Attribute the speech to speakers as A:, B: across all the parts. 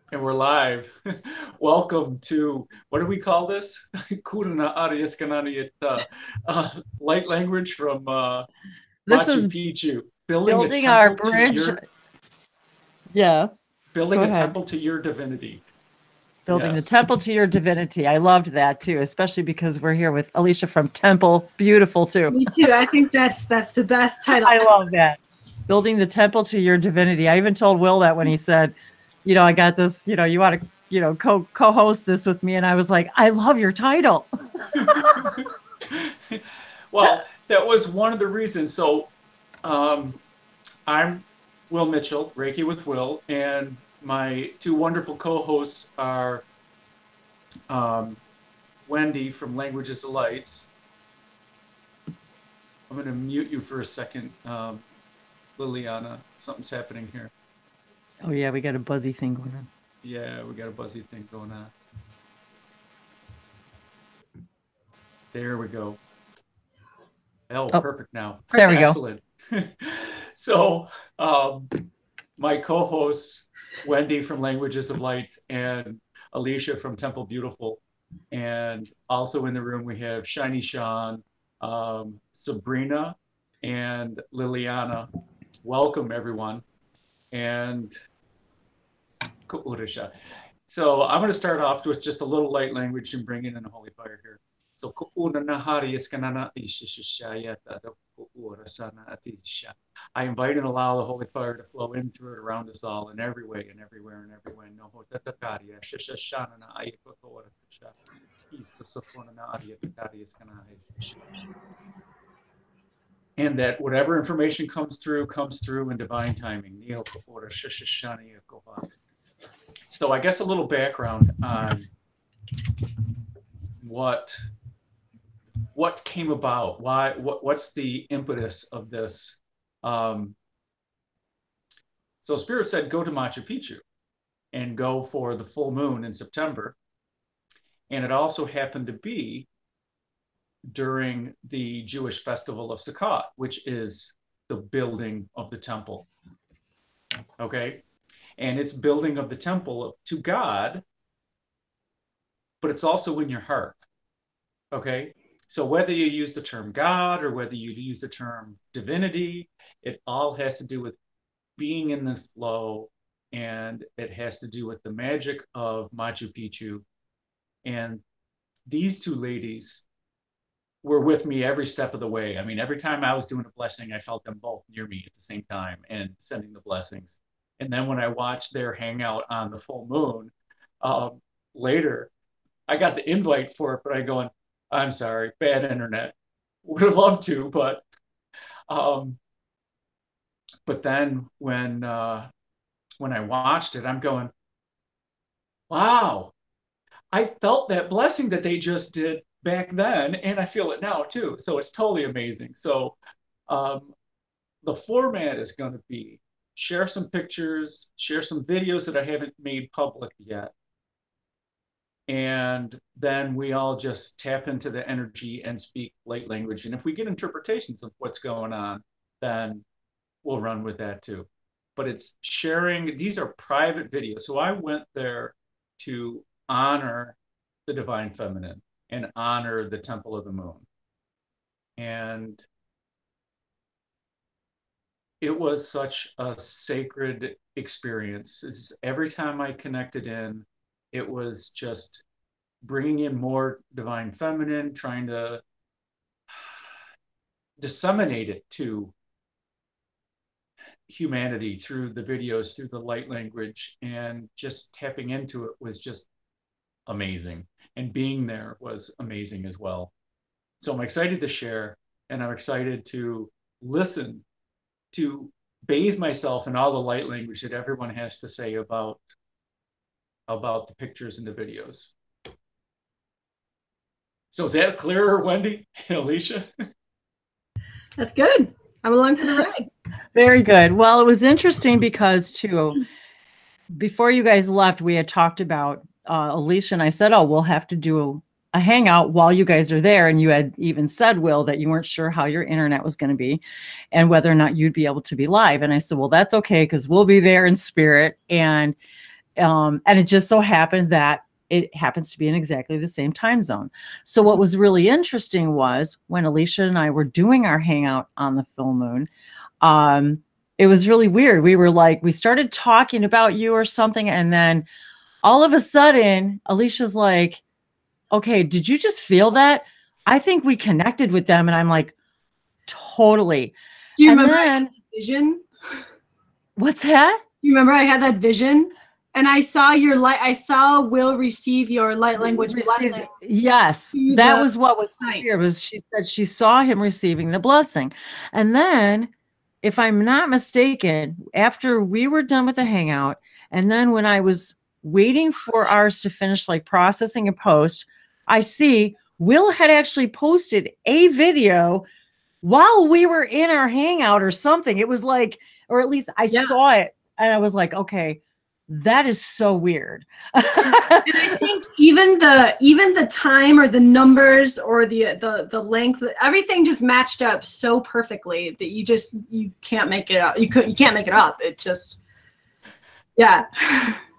A: And we're live. Welcome to, what do we call this? Kuna Arias Kanani, light language from
B: This
A: Machu
B: is
A: Picchu. Building a
B: building our
A: temple to
B: bridge.
A: your,
B: Yeah, go
A: building a
B: ahead.
A: temple to your divinity.
B: Building the
A: Yes.
B: temple to your divinity. I loved that too, especially because we're here with Alicia from Temple. Beautiful too.
C: Me too. I think that's the best title.
B: I love that. Building the temple to your divinity. I even told Will that when he said, I got this, you want to, co-host this with me. And I was like, I love your title.
A: Well, that was one of the reasons. So I'm Will Mitchell, Reiki with Will, and my two wonderful co-hosts are um, Wendy from Languages of Lights. I'm going to mute you for a second, Liliana. Something's happening here.
B: Oh yeah, we got a buzzy thing going on.
A: Yeah, we got a buzzy thing going on. There we go. Oh, perfect now.
B: There we go.
A: Excellent. So, my co-hosts, Wendy from Languages of Lights and Alicia from Temple Beautiful. And also in the room, we have Shiny Sean, Sabrina, and Liliana. Welcome, everyone. And so I'm going to start off with just a little light language and bring in the holy fire here. So I invite and allow the holy fire to flow in through it around us all in every way and everywhere and everywhere. And that whatever information comes through in divine timing. So I guess a little background on what came about, what's the impetus of this. So Spirit said, go to Machu Picchu and go for the full moon in September. And it also happened to be during the Jewish festival of Sukkot, which is the building of the temple. Okay. And it's building of the temple to God, but it's also in your heart. Okay. So whether you use the term God or whether you use the term divinity, it all has to do with being in the flow, and it has to do with the magic of Machu Picchu. And these two ladies were with me every step of the way. I mean, every time I was doing a blessing, I felt them both near me at the same time and sending the blessings. And then when I watched their hangout on the full moon later, I got the invite for it, but I go, I'm sorry, bad internet. Would have loved to, but then when I watched it, I'm going, wow, I felt that blessing that they just did back then, and I feel it now too. So it's totally amazing. So the format is going to be share some pictures, share some videos that I haven't made public yet. And then we all just tap into the energy and speak light language. And if we get interpretations of what's going on, then we'll run with that too. But it's sharing, these are private videos. So I went there to honor the divine feminine and honor the temple of the moon. And it was such a sacred experience. Every time I connected in, it was just bringing in more divine feminine, trying to disseminate it to humanity through the videos, through the light language, and just tapping into it was just amazing. And being there was amazing as well. So I'm excited to share, and I'm excited to listen, to bathe myself in all the light language that everyone has to say about the pictures and the videos. So is that clearer, Wendy and Alicia?
C: That's good. I'm along for the ride.
B: Very good. Well, it was interesting because too, before you guys left, we had talked about Alicia and I said, oh, we'll have to do a hangout while you guys are there. And you had even said, Will, that you weren't sure how your internet was going to be and whether or not you'd be able to be live. And I said, well, that's okay, because we'll be there in spirit. And And it just so happened that it happens to be in exactly the same time zone. So what was really interesting was when Alicia and I were doing our hangout on the full moon, it was really weird. We were like, we started talking about you or something, and then all of a sudden, Alicia's like, okay, did you just feel that? I think we connected with them. And I'm like, totally.
C: Do you
B: And
C: remember
B: then,
C: I had that vision?
B: what's that?
C: You remember I had that vision? And I saw your light. I saw Will receive your light language blessing.
B: Yes, that was what was so weird. Was she said she saw him receiving the blessing, and then, if I'm not mistaken, after we were done with the hangout, and then when I was waiting for ours to finish, like processing and post, I see Will had actually posted a video while we were in our hangout or something. It was like, or at least I saw it, and I was like, okay. That is so weird.
C: And I think even the time or the numbers or the length, everything just matched up so perfectly that you can't make it up. You can't make it up. It just, yeah.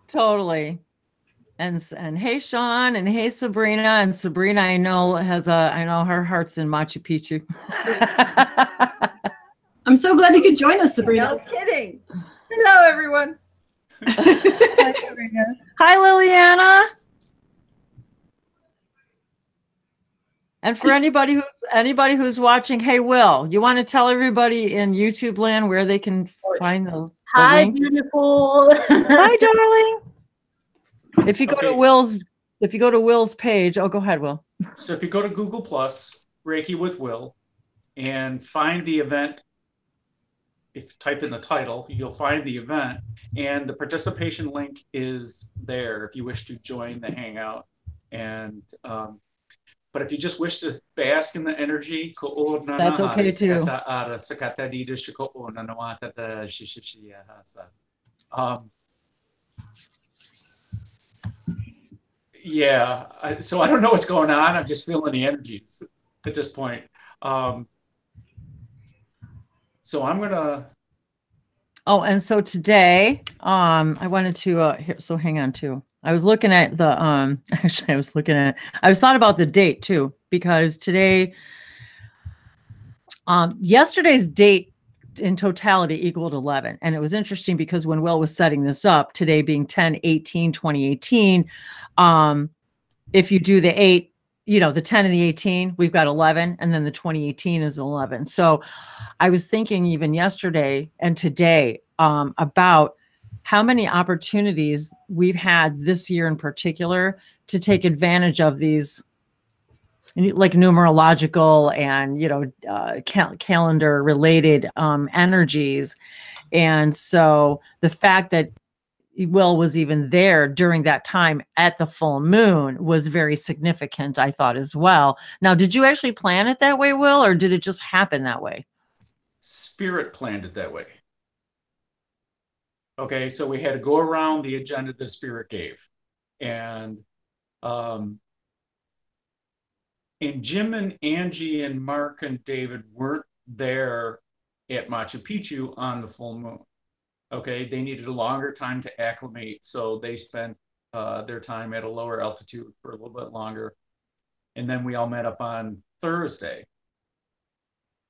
B: Totally. And hey Sean, and hey Sabrina, and Sabrina I know her heart's in Machu Picchu.
C: I'm so glad you could join us, Sabrina.
D: No kidding. Hello everyone.
B: Hi, Liliana. And for anybody who's watching, hey, Will, you want to tell everybody in YouTube land where they can find the
E: Hi,
B: link?
E: beautiful.
B: Hi, darling. If you go to Will's page, oh, go ahead, Will.
A: So if you go to Google Plus, Reiki with Will, and find the event, if you type in the title, you'll find the event, and the participation link is there if you wish to join the hangout. And but if you just wish to bask in the energy,
B: that's okay too.
A: Yeah, so I don't know what's going on. I'm just feeling the energies at this point. So I'm gonna.
B: Oh, and so today, I wanted to so hang on too. I was looking at the actually I was thought about the date too, because today, yesterday's date in totality equaled 11. And it was interesting because when Will was setting this up, today being 10/18/2018, if you do the 8, the 10 and the 18, we've got 11, and then the 2018 is 11. So I was thinking even yesterday and today about how many opportunities we've had this year in particular to take advantage of these like numerological and, calendar related energies. And so the fact that Will was even there during that time at the full moon was very significant, I thought, as well. Now, did you actually plan it that way, Will, or did it just happen that way?
A: Spirit planned it that way. Okay, so we had to go around the agenda the Spirit gave. And Jim and Angie and Mark and David weren't there at Machu Picchu on the full moon. Okay, they needed a longer time to acclimate, so they spent their time at a lower altitude for a little bit longer. And then we all met up on Thursday,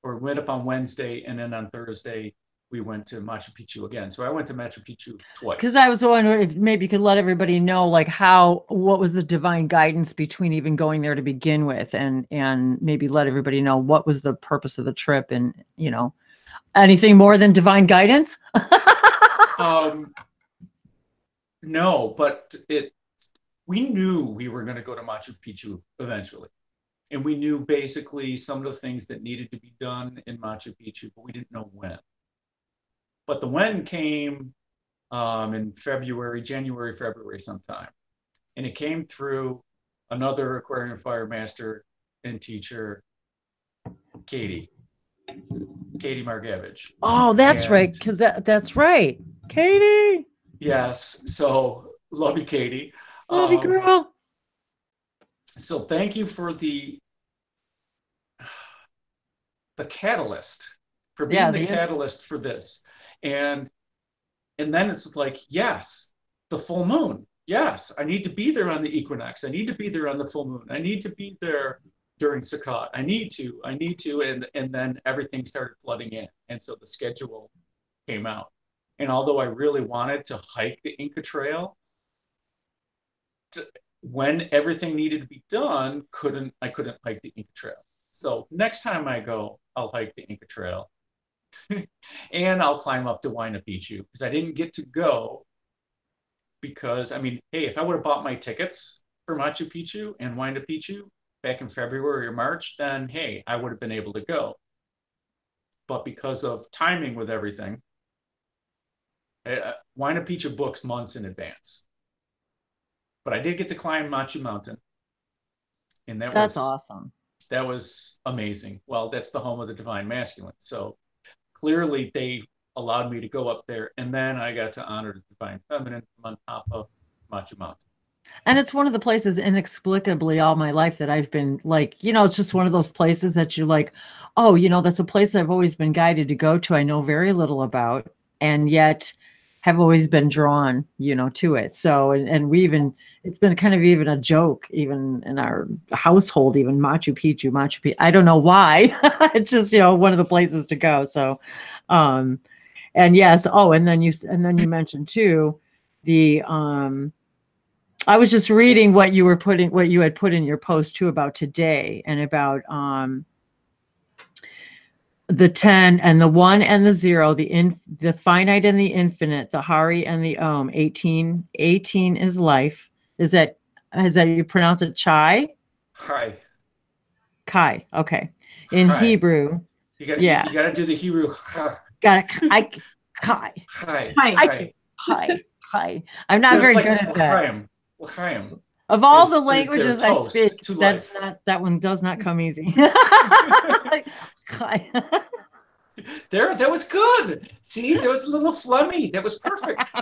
A: or went up on Wednesday, and then on Thursday we went to Machu Picchu again. So I went to Machu Picchu twice.
B: Because I was wondering if maybe you could let everybody know, like, what was the divine guidance between even going there to begin with, and maybe let everybody know what was the purpose of the trip, and anything more than divine guidance.
A: No, but we knew we were going to go to Machu Picchu eventually. And we knew basically some of the things that needed to be done in Machu Picchu, but we didn't know when. But the when came in January, February sometime. And it came through another Aquarian Fire Master and teacher, Katie Margavage.
B: Oh, that's right. Because that's right. Katie.
A: Yes. So love you, Katie.
B: Love you, girl.
A: So thank you for the catalyst, for being the catalyst for this. And then it's like, yes, the full moon. Yes, I need to be there on the equinox. I need to be there on the full moon. I need to be there during Sukkot. I need to, and then everything started flooding in. And so the schedule came out. And although I really wanted to hike the Inca Trail, when everything needed to be done, I couldn't hike the Inca Trail. So next time I go, I'll hike the Inca Trail. And I'll climb up to Huayna Picchu, because I didn't get to go because, I mean, hey, if I would have bought my tickets for Machu Picchu and Huayna Picchu back in February or March, then hey, I would have been able to go. But because of timing with everything, Huayna Picchu books months in advance. But I did get to climb Machu Mountain, and that's
B: awesome.
A: That was amazing. Well, that's the home of the Divine Masculine. So clearly they allowed me to go up there, and then I got to honor the Divine Feminine on top of Machu Mountain.
B: And it's one of the places inexplicably all my life that I've been like, you know, it's just one of those places that you're like, oh, you know, that's a place I've always been guided to go to. I know very little about, and yet have always been drawn, you know, to it. So, and we even, it's been kind of even a joke, even in our household, even Machu Picchu. I don't know why. It's just, you know, one of the places to go. So, and yes. Oh, and then you mentioned too, the, I was just reading what you had put in your post too about today, and about, the 10 and the 1 and the 0, the finite and the infinite, the Hari and the Om. 18 is life. Is that you pronounce it Chai? Kai. Okay. In
A: Kai.
B: Hebrew.
A: You gotta do the Hebrew.
B: Got it. Kai. I'm not very good at that. Of all the languages I speak, that one does not come easy.
A: That was good. See, there was a little phlegmy. That was perfect.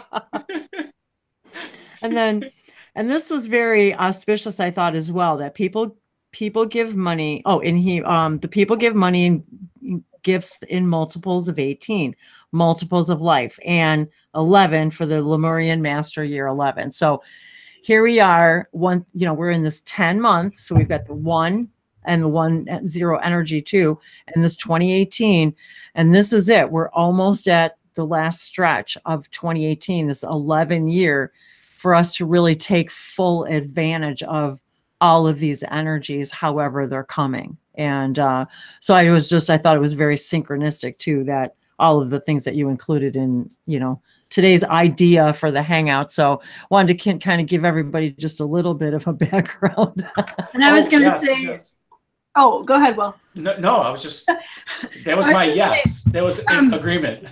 B: and this was very auspicious, I thought, as well, that people give money. Oh, and the people give money in gifts in multiples of 18, multiples of life, and 11 for the Lemurian Master Year 11. So here we are, we're in this 10 months. So we've got the 1 and the 1 0 energy too, and this 2018. And this is it. We're almost at the last stretch of 2018, this 11 year, for us to really take full advantage of all of these energies, however they're coming. And so I thought it was very synchronistic too, that all of the things that you included in, you know, today's idea for the hangout. So wanted to kind of give everybody just a little bit of a background.
C: And I was going to say,
A: yes.
C: Oh, go ahead, Will.
A: No, I was just, that was my yes. That was an agreement.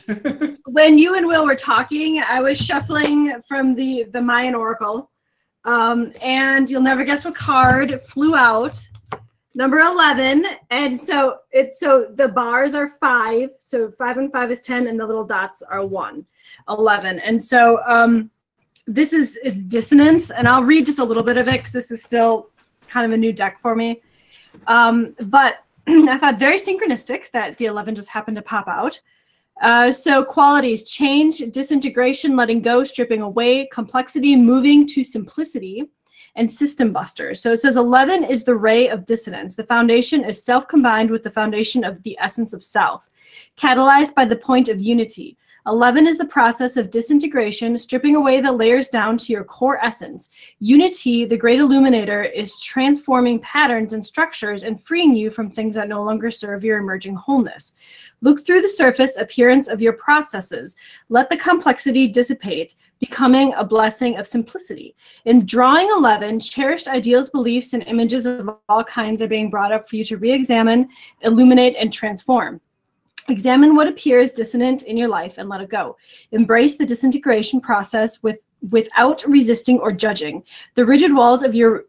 C: When you and Will were talking, I was shuffling from the Mayan Oracle. And you'll never guess what card flew out. Number 11. And so the bars are 5. So 5 and 5 is 10, and the little dots are 1, 11. And so it's dissonance, and I'll read just a little bit of it because this is still kind of a new deck for me. But I thought very synchronistic that the 11 just happened to pop out. So qualities: change, disintegration, letting go, stripping away, complexity, moving to simplicity, and system buster. So it says 11 is the ray of dissonance. The foundation is self combined with the foundation of the essence of self, catalyzed by the point of unity. 11 is the process of disintegration, stripping away the layers down to your core essence. Unity, the great illuminator, is transforming patterns and structures and freeing you from things that no longer serve your emerging wholeness. Look through the surface appearance of your processes. Let the complexity dissipate, becoming a blessing of simplicity. In drawing 11, cherished ideals, beliefs, and images of all kinds are being brought up for you to re-examine, illuminate, and transform. Examine what appears dissonant in your life and let it go. Embrace the disintegration process without resisting or judging. The rigid walls of your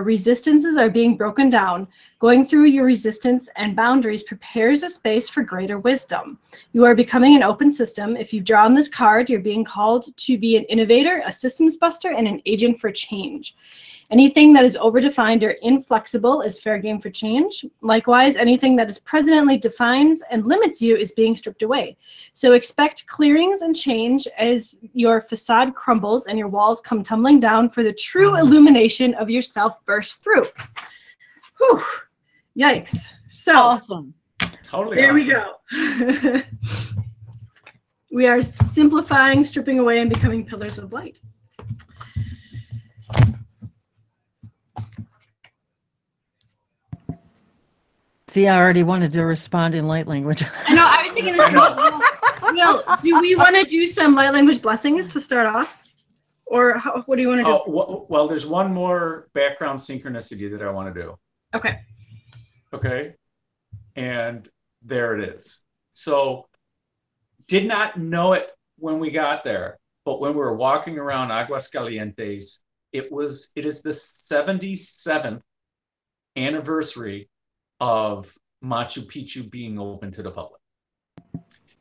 C: resistances are being broken down. Going through your resistance and boundaries prepares a space for greater wisdom. You are becoming an open system. If you've drawn this card, you're being called to be an innovator, a systems buster, and an agent for change. Anything that is overdefined or inflexible is fair game for change. Likewise, anything that is presently defines and limits you is being stripped away. So expect clearings and change as your facade crumbles and your walls come tumbling down for the true illumination of yourself burst through. Whew. Yikes. So
B: Awesome.
A: Totally.
C: there
A: awesome.
C: we go. We are simplifying, stripping away, and becoming pillars of light.
B: See, I already wanted to respond in light language.
C: I know, I was thinking this. Will, do we want to do some light language blessings to start off? Or what do you want to do?
A: Oh, well, there's one more background synchronicity that I want to do.
C: Okay.
A: Okay. And there it is. So did not know it when we got there, but when we were walking around Aguascalientes, it is the 77th anniversary of Machu Picchu being open to the public.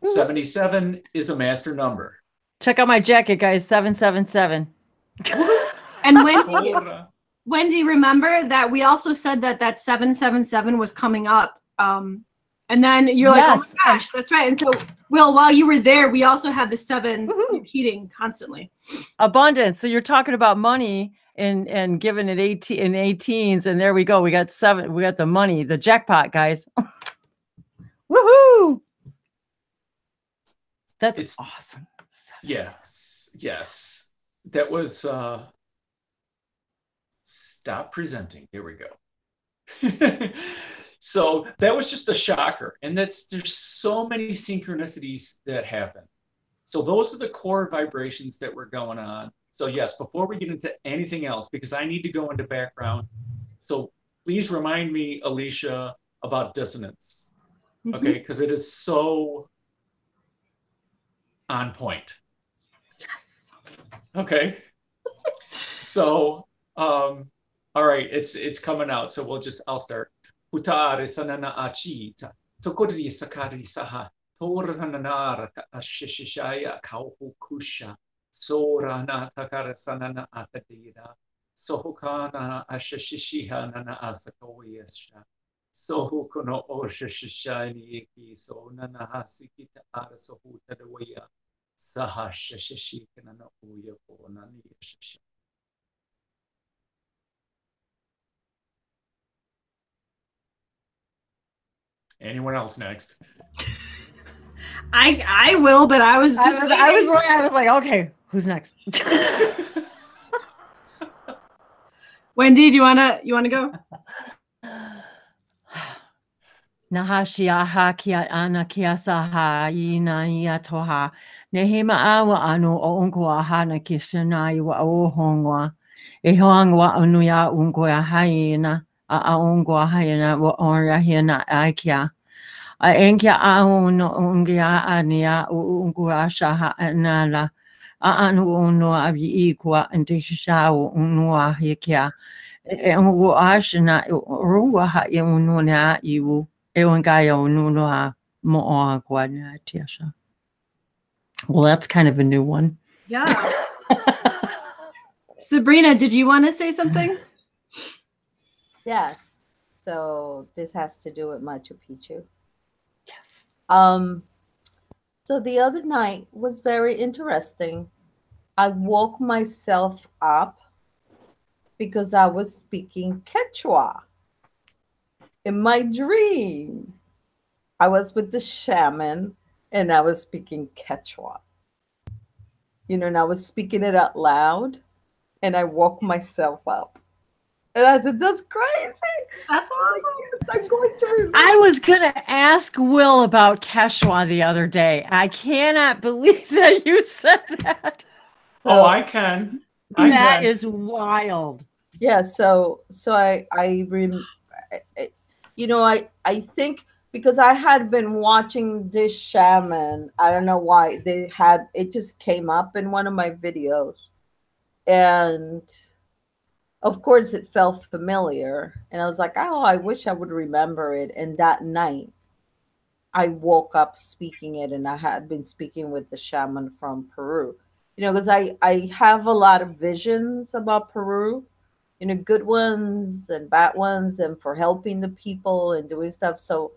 A: 77 is a master number.
B: Check out my jacket, guys. 777.
C: And Wendy, remember that we also said that 777 was coming up. And then you're like,
B: Yes.
C: oh my gosh, that's right. And so, Will, while you were there, we also had the 7 repeating constantly.
B: Abundance. So you're talking about money and giving it 18s, and there we go. We got 7. We got the money, the jackpot, guys. Woohoo! That's awesome.
A: Yes. That was stop presenting. There we go. So that was just a shocker. And there's so many synchronicities that happen. So those are the core vibrations that were going on. So yes, before we get into anything else, because I need to go into background. So please remind me, Alicia, about dissonance. Okay, because it is so on point.
C: Yes.
A: Okay. So, all right, it's coming out. So I'll start. Hutare sanana achita. Tokori sakari saha. Toranara ashishaya kauhukusha. Sorana takara sanana atadira. Sohukana ashishiha nana asakoyesha. Sohukono oshishishani eki so nana hasikita arasohuta dewaya. Sahasha shishikana na uya ponani shisha. Anyone else next?
C: I will, but I was
B: like, okay, who's next?
C: Wendy, do you wanna go?
B: Nahashiaha kia ana kia saha ina ia toha. Nehema awa anu o unkoa hana kishanai wa o hongwa. E hoangwa anu ya unkoa haina. A unkoa haina wa oria hina aikia. A enkia au no ungia ania unkoa shaha anala. A anu uno abi ikwa antishawo unua hikia. E ungo ashina ruwa ha ya ununa iwu. Well, that's kind of a new one.
C: Yeah. Sabrina, did you want to say something?
D: Yes. So this has to do with Machu Picchu.
B: Yes.
D: So the other night was very interesting. I woke myself up because I was speaking Quechua. In my dream, I was with the shaman and I was speaking Quechua. And I was speaking it out loud and I woke myself up. And I said, that's crazy.
C: That's awesome.
D: Yes, I'm going to remember.
B: I was going to ask Will about Quechua the other day. I cannot believe that you said that.
A: Oh, I can.
B: That is wild.
D: Yeah, so I think because I had been watching this shaman, I don't know why it just came up in one of my videos. And of course it felt familiar. And I was like, oh, I wish I would remember it. And that night I woke up speaking it, and I had been speaking with the shaman from Peru. Because I have a lot of visions about Peru. good ones and bad ones, and for helping the people and doing stuff. So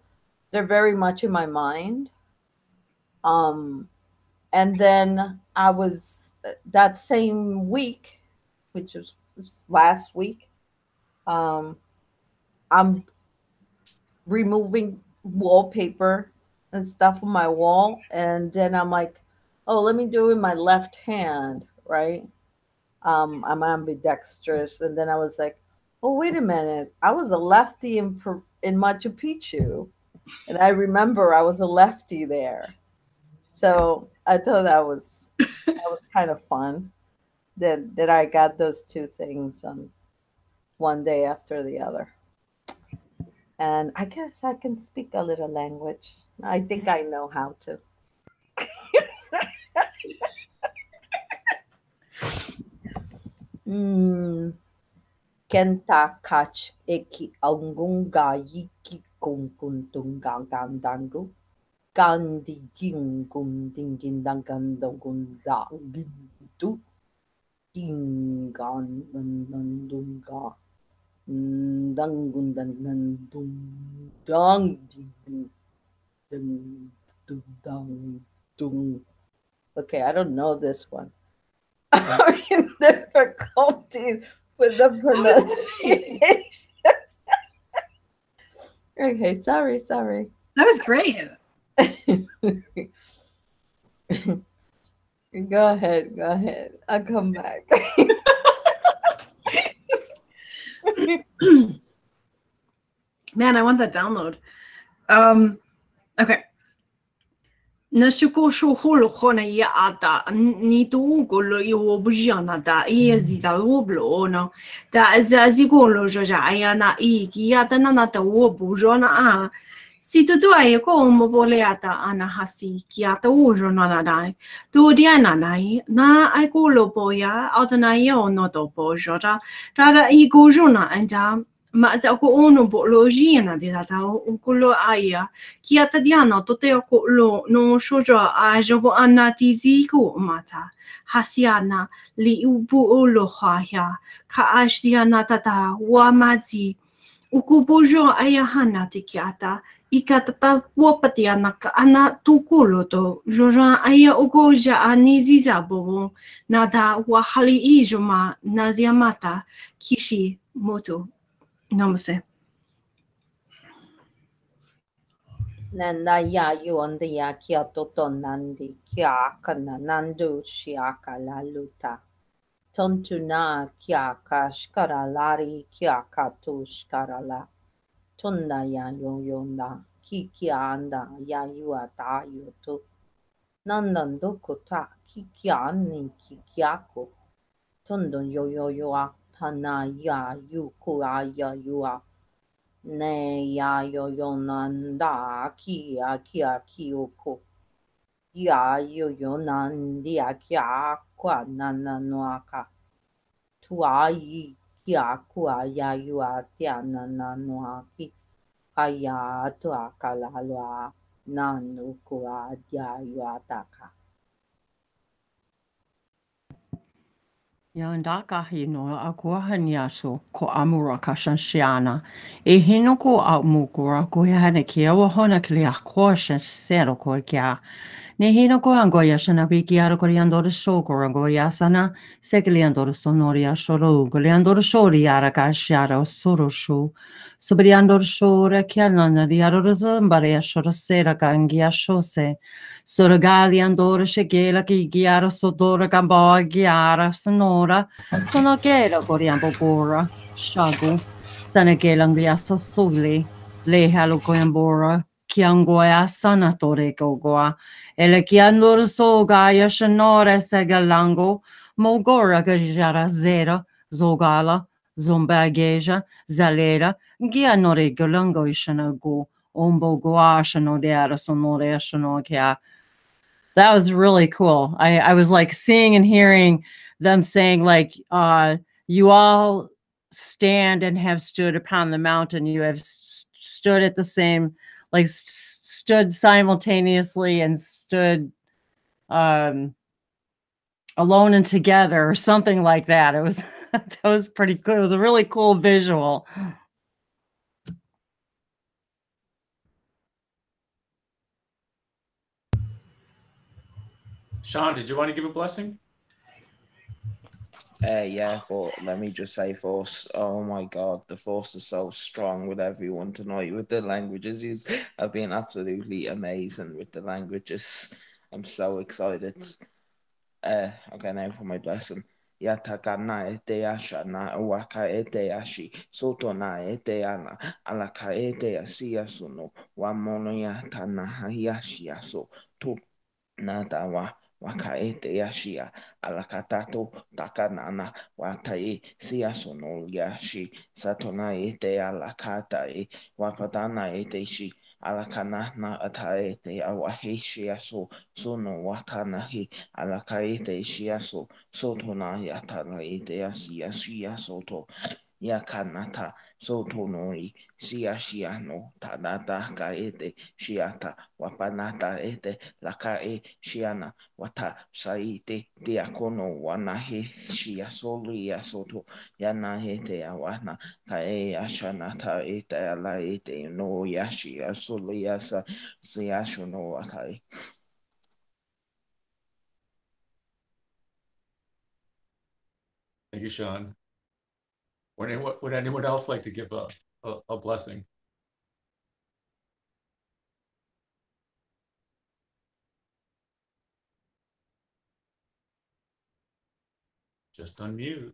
D: they're very much in my mind. And then I was that same week, which was last week, I'm removing wallpaper and stuff on my wall, and then I'm like, oh, let me do it with my left hand, right? I'm ambidextrous, and then I was like, oh, wait a minute, I was a lefty in Machu Picchu, and I remember I was a lefty there. So I thought that was kind of fun that I got those two things on one day after the other. And I guess I can speak a little language. I think I know how to. Kenta kach eki angunga yiki kunkuntungangandangu. Gandhi gingum dingin dangandogunza gintu. Gingan nandunga. Okay, I don't know this one. I'm having difficulties with the pronunciation. Okay, sorry.
C: That was great.
D: Go ahead. I'll come back.
C: Man, I want that download. Okay. Nasuko shuhul khona ya ata ni tu golo yo bujana da iezi da oblo no da azazi golo joja ayana I kiata na ta wo bujona a si tu ai ko mo boleata ana hasi kiata wo jona na dai tu diana nai na ai golo boya altana yo no to bojota da I go jona anda ma sa ko ono biologia na de ta o kulo aya ki ata diana to te ko lo no shojo a jogo anati ziku mata hasiana li ubu lo haya ka asiana tata wa mazi ukubojo aya hana te kiata ikata wopatiana ka ana tukulo to jojo aya ogoja aniziza bobo nada wa hali ijoma naziamata kishi moto. Namaste.
D: Nanda ya yuanda ya kia toto nandi kia kana nandu shiaka la luta. Tontu na kia kashkara lari kia katushkara la. Tunda ya yoyonda ki kia anda ya yua ta yutu. Nandandu kuta ki kia ani ki kiako. Tundun yoyoyoa tana ya yuku aya yua. Ne ya yoyonanda kia kioko. Ya yoyonandia kia kwa nananoaka. Tuai kia kwa ya yua tia nananoaki. Kaya tuaka lalua nanukua ya yuataka.
B: Yandaka hino akuahaniaso ko amura kashanshiana. E hino ko amukura ko yahane kia wahona klia kwasha sero ko kia. Ne hino ko angoya shana biki aro koriandoro shoko angoya sana sekiliandoro sonoria shoro goliandoro shori ara kashiara soro shu. Sobriandoro shora kianana diaro zambare shoro sera kangia shose. Sorogali andora shegela ki giara sodora gamboa giara sonora sono gela goriambo bora shagu sana gelangia sosuli le halo goyambora kiangoya sanatore gogoa ele kiandor so gaya shanora segalango mogora gajara zera zogala zombageja zalera gianore galango ishanago ombo goashano deara sonore shanokia. That was really cool. I was like seeing and hearing them saying like, you all stand and have stood upon the mountain. You have stood at the same, like stood simultaneously and stood alone and together or something like that. It was That was pretty cool. It was a really cool visual.
A: Sean, did you want to give a blessing?
E: Yeah, but let me just say, Force, oh my God, the Force is so strong with everyone tonight with the languages. Have been absolutely amazing with the languages. I'm so excited. Okay, now for my blessing. Yatakana ete ashana waka ete ashi sotona ete ana alaka ete asia suno wamono yatana hayashi aso to nadawa waka ete yashia alakatato takanana watai sia sono yashi satona ete alakata wapadana ete shi alakana na ataete awaheshi aso sono watanahi alakaite shiaso sotona yatanaite asia soto yakanata sotonoi shiashiano tanata kaete shiata wapanata ete lakae shiana wata saite diakono wanahe shiasoli yasoto yanahete awana kae ashanata ete alaite no yashi asoli yasa siashono watai.
A: Thank you, Sean. Would anyone else like to give a blessing? Just unmute.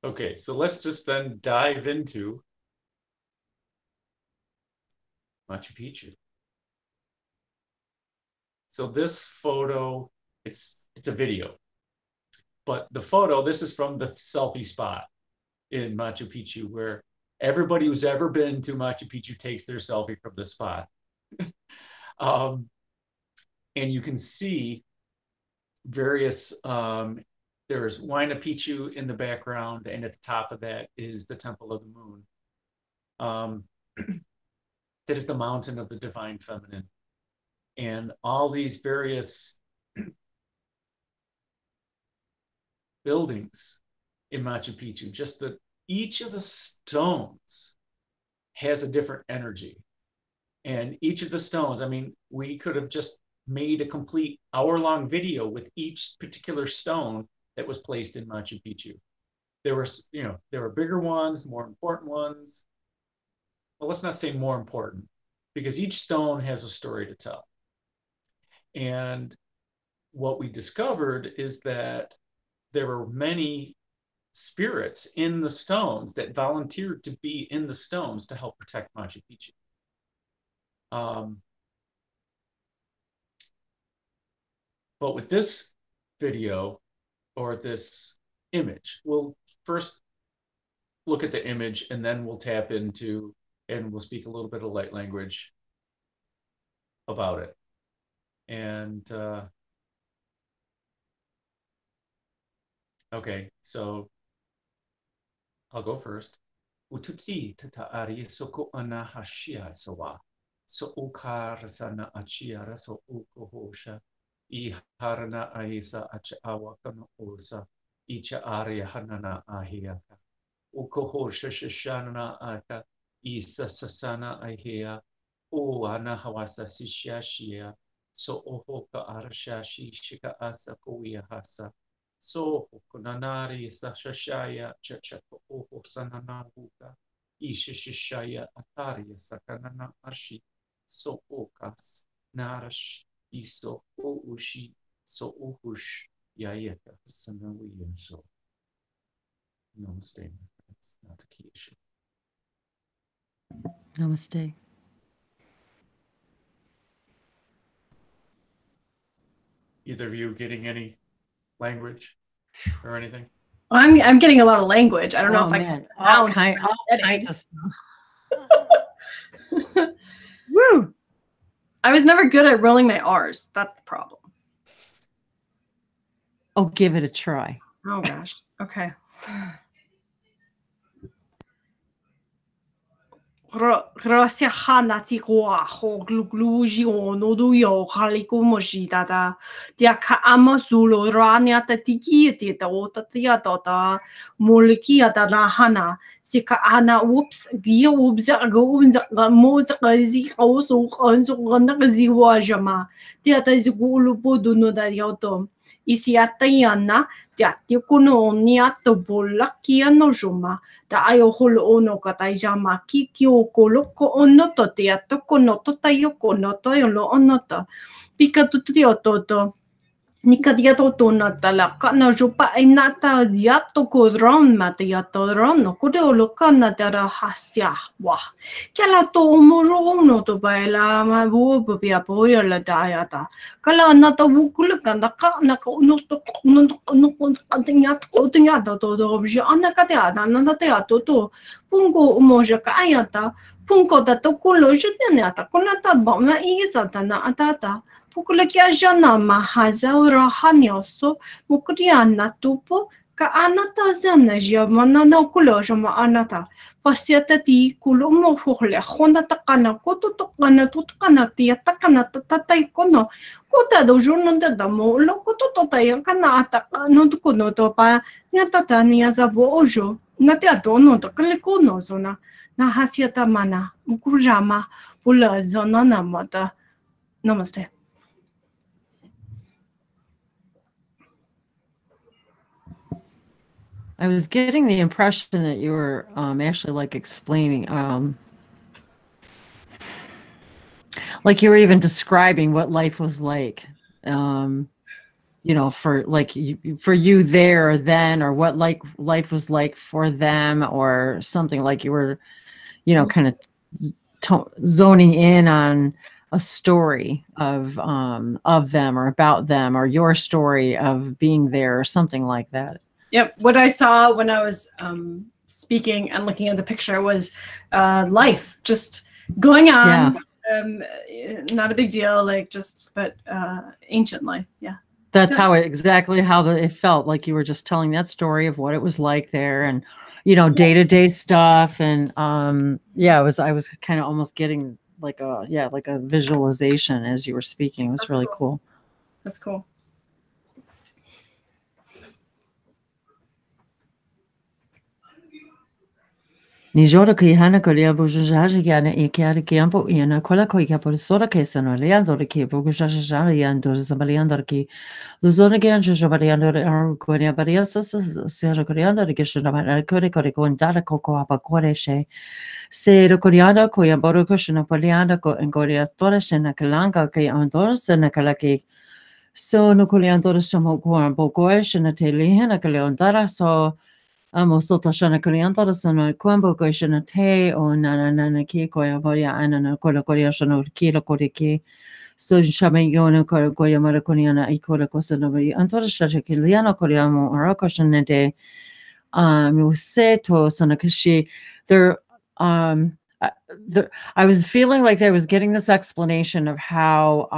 A: Okay, so let's just then dive into Machu Picchu. So this photo, it's a video, but the photo, this is from the selfie spot in Machu Picchu, where everybody who's ever been to Machu Picchu takes their selfie from this spot. And you can see various, there's Huayna Picchu in the background, and at the top of that is the Temple of the Moon. That is the mountain of the divine feminine. And all these various buildings in Machu Picchu, just that each of the stones has a different energy. And each of the stones, I mean, we could have just made a complete hour-long video with each particular stone that was placed in Machu Picchu. There were, there were bigger ones, more important ones. Well, let's not say more important, because each stone has a story to tell. And what we discovered is that there were many spirits in the stones that volunteered to be in the stones to help protect Machu Picchu. But with this video or this image, we'll first look at the image and then we'll tap into and we'll speak a little bit of light language about it. And okay, so I'll go first. Ututi tataari soko ana hashia sawa. So ukar sana achia so ukohosha. I harana aisa acha awakana osa. Icha aria hanana ahiaka. Ukohosha shashana aka. Isa sasana ahia. O ana hawasa sishashia. So ohoka arashashi shika asa kuya hasa. So kunanari sashashaya chachako oho sananahuka ishishishaya ataria sakanana ashi so okas narash iso oushi so ohush yayeka sanawiya so namaste. That's not the key issue.
B: Namaste.
A: Either of you getting any language or anything?
C: I'm getting a lot of language. I don't know if I can.
B: All kinds of stuff. Woo!
C: I was never good at rolling my R's. That's the problem.
B: Oh, give it a try.
C: Oh gosh. Okay. Gracia hana ti goa ho glugluji ono do yo haliko mojidada. Dia ka amazulo rania ta tiki ti ta o ta tia ta moliki ta la hana. Sika ana whoops dia whoops go unza mo ta zi o so so na zi wa jama. Dia ta zi gulu bodu no da yoto. Isi atayana dia ti kuno ni ato bolaki ano juma. Ta ayo holo ono ka tai jama ki o koloko ono to te atoko no to tai o kono to yo lo ono to. Pika tuti o toto. Nika dia to na tala ka na jupa ai na ta dia to ko ron ma te ya to ron no ko de o lo ka na te ra hasya wa. Kala to mo no to baila ma bu bu pia po yo la da ya ta. Kala na to bu kul ka na ka no to no te nya to do je ana ka te ada na te to pungo mo je ka ya ta pungo da to ko lo je ne ata ko na ta ba ma I sa ta na ata Pukula kia jana mahaza ora hanyoso mukriana tupo ka anata zana jia mana no kulo jama anata pasiata ti kulo mo hole honda takana koto tokana tutkana tia takana tatai kono kota do jono da mo lo koto totai kana ata no kono to pa nya tata nia za bo ojo na te adono to kale kono zona na hasiata mana mukurama pula zona namata namaste.
B: I was getting the impression that you were actually like explaining, like you were even describing what life was like, you know, for like for you there or then, or what like life was like for them, or something like you were, you know, kind of zoning in on a story of them or about them, or your story of being there or something like that.
C: Yep. What I saw when I was speaking and looking at the picture was life just going on. Yeah. Not a big deal, like but ancient life. Yeah.
B: That's how exactly how it felt like you were just telling that story of what it was like there, and you know, day-to-day stuff, and yeah, I was kind of almost getting like a visualization as you were speaking. It was really cool.
C: That's cool.
B: Ni jora ki hana ko lia buju jaja yana I kia ki ampo ina kola ko ia por sora ke sano leando ki buju jaja jaja yando zamaliando ki luzona ki anjo jamaliando ko nia baria sa sera koreando ki shuna mara kore ko ndara ko apa kore she se ro koreando ko ia boru ko shuna polianda ko engoria tora shena kalanga ki andor sena kalaki so no koreando shamo ko ampo ko shena tele hana kaleondara so Amo sota shana kurianta da sana kwambo ko shana te o nana ki ko ya boya ana ko la korea shana ki la kore ki so shame yona ko ya mara koniana I ko la ko sana bi antora shata ki liana korea mo ara ko shana de mu seto sana kishi there I was feeling like I was getting this explanation of how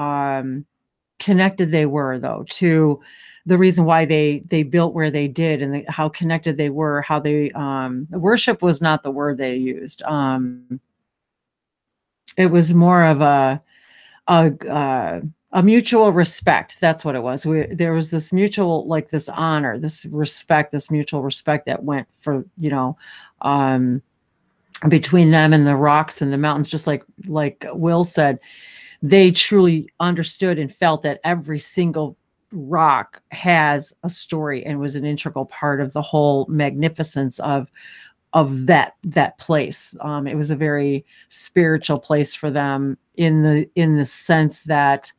B: connected they were though to the reason why they built where they did, and how connected they were, how they worship was not the word they used. It was more of a mutual respect. That's what it was. There was this mutual, like this honor, this respect, this mutual respect that went for, you know, between them and the rocks and the mountains, just like Will said, they truly understood and felt that every single rock has a story and was an integral part of the whole magnificence of that place. It was a very spiritual place for them in the sense that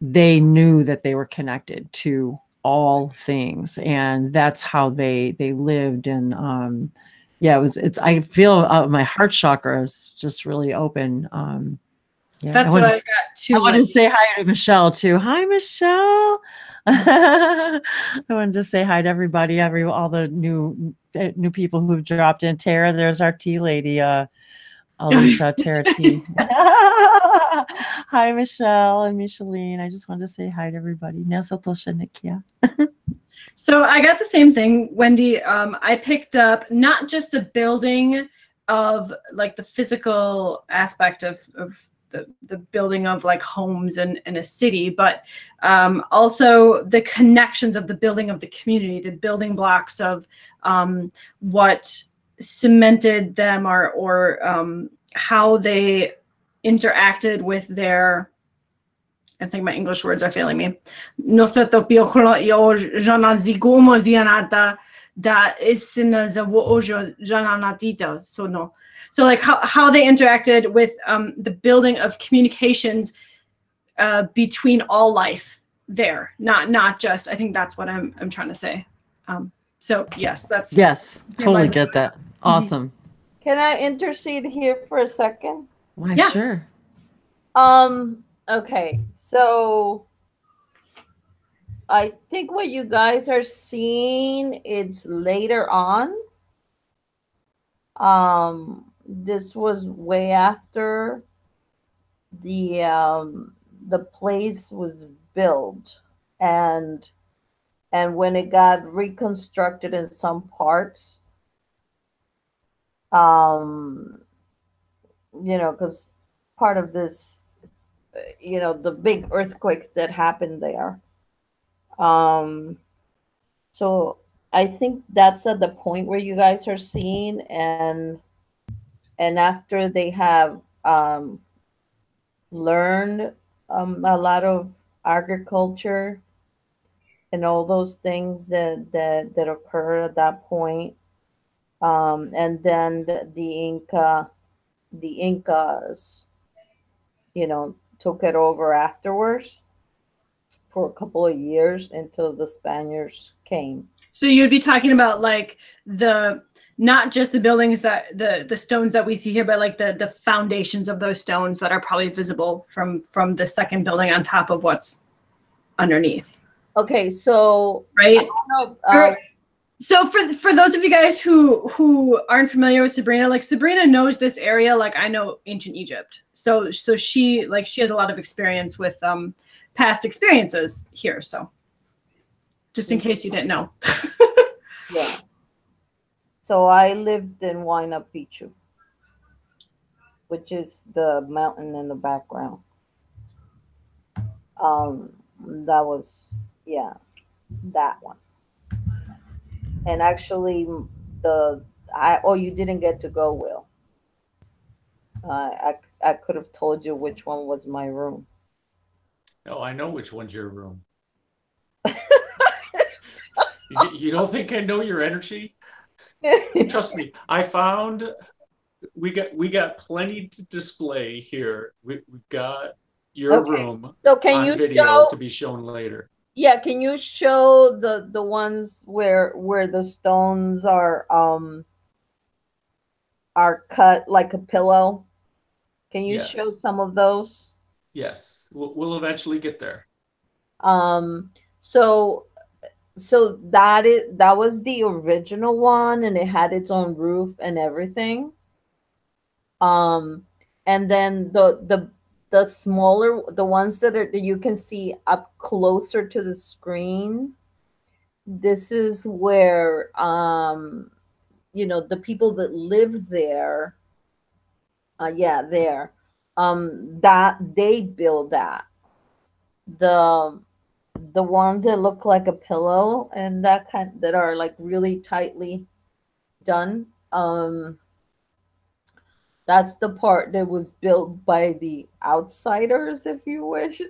B: they knew that they were connected to all things, and that's how they lived. And yeah, I feel my heart chakra is just really open. Yeah,
C: that's what I got too.
B: I want to say hi to Michelle too. Hi, Michelle. I wanted to say hi to everybody, all the new people who've dropped in. Tara, there's our tea lady, Alicia, Tara T. Hi, Michelle and Micheline. I just wanted to say hi to everybody.
C: So I got the same thing, Wendy. I picked up not just the building of like the physical aspect of the building of like homes in a city, but also the connections of the building of the community, the building blocks of what cemented them, or how they interacted with their, I think my English words are failing me. So like how they interacted with the building of communications between all life there, not just, I think that's what I'm trying to say. So yes, that's
B: Yes, totally get that. Awesome.
D: Can I intercede here for a second?
B: Why,
C: Yeah.
B: sure.
D: Okay, so I think what you guys are seeing, it's later on. This was way after the place was built, and when it got reconstructed in some parts, you know, because part of this, you know, the big earthquake that happened there. So I think that's at the point where you guys are seeing, and after they have learned a lot of agriculture and all those things that occur at that point, and then the Incas, you know, took it over afterwards for a couple of years until the Spaniards came.
C: So you'd be talking about like not just the buildings that the stones that we see here, but like the foundations of those stones that are probably visible from the second building on top of what's underneath.
D: Okay, so
C: right.
D: Know,
C: so for those of you guys who aren't familiar with Sabrina, like Sabrina knows this area like I know ancient Egypt. So she has a lot of experience with past experiences here. So just in case you didn't know.
D: Yeah. So I lived in Huayna Picchu, which is the mountain in the background. That was, yeah, that one. And actually, you didn't get to go, Will. I could have told you which one was my room.
A: Oh, I know which one's your room. You don't think I know your energy? Trust me, I found we got plenty to display here. We've got your room on video to be shown later.
D: Yeah, can you show the ones where the stones are cut like a pillow? Can you show some of those?
A: Yes, we'll eventually get there.
D: So that was the original one, and it had its own roof and everything. And then the smaller, the ones that you can see up closer to the screen, this is where you know, the people that live there, that they build that. The ones that look like a pillow and that are like really tightly done, that's the part that was built by the outsiders, if you wish.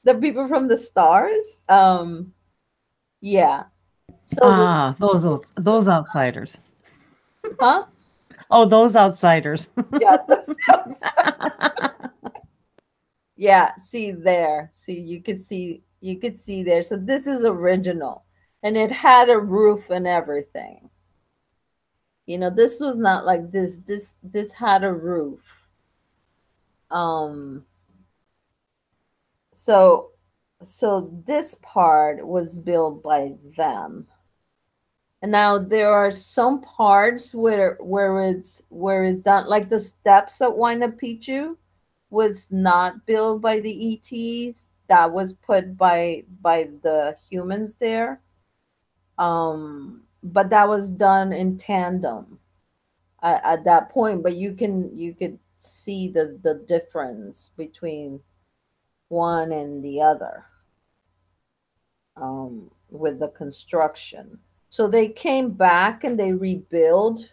D: The people from the stars. Yeah. So
B: those outsiders.
D: Huh?
B: Oh, those outsiders.
D: Yeah, those outsiders. Yeah, see there. See, you could see there. So this is original, and it had a roof and everything. You know, this was not like this. This had a roof. So this part was built by them. And now there are some parts where it's done, like the steps at Huayna Picchu was not built by the ETs. That was put by the humans there. but that was done in tandem at that point. But you could see the difference between one and the other, with the construction. So they came back and they rebuilt,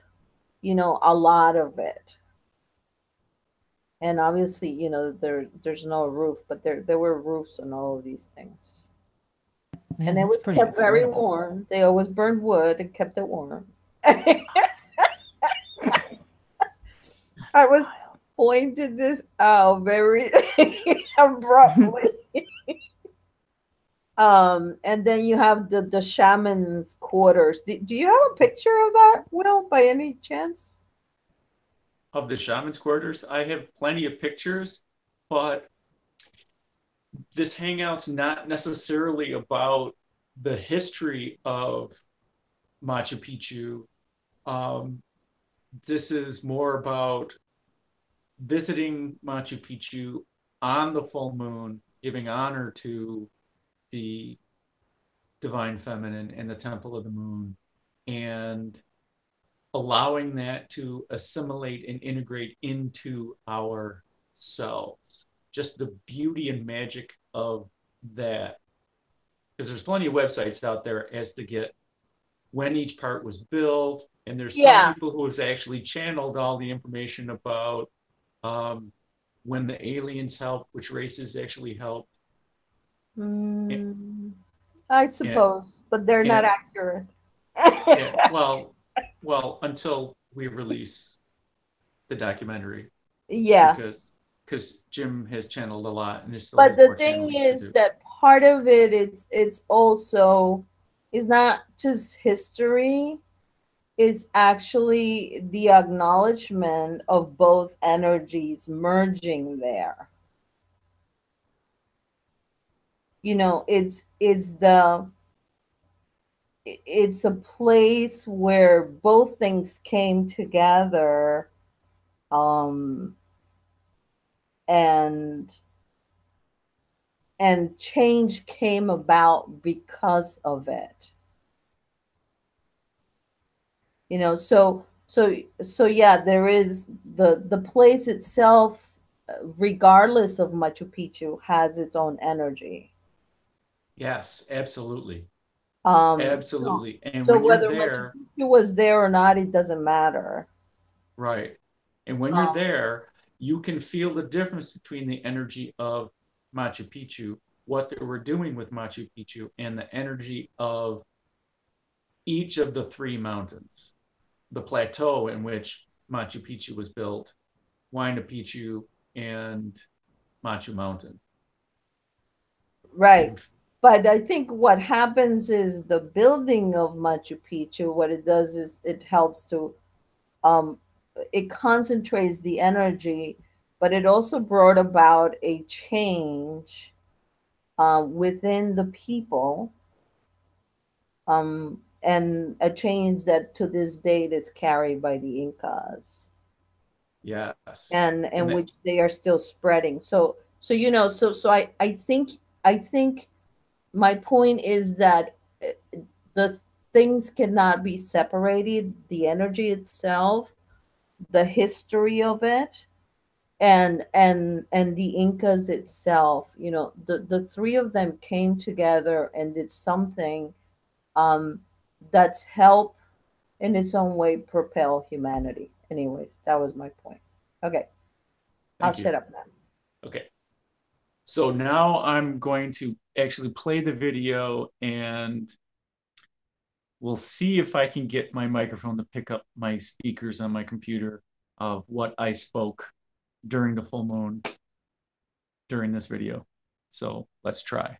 D: a lot of it. And obviously, there's no roof, but there were roofs on all of these things.
B: Man,
D: And it
B: that's
D: was
B: pretty
D: kept very
B: incredible.
D: warm. They always burned wood and kept it warm. I was pointed this out very abruptly. And then you have the Shamans Quarters. Do you have a picture of that, Will, by any chance?
A: Of the Shamans Quarters, I have plenty of pictures, but this hangout's not necessarily about the history of Machu Picchu. Um, this is more about visiting Machu Picchu on the full moon, giving honor to the divine feminine and the temple of the moon, and allowing that to assimilate and integrate into our selves. Just the beauty and magic of that. Because there's plenty of websites out there as to get when each part was built. And there's some
D: Yeah.
A: people who have actually channeled all the information about when the aliens helped, which races actually helped.
D: Mm, I
A: And,
D: suppose, but they're not
A: and
D: accurate.
A: yeah, well, until we release the documentary,
D: Yeah.
A: because Jim has channeled a lot and there still
D: But
A: has
D: the
A: more
D: thing
A: channeling to
D: is
A: do.
D: that part of it, it's also, it's not just history, it's actually the acknowledgement of both energies merging there. It's a place where both things came together, um and change came about because of it. So yeah, there is the place itself, regardless of Machu Picchu, has its own energy.
A: Yes, absolutely.
D: So,
A: Absolutely. And
D: so
A: when you're
D: whether Machu
A: there,
D: Picchu was there or not, it doesn't matter.
A: right. And when you're
D: um,
A: there, you can feel the difference between the energy of Machu Picchu, what they were doing with Machu Picchu, and the energy of each of the three mountains. The plateau in which Machu Picchu was built, Huayna Picchu, and Machu Mountain.
D: right.
A: And
D: But I think what happens is the building of Machu Picchu, what it does is it helps to, um, it concentrates the energy, but it also brought about a change, within the people, and a change that to this date is carried by the Incas,
A: yes,
D: and
A: and that
D: which they are still spreading. So I think my point is that, the things cannot be separated, the energy itself, the history of it, and the Incas itself. The three of them came together and did something, um that's helped in its own way propel humanity. Anyways, that was my point. Okay, I'll
A: thank you.
D: shut up now.
A: Okay. So now I'm going to actually play the video and we'll see if I can get my microphone to pick up my speakers on my computer of what I spoke during the full moon during this video. So let's try.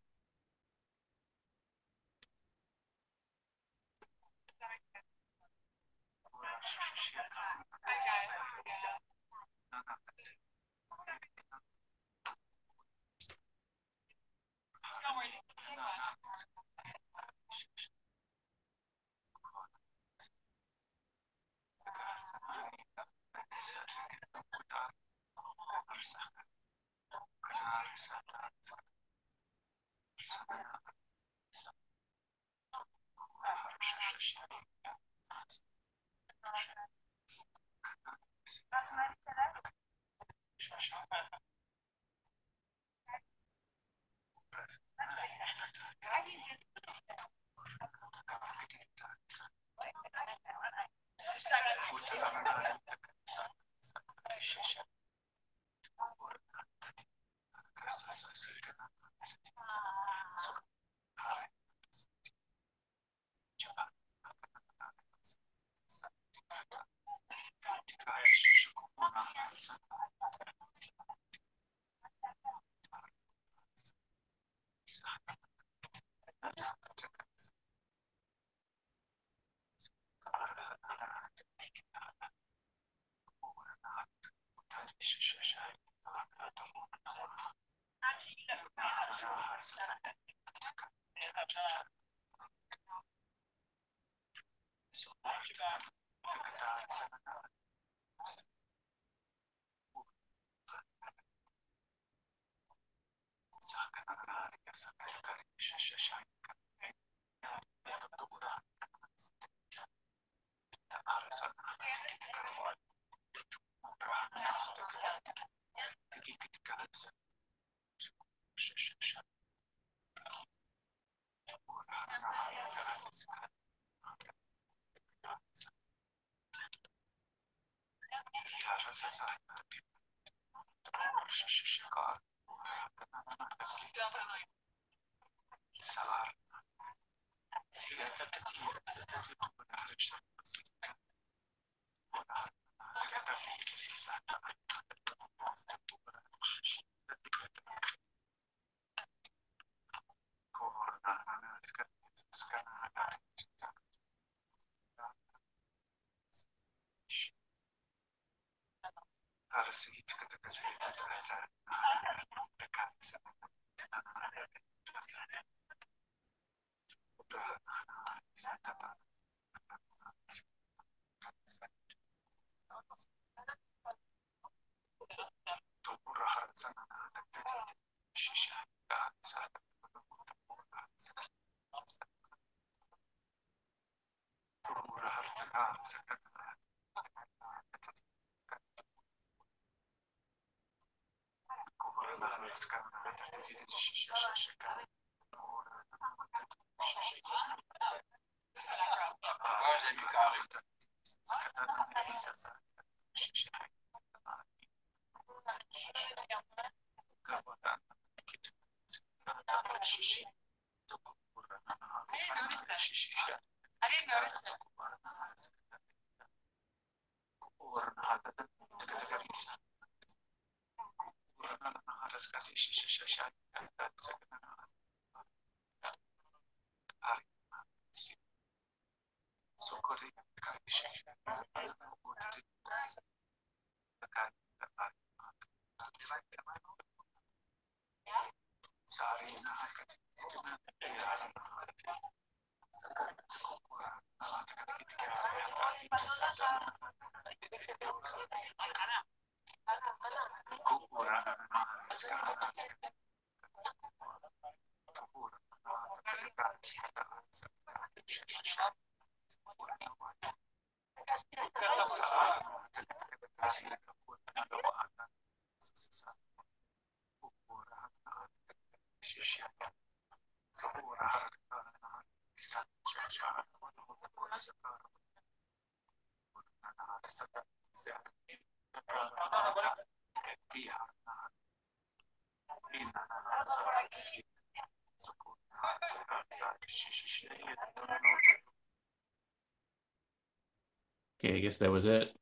A: Okay, I guess that was it.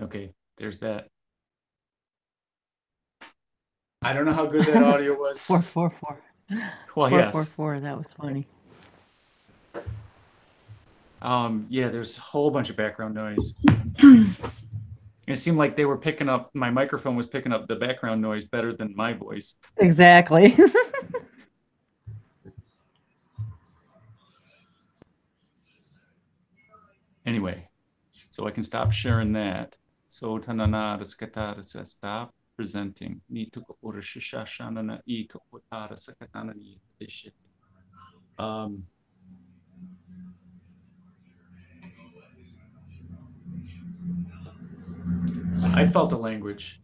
A: Okay, there's that. I don't know how good that audio was.
B: 444.
A: Well, yes.
B: 444. That was funny.
A: Yeah, there's a whole bunch of background noise. It seemed like they were picking up, my microphone was picking up the background noise better than my voice.
B: Exactly.
A: Anyway, so I can stop sharing that. So tanana says stop presenting. I felt the language.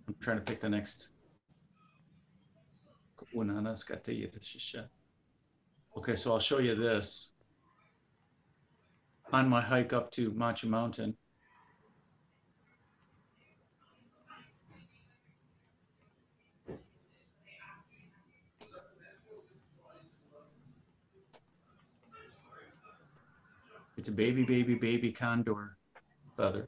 A: I'm trying to pick the next. Okay, so I'll show you this. on my hike up to Machu Mountain. It's a baby condor feather.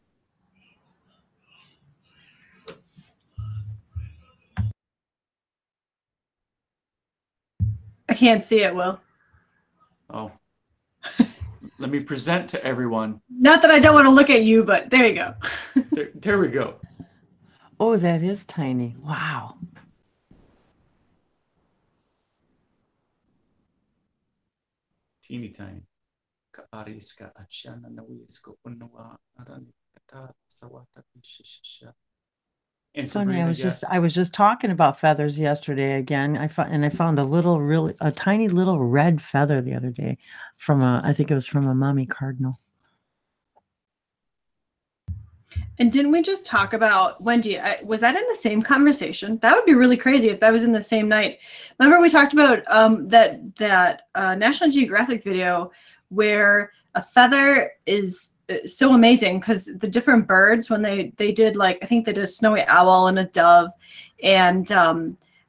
C: I can't see it, Will.
A: Oh. Let me present to everyone.
C: Not that I don't want to look at you, but there you go.
A: There we go.
B: Oh, that is tiny. Wow.
A: Teeny tiny. And
B: Funny,
A: Sabrina, yes.
B: I was just talking about feathers yesterday again. I found a tiny little red feather the other day I think it was from a mommy cardinal.
C: And didn't we just talk about, Wendy, was that in the same conversation? That would be really crazy if that was in the same night. Remember we talked about that National Geographic video where a feather is so amazing because the different birds, when they did, like, I think they did a snowy owl and a dove, and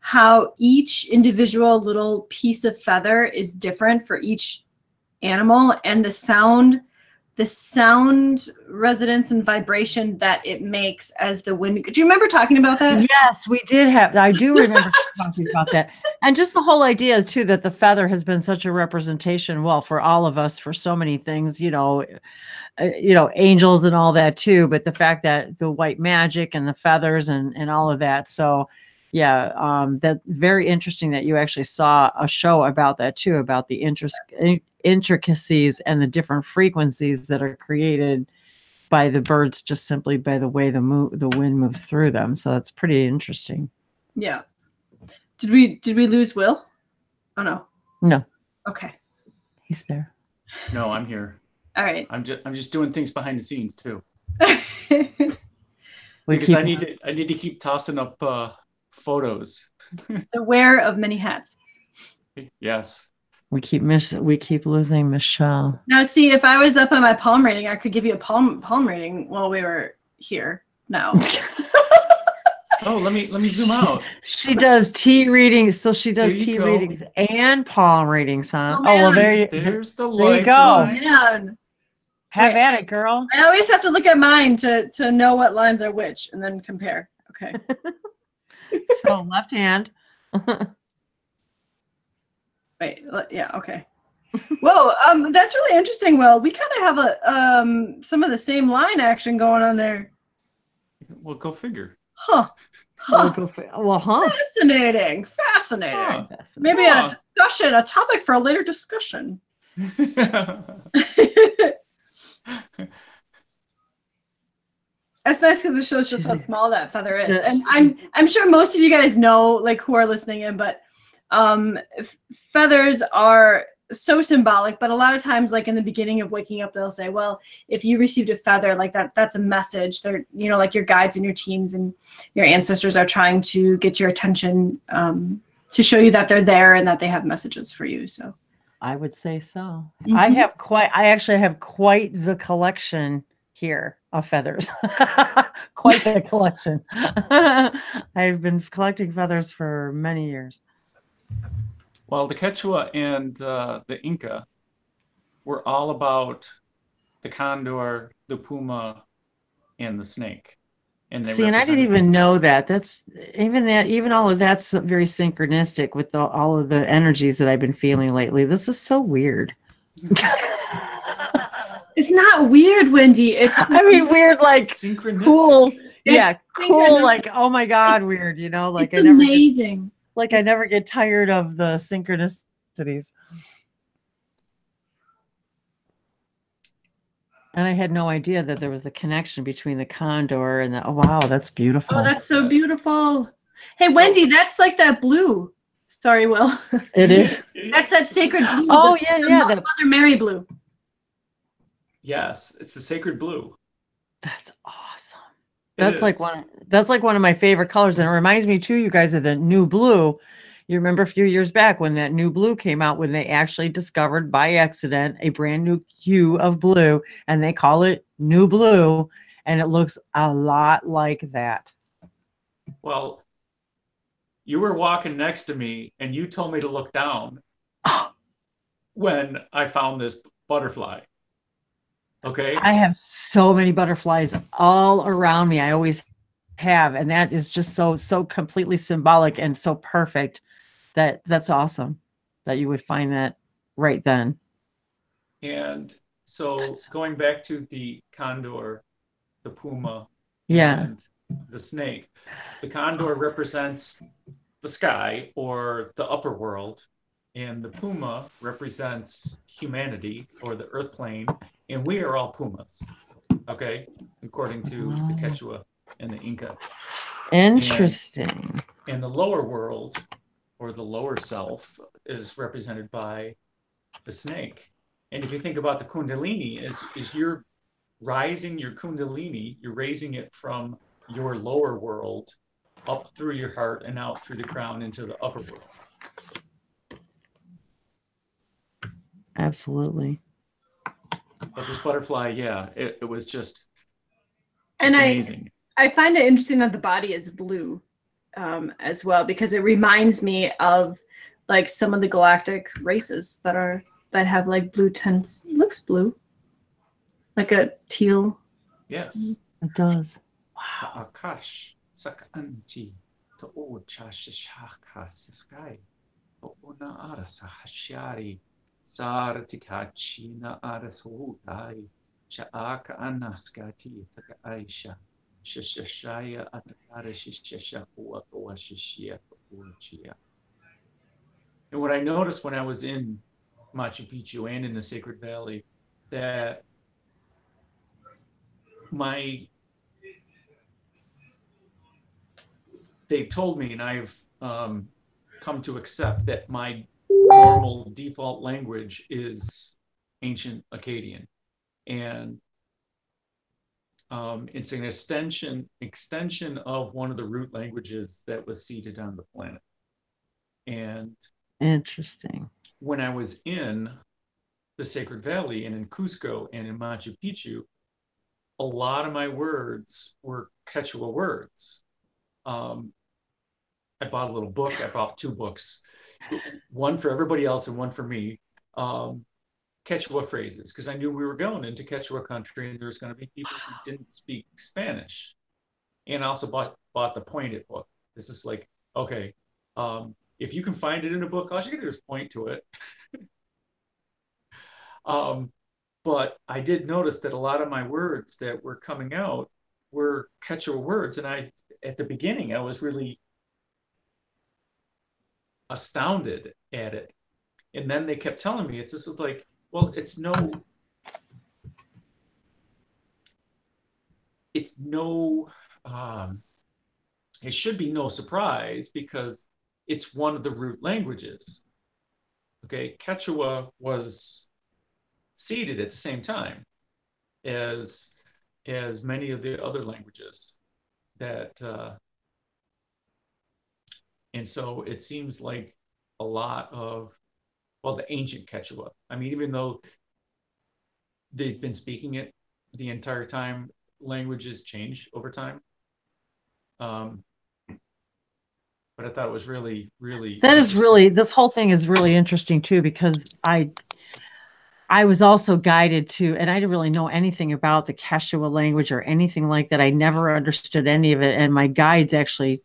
C: how each individual little piece of feather is different for each animal, and the sound resonance and vibration that it makes as the wind. Do you remember talking about that?
B: Yes, we did I do remember talking about that. And just the whole idea too, that the feather has been such a representation, well, for all of us, for so many things, angels and all that too, but the fact that the white magic and the feathers and all of that. So yeah, that's very interesting that you actually saw a show about that too, about the intricacies and the different frequencies that are created by the birds just simply by the way the wind moves through them. So that's pretty interesting.
C: Yeah. Did we lose Will? Oh no.
B: No.
C: Okay.
B: He's there.
A: No, I'm here.
C: All right.
A: I'm just doing things behind the scenes too.
B: We
A: Because I need to keep tossing up photos.
C: The wearer of many hats.
A: Yes.
B: We keep losing Michelle.
C: Now, see, if I was up on my palm reading, I could give you a palm reading while we were here. Now.
A: Oh, let me zoom out.
B: She does tea readings, so she does tea
A: go.
B: readings and palm readings, huh?
C: Oh,
B: well,
A: There's the
B: there you go.
C: Man.
B: Have at it, girl.
C: I always have to look at mine to know what lines are which and then compare. Okay.
B: So left hand.
C: Wait, yeah, okay. Whoa, that's really interesting, Will. We kind of have a some of the same line action going on there.
A: Well, go figure.
C: Huh.
B: Huh.
C: Fascinating.
A: Huh.
C: Maybe a discussion, a topic for a later discussion. That's nice because it shows just how small that feather is. And I'm sure most of you guys know, like, who are listening in, but feathers are so symbolic, but a lot of times, like in the beginning of waking up, they'll say, well, if you received a feather, like that's a message. They're, like your guides and your teams and your ancestors are trying to get your attention to show you that they're there and that they have messages for you. So
B: I would say so.
C: Mm-hmm.
B: I actually have quite the collection here of feathers. Quite the collection. I've been collecting feathers for many years.
A: Well, the Quechua and the Inca were all about the condor, the puma, and the snake. And
B: and I didn't even know that. Even all of that's very synchronistic with all of the energies that I've been feeling lately. This is so weird.
C: It's not weird, Wendy. It's
B: weird, like
A: synchronistic.
B: Cool. Yeah, cool.
C: synchronistic.
B: Like, oh my God, weird. Like
C: it's amazing.
B: I never get tired of the synchronicities. And I had no idea that there was the connection between the condor and oh wow, that's beautiful.
C: Oh, that's so beautiful. Hey, Wendy, that's like that blue. Sorry, Will.
B: It is.
C: That's that sacred blue.
B: Oh yeah,
C: the Mother Mary blue.
A: Yes, it's the sacred blue.
B: That's awesome. That's like one of my favorite colors, and it reminds me too, you guys, of the new blue. You remember a few years back when that new blue came out, when they actually discovered by accident a brand new hue of blue, and they call it new blue, and it looks a lot like that.
A: Well, you were walking next to me and you told me to look down when I found this butterfly. Okay.
B: I have so many butterflies all around me. I always have, and that is just so completely symbolic and so perfect. That's awesome that you would find that right then.
A: And so going back to the condor, the puma,
B: Yeah.
A: and the snake, the condor represents the sky or the upper world, and the puma represents humanity or the earth plane, and we are all pumas, okay, according to the Quechua and the Inca.
B: Interesting.
A: And the lower world or the lower self is represented by the snake. And if you think about the kundalini, is you're rising your kundalini, you're raising it from your lower world up through your heart and out through the crown into the upper world.
B: Absolutely.
A: But this butterfly, yeah, it was just
C: And
A: amazing.
C: I find it interesting that the body is blue as well, because it reminds me of like some of the galactic races that have like blue tints. It looks blue, like a teal.
A: Yes.
B: It does.
A: Wow. Akash sakanji to chashaka sky. Ona arasa hashari sartikachi na arasutai chaaka anaskati taka aisha shashaya atakara shishasha uwa shishia uchia. And what I noticed when I was in Machu Picchu and in the Sacred Valley, that they told me, and I've come to accept, that my normal default language is ancient Akkadian, and it's an extension of one of the root languages that was seeded on the planet. And
B: interesting.
A: When I was in the Sacred Valley and in Cusco and in Machu Picchu, a lot of my words were Quechua words. I bought a little book. I bought 2 books, one for everybody else and one for me. Quechua phrases, because I knew we were going into Quechua country and there was going to be people who didn't speak Spanish. And I also bought the Point It book. This is like, okay, if you can find it in a book, all you can do is point to it. But I did notice that a lot of my words that were coming out were Quechua words. And at the beginning, I was really astounded at it. And then they kept telling me, it's just like, well, it should be no surprise because it's one of the root languages. Okay, Quechua was seeded at the same time as many of the other languages that and so it seems like a lot of, well, the ancient Quechua. I mean, even though they've been speaking it the entire time, languages change over time. But I thought it was really, really.
B: That is really, this whole thing is really interesting too, because I was also guided to, and I didn't really know anything about the Quechua language or anything like that. I never understood any of it. And my guides actually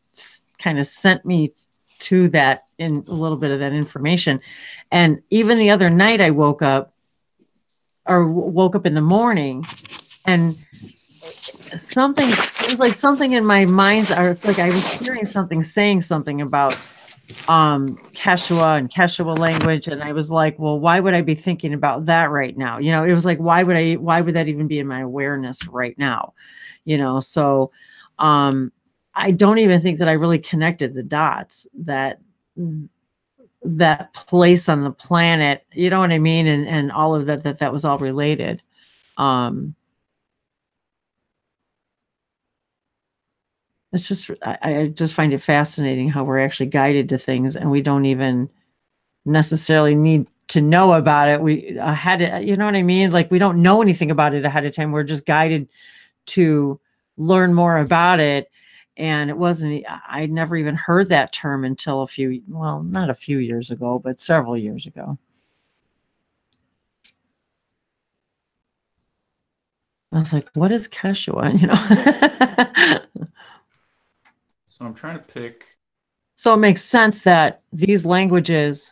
B: kind of sent me to that in a little bit of that information. And even the other night I woke up in the morning and something, it was like something in my mind's eye. It's like I was hearing something saying something about Quechua and Quechua language, and I was like, well, why would I be thinking about that right now? You know, it was like, why would that even be in my awareness right now? You know, so I don't even think that I really connected the dots, that place on the planet, you know what I mean, and all of that was all related. it's just, I just find it fascinating how we're actually guided to things and we don't even necessarily need to know about it. We had it, you know what I mean? Like we don't know anything about it ahead of time. We're just guided to learn more about it. And it wasn't, I'd never even heard that term until well, not a few years ago, but several years ago. I was like, what is Quechua? You know?
A: So I'm trying to pick.
B: So it makes sense that these languages,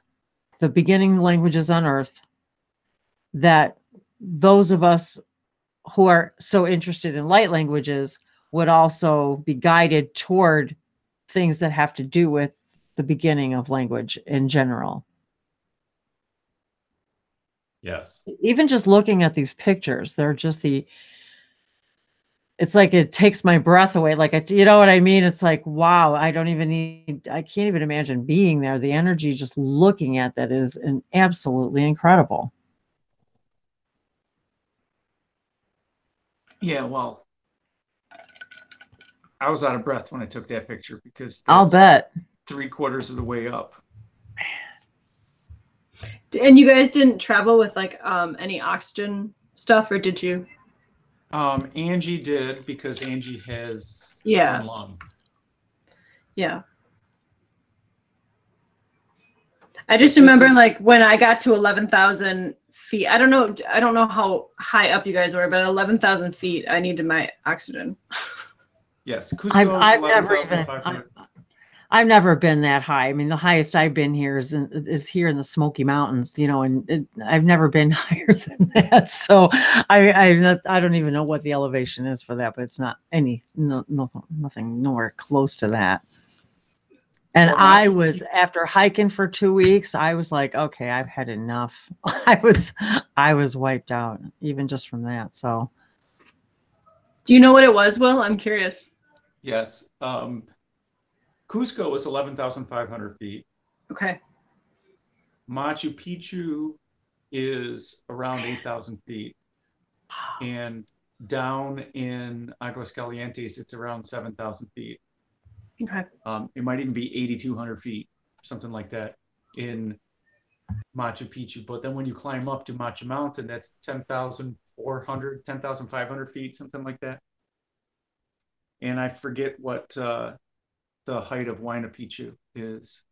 B: the beginning languages on Earth, that those of us who are so interested in light languages would also be guided toward things that have to do with the beginning of language in general.
A: Yes.
B: Even just looking at these pictures, they're just it's like it takes my breath away. Like, you know what I mean? It's like, wow, I can't even imagine being there. The energy just looking at that is absolutely incredible.
A: Yeah, well, I was out of breath when I took that picture because
B: I'll bet
A: 3/4 of the way up.
C: And you guys didn't travel with like any oxygen stuff, or did you?
A: Angie did because Angie has
C: Yeah.
A: one lung.
C: Yeah. I just remember like when I got to 11,000 feet, I don't know how high up you guys were, but 11,000 feet, I needed my oxygen.
A: Yes, Cusco
B: I've
A: is
B: never
A: 11,500.
B: I've never been that high. I mean, the highest I've been here is here in the Smoky Mountains, you know, and I've never been higher than that. So I don't even know what the elevation is for that, but it's not nothing nowhere close to that. And
A: Well,
B: after hiking for 2 weeks, I was like, okay, I've had enough. I was wiped out even just from that. So
C: Do you know what it was, Will? I'm curious.
A: yes. Cusco is 11,500 feet.
C: Okay.
A: Machu Picchu is around 8,000 feet. And down in Aguascalientes, it's around 7,000 feet.
C: Okay.
A: It might even be 8,200 feet, something like that in Machu Picchu. But then when you climb up to Machu Mountain, that's 10,400, 10,500 feet, something like that. And I forget what the height of Huayna Picchu is.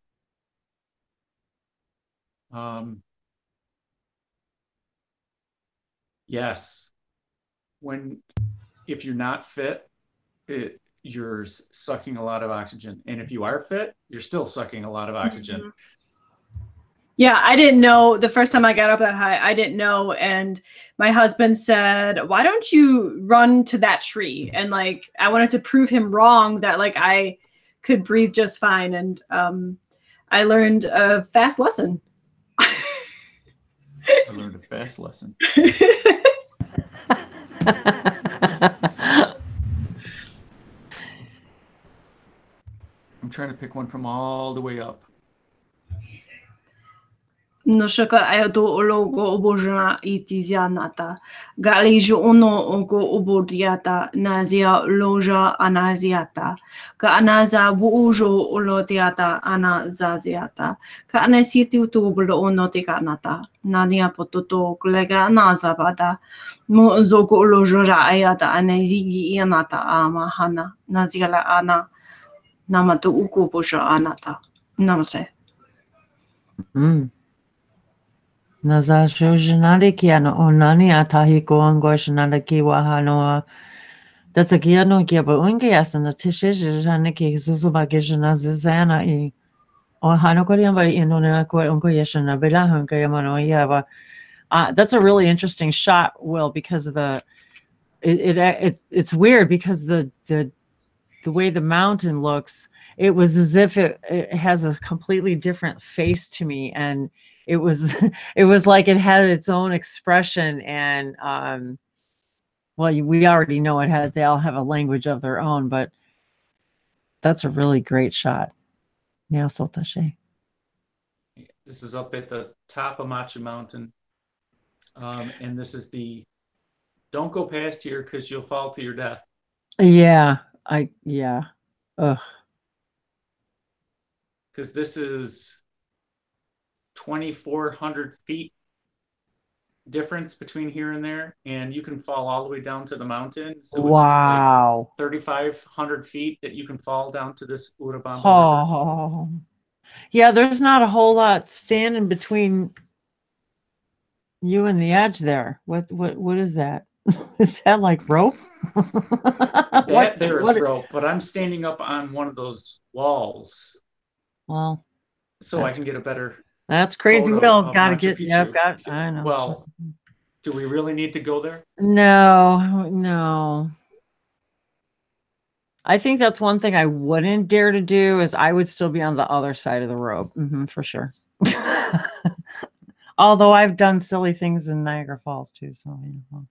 A: Yes. If you're not fit, you're sucking a lot of oxygen. And if you are fit, you're still sucking a lot of oxygen.
C: Mm-hmm. Yeah, I didn't know the first time I got up that high. I didn't know. And my husband said, why don't you run to that tree? And like, I wanted to prove him wrong that like I could breathe just fine. And I learned a fast lesson.
A: I learned a fast lesson. I'm trying to pick one from all the way up.
C: No shaka ayato ologo obojana itizianata. Galijo uno ogo obodiata nazia loja anaziata. Ka anaza buujo olotiata anazaziata. Ka anasiti utubulo onotika nata. Nadia pototo kolega anazabada. Mo zogo oloja ayata anazigi ianata amahana. Naziala ana. Namato uko boja anata. Namaste.
B: Naza shojinari kiano onani atahi koangoshinara ki wahanoa. That's a kiano kiaba ungias and the tishijana ki zuzuba gishana zizana e. O hanokoriamba inona ko ungoyashana belahunga yamano yava. That's a really interesting shot, Will, because of it's weird because the way the mountain looks, it was as if it has a completely different face to me, and it was like it had its own expression. And well, we already know they all have a language of their own, but that's a really great shot. Yeah, Sotashe.
A: This is up at the top of Machu Mountain. And this is don't go past here because you'll fall to your death.
B: Yeah, yeah. Ugh.
A: Because this is 2,400 feet difference between here and there, and you can fall all the way down to the mountain. So it's like
B: Wow.
A: 3,500 feet that you can fall down to this Urubamba River.
B: Oh. Yeah, there's not a whole lot standing between you and the edge there. What is that? Is that like rope?
A: That there is rope, but I'm standing up on one of those walls
B: Well,
A: so I can get a better
B: that's crazy.
A: photo
B: Will's
A: of
B: got to
A: Machu
B: get.
A: Picchu.
B: Yeah, got. I know.
A: Well, do we really need to go there?
B: No, no. I think that's one thing I wouldn't dare to do is I would still be on the other side of the rope, for sure. Although I've done silly things in Niagara Falls too, so you know.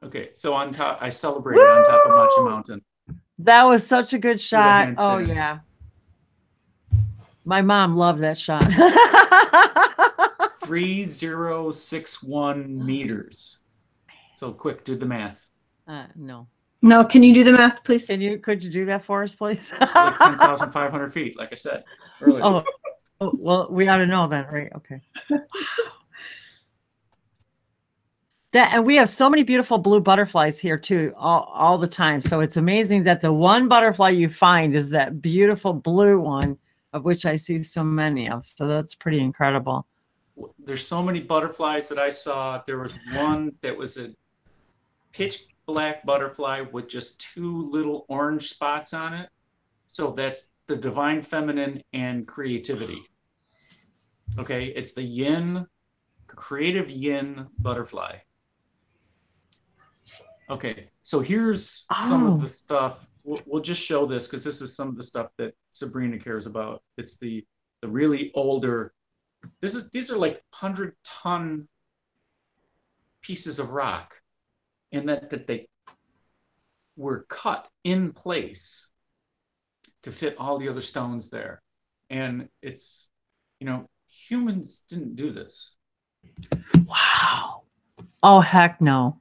A: Okay, so on top, I celebrated on top of Machu Mountain.
B: That was such a good shot. Oh
A: handstand.
B: yeah. My mom loved that shot.
A: 3061 meters. So quick, do the math.
B: No.
C: No, can you do the math, please?
B: Could you do that for us, please?
A: It's like 10,500 feet, like I said earlier.
B: Oh, well, we ought to know then, right? Okay. And we have so many beautiful blue butterflies here too, all the time. So it's amazing that the one butterfly you find is that beautiful blue one, of which I see so many of. So that's pretty incredible.
A: There's so many butterflies that I saw. There was one that was a pitch black butterfly with just two little orange spots on it. So that's the divine feminine and creativity. Okay, it's the yin, creative yin butterfly. Okay, so here's some of the stuff. We'll just show this because this is some of the stuff that Sabrina cares about. It's the really older. These are like 100-ton pieces of rock, and that they were cut in place to fit all the other stones there. And it's, humans didn't do this.
B: Wow. Oh, heck no.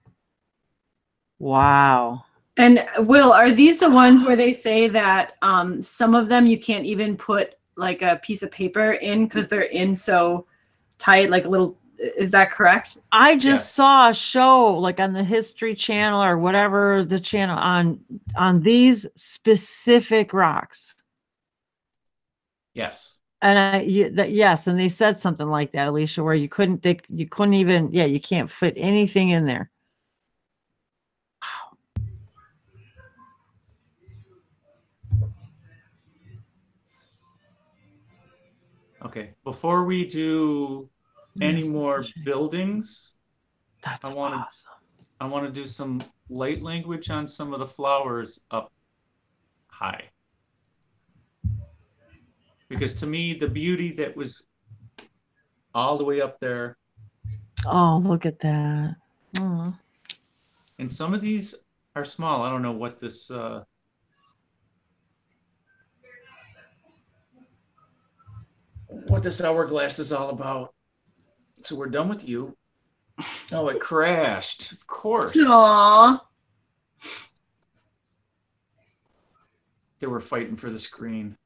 B: Wow.
C: And Will, are these the ones where they say that some of them you can't even put like a piece of paper in because they're in so tight, like a little, is that correct?
B: I just saw a show like on the History Channel or whatever the channel on these specific rocks.
A: Yes.
B: And yes, and they said something like that, Alicia, where you couldn't even, you can't fit anything in there.
A: Okay, before we do any more buildings,
B: That's
A: I want to do some light language on some of the flowers up high. Because to me, the beauty that was all the way up there.
B: Oh, look at that. Aww.
A: And some of these are small. I don't know what this hourglass is all about. So we're done with you. Oh, it crashed. Of course.
C: Aww.
A: They were fighting for the screen.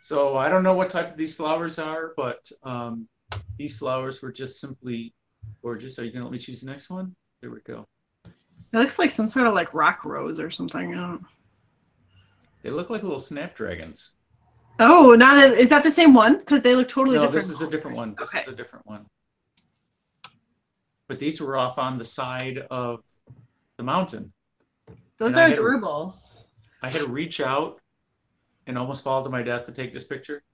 A: So I don't know what type of these flowers are, but these flowers were just simply gorgeous. Are you going to let me choose the next one? There we go.
C: It looks like some sort of like rock rose or something. I don't...
A: They look like little snapdragons.
C: Oh, is that the same one? Because they look totally different.
A: No, this is a different one. This is a different one. But these were off on the side of the mountain.
C: Those are adorable.
A: I had to reach out and almost fall to my death to take this picture.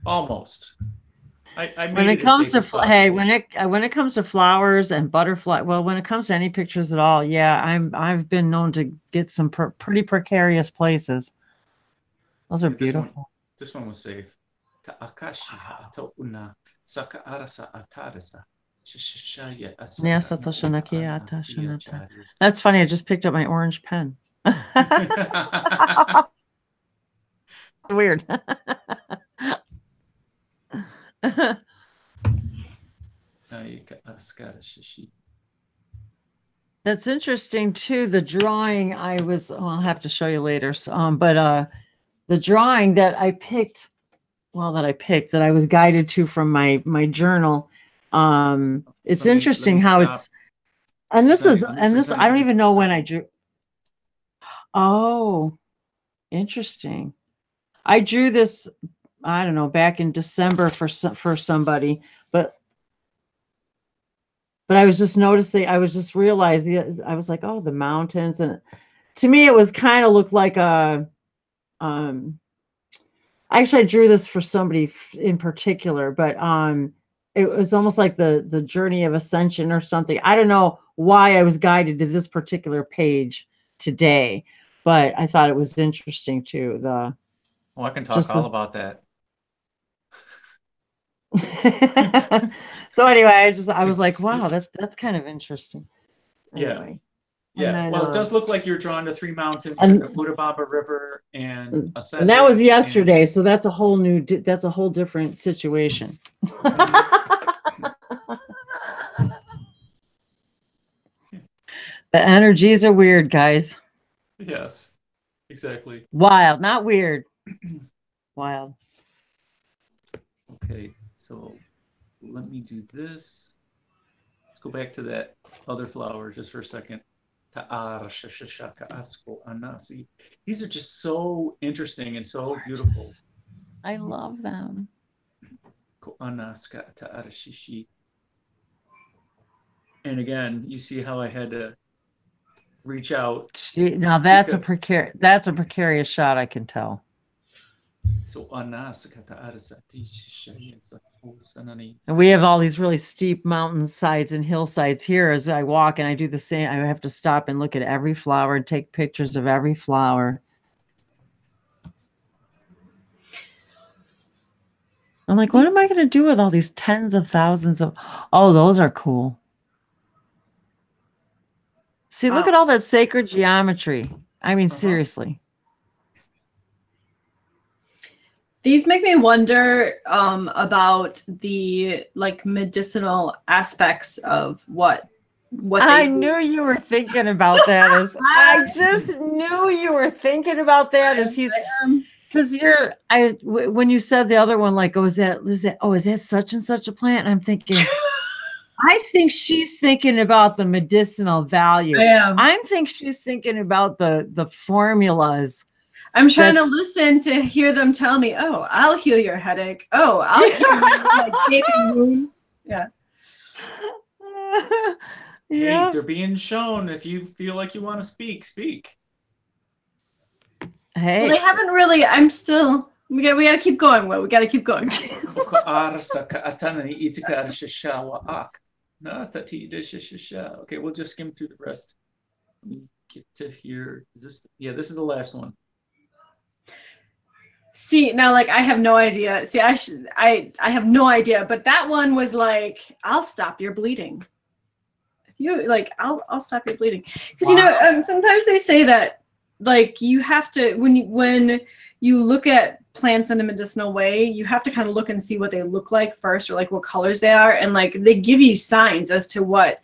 A: Almost. I made
B: when it comes to when it comes to flowers and butterfly, well, when it comes to any pictures at all, I've been known to get some pretty precarious places. Those are beautiful.
A: This one was safe. That's
B: funny. I just picked up my orange pen. Weird. That's interesting too. The drawing I'll have to show you later. But the drawing that I picked, that I was guided to from my journal. It's interesting how it's, and this is, I don't even know when I drew. Oh, interesting. I drew this, I don't know, back in December for somebody, but I was just noticing, I was just realizing, I was like, oh, the mountains. And to me, it was kind of looked like actually, I drew this for somebody in particular, but it was almost like the journey of ascension or something. I don't know why I was guided to this particular page today, but I thought it was interesting too.
A: I can talk all about that.
B: So anyway, I was like, wow, that's kind of interesting.
A: Anyway. Yeah. Then, well, it does look like you're drawn to 3 mountains, the Utababa River, and Ascending.
B: And that was yesterday, so that's a whole different situation. The energies are weird, guys.
A: Yes, exactly.
B: Wild, not weird. Wild.
A: Okay, so let me do this. Let's go back to that other flower just for a second. These are just so interesting and so beautiful.
B: I love them.
A: And again, you see how I had to reach out.
B: Now that's a precarious shot, I can tell.
A: So
B: and we have all these really steep mountainsides and hillsides here. As I walk and I do the same, I have to stop and look at every flower and take pictures of every flower. I'm like, what am I going to do with all these tens of thousands of, oh, those are cool. See, look at all that sacred geometry. I mean, seriously.
C: These make me wonder about the medicinal aspects of what
B: I knew you were thinking about that. I just knew you were thinking about that. Because when you said the other one, like, is that such and such a plant? And I'm thinking, I think she's thinking about the medicinal value. I think she's thinking about the formulas.
C: I'm trying to listen to hear them tell me, oh, I'll heal your headache. Oh, I'll heal your wound. Yeah.
A: Hey, they're being shown. If you feel like you want to speak, speak.
B: Hey.
C: Well, they haven't really. We got to keep going. We got to keep going.
A: Okay, we'll just skim through the rest. Let me get to here. This is the last one.
C: See, now, I have no idea. See, I have no idea. But that one was like, I'll stop your bleeding. If you I'll stop your bleeding. Because sometimes they say that you have to when you look at plants in a medicinal way, you have to kind of look and see what they look like first, or what colors they are, and they give you signs as to what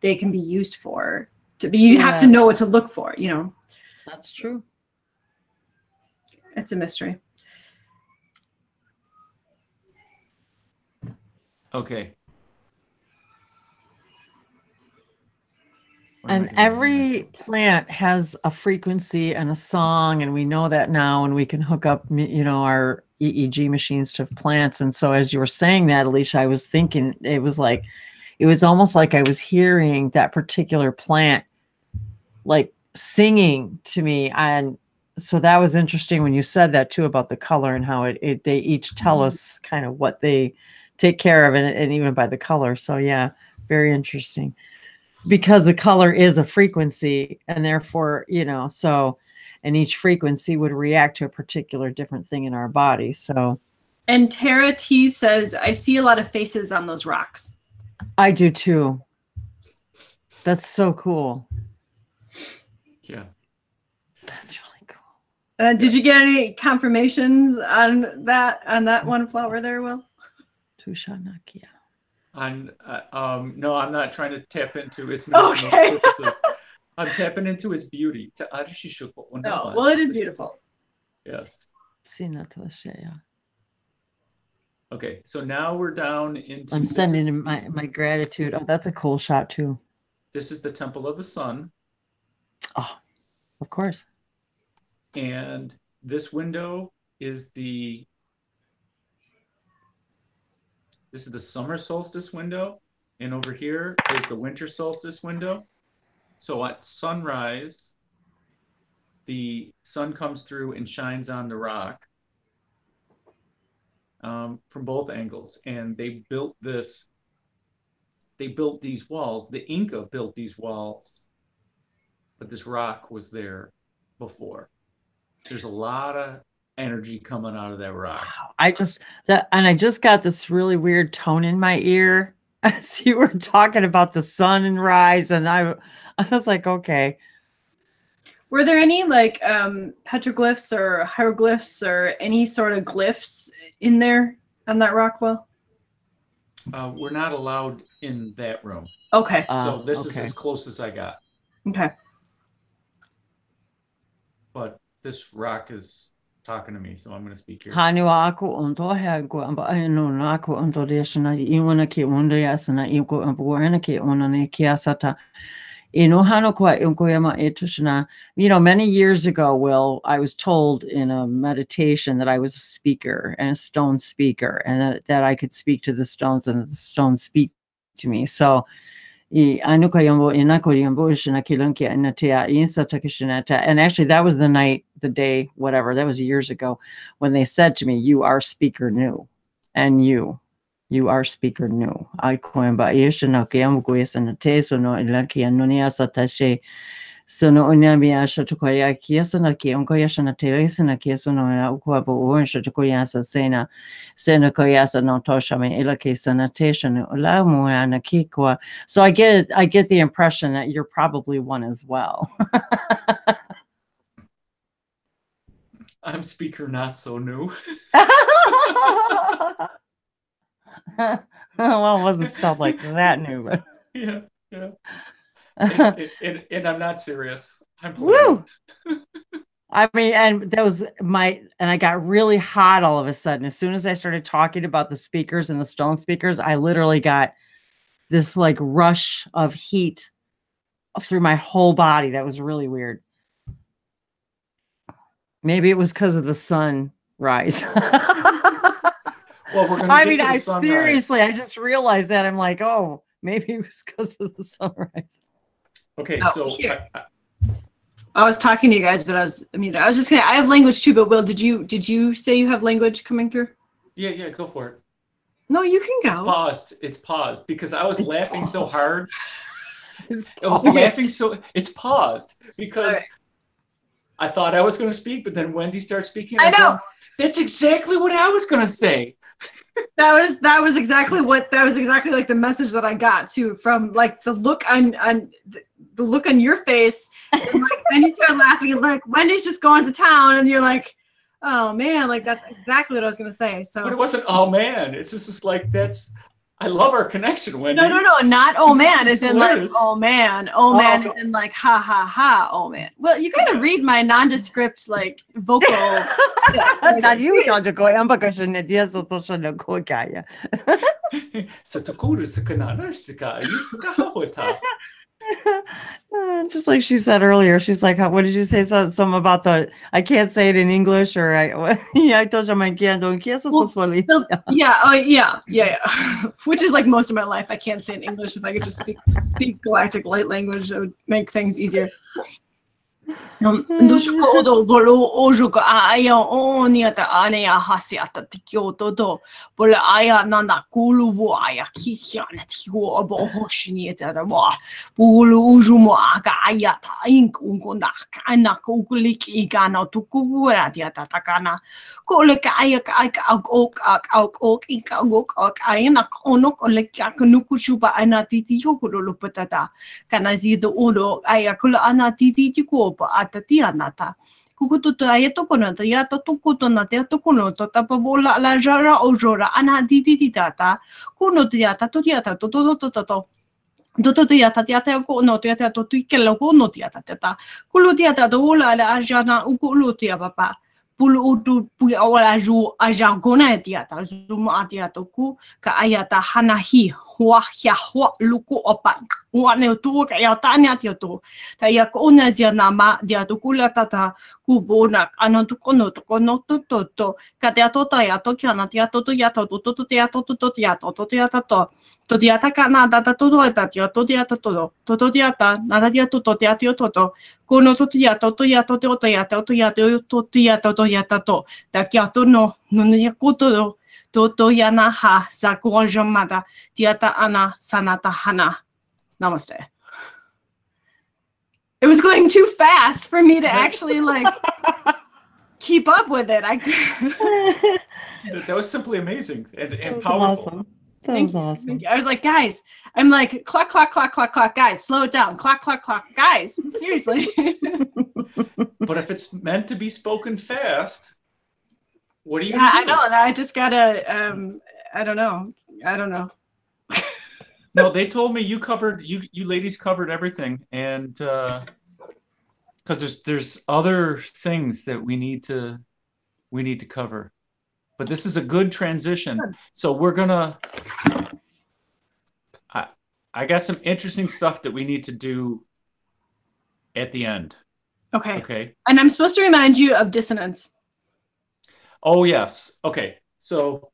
C: they can be used for. You have to know what to look for.
B: That's true.
C: It's a mystery.
A: Okay.
B: And every plant has a frequency and a song, and we know that now, and we can hook up, our EEG machines to plants. And so as you were saying that, Alicia, I was thinking it was almost like I was hearing that particular plant singing to me. And so that was interesting when you said that too, about the color and how they each tell us kind of what they take care of, and even by the color. So yeah, very interesting. Because the color is a frequency, and therefore, and each frequency would react to a particular different thing in our body. So,
C: and Tara T says, I see a lot of faces on those rocks.
B: I do too. That's so cool.
A: Yeah.
B: That's really cool.
C: Did you get any confirmations on that one flower there, Will?
B: Tushanakia.
A: No, I'm not trying to tap into its medicinal purposes. I'm tapping into its beauty.
C: Oh, well, it is beautiful.
A: Yes.
B: Sinatashaya.
A: Okay, so now we're down into.
B: I'm sending him my gratitude. Oh, that's a cool shot too.
A: This is the Temple of the Sun.
B: Oh, of course.
A: And this window is the summer solstice window. And over here is the winter solstice window. So at sunrise, the sun comes through and shines on the rock from both angles. And they built these walls. The Inca built these walls, but this rock was there before. There's a lot of energy coming out of that rock.
B: I just got this really weird tone in my ear as you were talking about the sun and rise, and I was like, okay.
C: Were there any like petroglyphs or hieroglyphs or any sort of glyphs in there on that rock wall?
A: We're not allowed in that room.
C: Okay.
A: So this is as close as I got.
C: Okay.
A: But this rock is talking to me, so I'm going to speak here.
B: Hanua aku onto hago amba no aku onto deshna iwana ki wonder yasana iko ambuana ki onane kiasata. You know, many years ago, Will, I was told in a meditation that I was a speaker and a stone speaker, and that I could speak to the stones and the stones speak to me. So, and actually, that was the day, whatever, that was years ago, when they said to me, "You are speaker new," and you are speaker new. I coimba yeshana kiamgues and teso no ilaki anonia satashe. So no unabia shatukoya kiasana ki onkoyashana teresana kiasono ukwabo or shatukoyasa sena koyasa no toshame ilaki sanitation ulamuana kikwa. So I get the impression that you're probably one as well.
A: I'm speaker not so new.
B: Well, it wasn't spelled like that new, but
A: yeah. And I'm not serious. I'm playing.
B: I mean, and that was and I got really hot all of a sudden. As soon as I started talking about the speakers and the stone speakers, I literally got this like rush of heat through my whole body. That was really weird. Maybe it was because of the sunrise.
A: Well, we're gonna get to the sunrise.
B: Seriously, I just realized that. I'm like, oh, maybe it was because of the sunrise.
A: Okay, so
C: I was talking to you guys, but I was just gonna. I have language too, but Will, did you say you have language coming through?
A: Yeah, go for it.
C: No, you can go.
A: It's paused because I was laughing so hard.
B: It's
A: paused because I thought I was going to speak, but then Wendy started speaking.
C: I know.
A: That's exactly what I was going to say.
C: That was exactly like the message that I got too, from like the look on the look on your face, and like then you start laughing and like Wendy's just going to town, and you're like, oh man, like that's exactly what I was gonna say. So,
A: but it wasn't oh man. It's just like that's. I love our connection, Wendy.
C: No, not oh man. It's in like oh man. Oh man is in like ha ha ha. Oh man. Well, you gotta read my nondescript like vocal.
B: Not you, Dr. Goy. I'm because you need to so to go kaya.
A: So to kuru sakana sika yusuka.
B: Just like she said earlier, she's like, what did you say? Something about I can't say it in English, or I told you my can't
C: yeah. Which is like most of my life. I can't say in English. If I could just speak galactic light language, it would make things easier. But yeah, so Kukututu ayatokono, yatokono, yatokono, tapabola la jara ojora, anadididata, kuno tiata, totiata, toto. Toto tiata tiata ko no tiata to tikelo ko no tiata tiata. Kulu tiata to la la ajana ukulu tia papa. Pulu utu pu awala ju ajangona tiata zuma tiata ku ka ayata hanahi hua hia hua luku opa. Wa ne tu ka ya tanya tiato. Ta ya ko na zia nama dia to kula tata ku bona ano to kono to ka tiato ta ya to kia na tiato to ya to tiato to tiato to tiato to. Todiata ka na data todo tatia todiata todo todiata nada dia todo tiatio todo kono todiata todiata todiata todiata todiata to takiato no ya koto to yana ha sakuajamada tiata ana sanata hana. Namaste. It was going too fast for me to actually like keep up with it.
A: That was simply amazing and
B: was
A: powerful.
B: awesome. That was awesome.
C: I was like, guys, I'm like, clock, guys, slow it down. Clock, guys, seriously.
A: But if it's meant to be spoken fast, what are you
C: Yeah,
A: gonna do?
C: I know. And I just gotta, I don't know.
A: No, they told me you ladies covered everything, and because there's other things that we need to cover. But this is a good transition. So we're gonna, I got some interesting stuff that we need to do at the end.
C: Okay. And I'm supposed to remind you of dissonance.
A: Oh, yes. Okay. So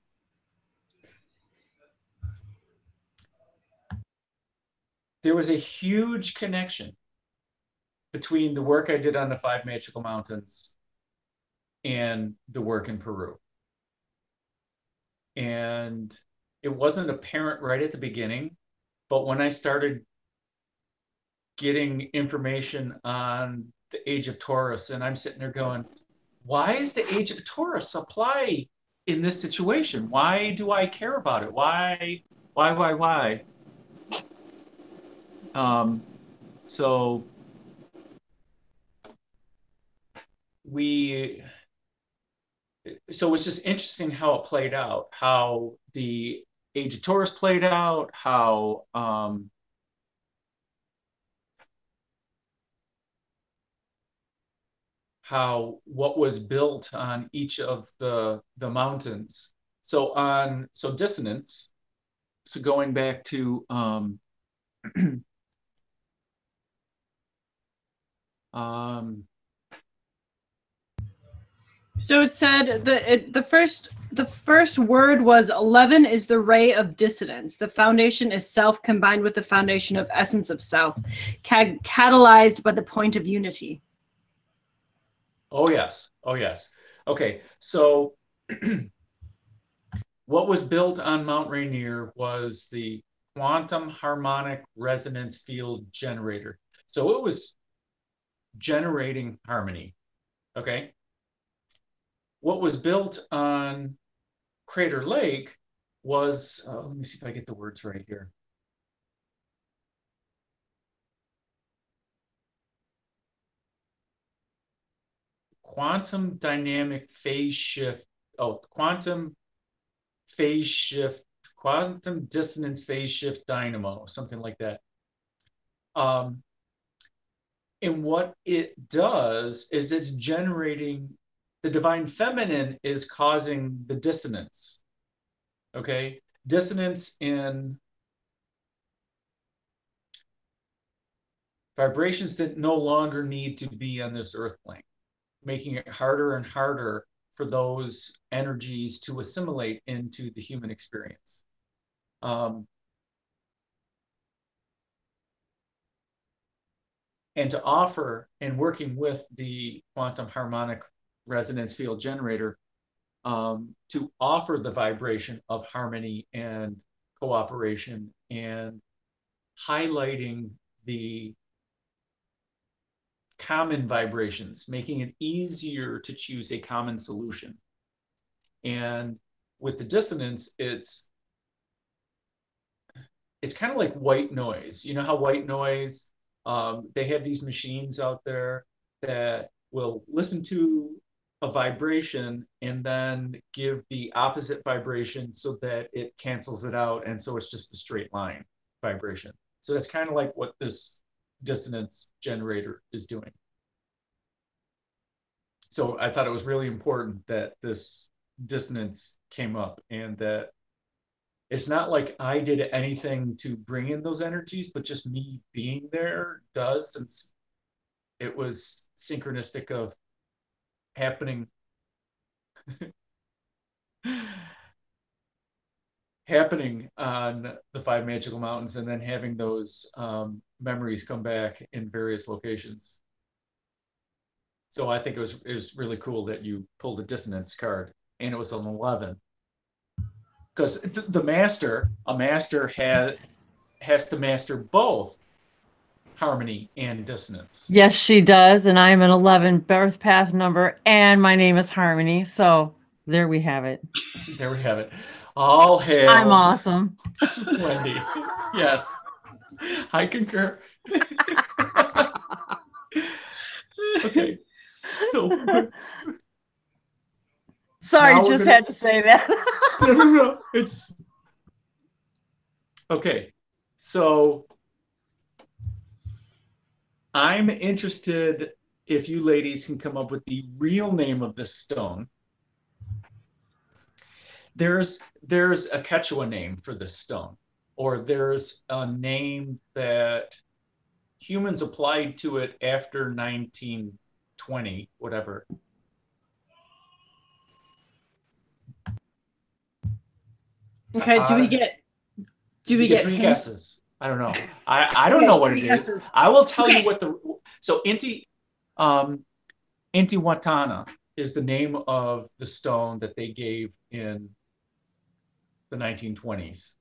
A: there was a huge connection between the work I did on the 5 Magical Mountains and the work in Peru. And it wasn't apparent right at the beginning, but when I started getting information on the age of Taurus, and I'm sitting there going, why is the age of Taurus apply in this situation? Why do I care about it? Why? So it's just interesting how it played out, how the age of Taurus played out, how what was built on each of the mountains. So dissonance. So going back to
C: So it said the first word was 11 is the ray of dissonance. The foundation is self combined with the foundation of essence of self, catalyzed by the point of unity.
A: Oh yes. Okay, so what was built on Mount Rainier was the quantum harmonic resonance field generator. So it was generating harmony. Okay. What was built on Crater Lake was, let me see if I get the words right here. Quantum dynamic phase shift. Quantum dissonance phase shift dynamo, something like that. And what it does is it's generating, the divine feminine is causing the dissonance. Okay, dissonance in vibrations that no longer need to be on this earth plane, making it harder and harder for those energies to assimilate into the human experience. And to offer, and working with the quantum harmonic resonance field generator, to offer the vibration of harmony and cooperation, and highlighting the common vibrations, making it easier to choose a common solution. And with the dissonance, it's kind of like white noise. You know how white noise, they have these machines out there that will listen to a vibration and then give the opposite vibration so that it cancels it out. And so it's just a straight line vibration. So that's kind of like what this dissonance generator is doing. So I thought it was really important that this dissonance came up, and that it's not like I did anything to bring in those energies, but just me being there does, since it was synchronistic of happening happening on the 5 magical mountains, and then having those memories come back in various locations. So I think it was really cool that you pulled a dissonance card, and it was an 11. Because a master has to master both harmony and dissonance.
B: Yes, she does. And I'm an 11 birth path number, and my name is Harmony. So there we have it.
A: There we have it. All hail.
B: I'm awesome.
A: Wendy. Yes. I concur. Okay. So
B: sorry, just had to say that.
A: No. It's okay. So I'm interested if you ladies can come up with the real name of this stone. There's a Quechua name for this stone, or there's a name that humans applied to it after 1920, whatever.
C: Okay, do we get
A: 3
C: hints?
A: guesses? I don't know. I don't know what it
C: guesses.
A: is. I will tell you what so Intihuatana is the name of the stone that they gave in the 1920s.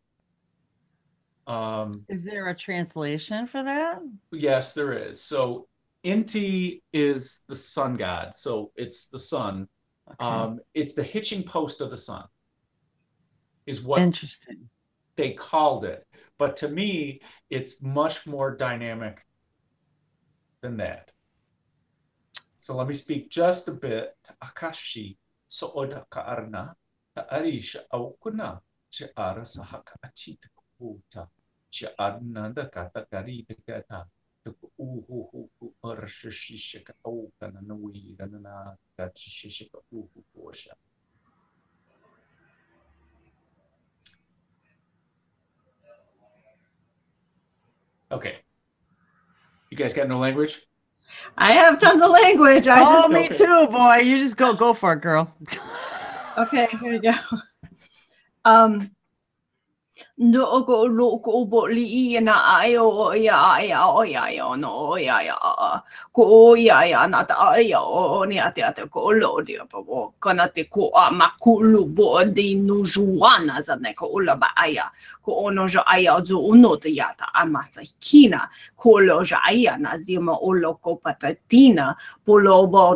B: Is there a translation for that?
A: Yes, there is. So Inti is the sun god. So it's the sun.
B: Okay.
A: It's the hitching post of the sun, is what
B: Interesting.
A: they called it. But to me, it's much more dynamic than that. So let me speak just a bit. Akashi so'oda ka'arna ta'arisha awkuna chi'ara sahaka achita kuta chi'arna da kata gari da kata tuku arashishika awkana nawira na kachishika kosha. Okay. You guys got no language?
C: I have tons of language.
B: Me too, boy. You just go for it, girl.
C: Okay, here we go. No go loko boli na ayo ya no ya ko ya na ta ayo ni ate ko lo dia po kana te ko makulu bo de no juana za ne ko la ba aya ko ono jo aya zo uno te ya ta amasa kina ko lo ja aya na zima o lo ko patatina polo bo.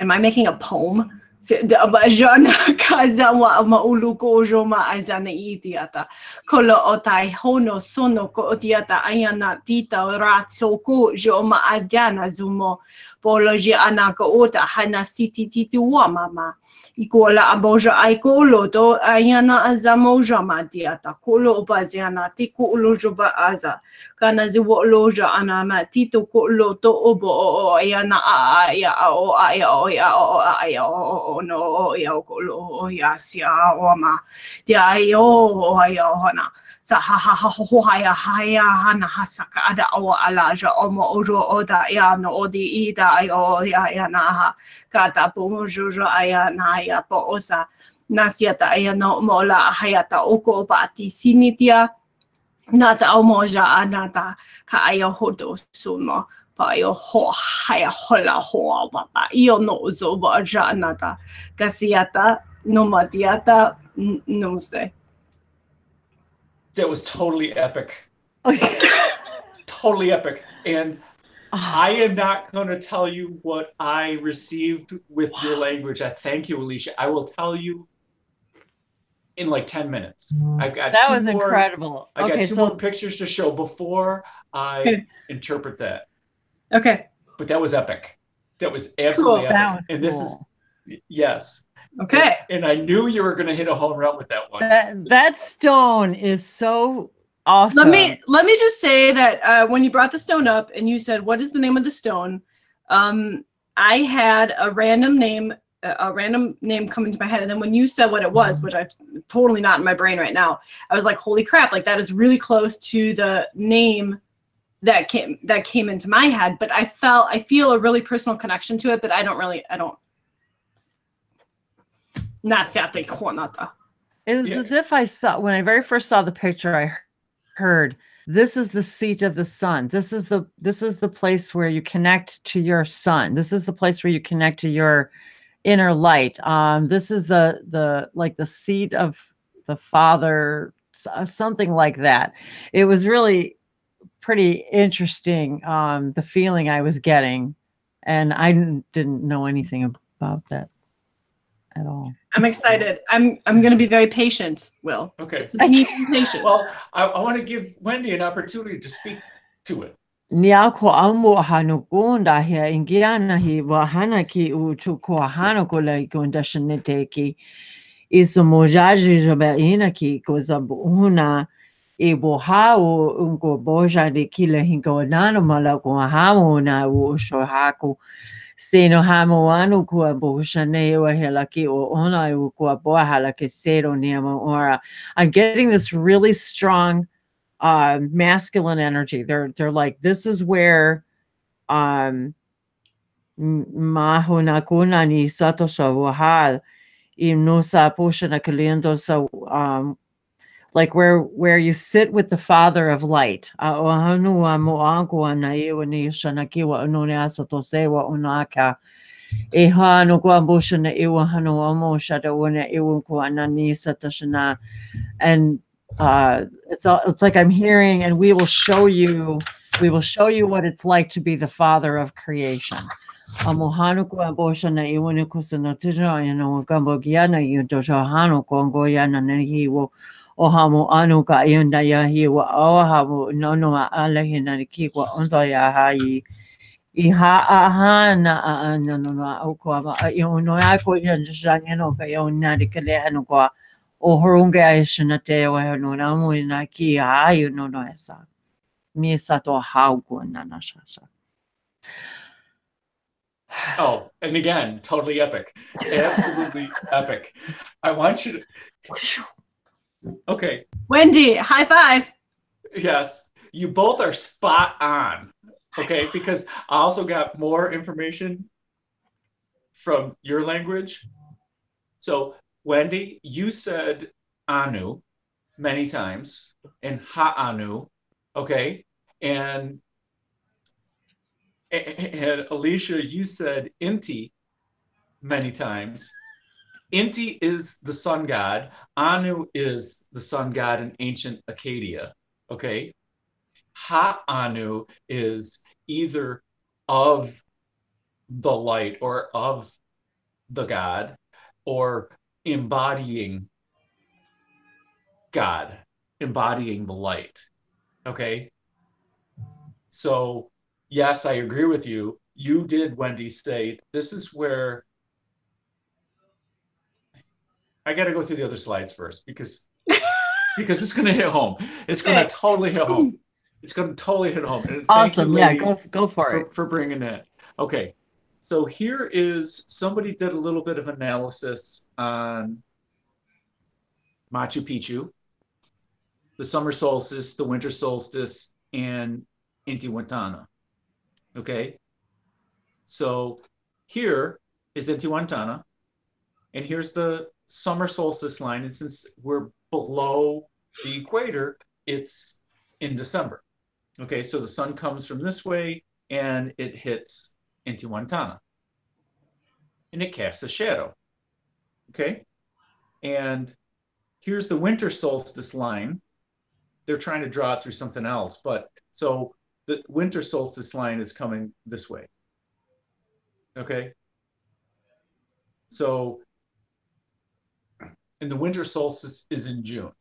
C: Am I making a poem? Jana kazawa mauluko joma azana itiata kolo otai hono sono ko otiata ayana tita ratsoko joma adana zumo poloji anaka ota hana siti titua mama ikola aboja aikolo to ayana azamoja matiata kolo opaziana tiku ulojoba aza kana ziwo loja anama tito kolo to obo ayana aya o aya o aya o no ya kolo ya sia oma dia yo ya hona sa ha ya hana hasaka ada o alaja omo ojo oda ya no odi ida yo ya na ha kata pomojo aya na ya po osa nasiata aya no mola hayata oko pati sinitia nata omoja anata ka aya hodo sumo pa yo ho haya hola ho papa io no zo ba janata kasiata no matiata no sé.
A: That was totally epic. Totally epic. And I am not going to tell you what I received with your language. I thank you, Alicia. I will tell you in like 10 minutes. I've got
B: that was incredible.
A: I got two more pictures to show before I interpret that.
C: Okay.
A: But that was epic. That was absolutely epic.
B: That was
A: and
B: cool.
A: This is, yes.
C: Okay.
A: And I knew you were going to hit a home run with that one.
B: That stone is so awesome.
C: Let me just say that when you brought the stone up and you said, "What is the name of the stone?" I had a random name come into my head, and then when you said what it was, which I totally not in my brain right now, I was like, "Holy crap!" Like that is really close to the name that came into my head. But I feel a really personal connection to it, but I don't.
B: It was as if I saw, when I very first saw the picture, I heard, this is the seat of the sun. This is the place where you connect to your sun. This is the place where you connect to your inner light. This is the like the seat of the Father, something like that. It was really pretty interesting, the feeling I was getting, and I didn't know anything about that at all.
C: I'm excited. I'm going to be very patient, Will.
A: Okay.
C: This is me being patient.
A: Well, I want to give Wendy an opportunity to speak to it.
B: Niako amo hano gonda here in Guyana he wa hana ki u chuko hano ko la gonda shanete ki iso mojaji joba ina ki ko zabuna e bo hao unko boja de kila hinko nano mala ko hamo na u shohaku seno hamo anu ko bosha ne wa hela ki o ona u ko bo hala ke sero nemo ora. I'm getting this really strong masculine energy. They're like, this is where mahona kuna ni sato sa wahal imnusa poshana kaliendo so like where you sit with the Father of light. Ohanu amo anko na iwa ni shanakiwa onone asato sewa onaka ehano kwa boshana iwa hano amo shada wana iwa kwa anani satashana. And it's like I'm hearing, and we will show you what it's like to be the Father of creation. Amohanuku aboshana iwaniku sanatija yano gambogiana yudoshohanu kongoyana nehiwo ohamu anuka yunda yahiwa ohamu nono alahina kiwa ondoya hayi iha ahana no okwa yono ako yanjano ka yonari kale anukwa o horunga ishna te wa no na mo na ki ayu no no esa mi sato haugo na na shasha.
A: Oh, and again, totally epic. Absolutely epic. I want you to. Okay.
C: Wendy, high five.
A: Yes, you both are spot on. Okay, because I also got more information from your language. So, Wendy, you said Anu many times and Ha-Anu, okay? And Alicia, you said Inti many times. Inti is the sun god. Anu is the sun god in ancient Acadia, okay? Ha-Anu is either of the light or of the god or embodying God, embodying the light, okay? So, yes, I agree with you. You did, Wendy, say this is where I got to go through the other slides first because it's going to hit home. It's going to totally hit home. It's going to totally hit home. And
B: Awesome.
A: Thank you,
B: yeah, go for it.
A: For bringing it. Okay. So here is somebody did a little bit of analysis on Machu Picchu, the summer solstice, the winter solstice, and Intihuatana. Okay. So here is Intihuatana, and here's the summer solstice line. And since we're below the equator, it's in December. Okay, so the sun comes from this way and it hits Intihuatana. And it casts a shadow. Okay, and here's the winter solstice line. They're trying to draw it through something else, but so the winter solstice line is coming this way. Okay, so and the winter solstice is in June.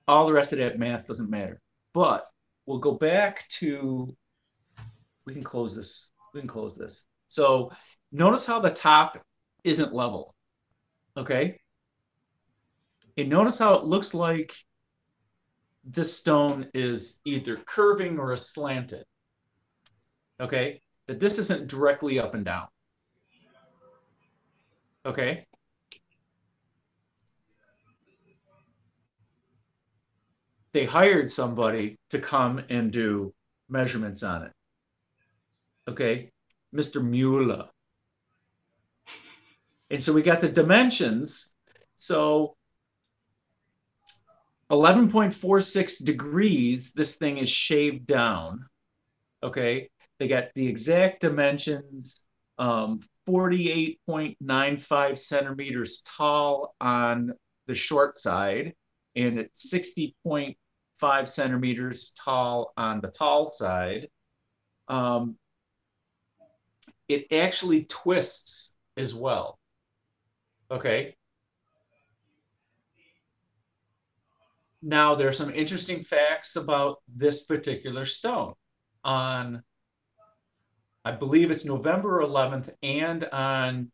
A: All the rest of that math doesn't matter. But we'll go back to, we can close this. We can close this. So notice how the top isn't level. Okay. And notice how it looks like this stone is either curving or slanted. Okay. That this isn't directly up and down. Okay. They hired somebody to come and do measurements on it. Okay. Mr. Mueller. And so we got the dimensions. So 11.46 degrees, this thing is shaved down. Okay. They got the exact dimensions, 48.95 centimeters tall on the short side, and it's 60.5 centimeters tall on the tall side. It actually twists as well. Okay. Now, there's some interesting facts about this particular stone. On, I believe it's November 11th and on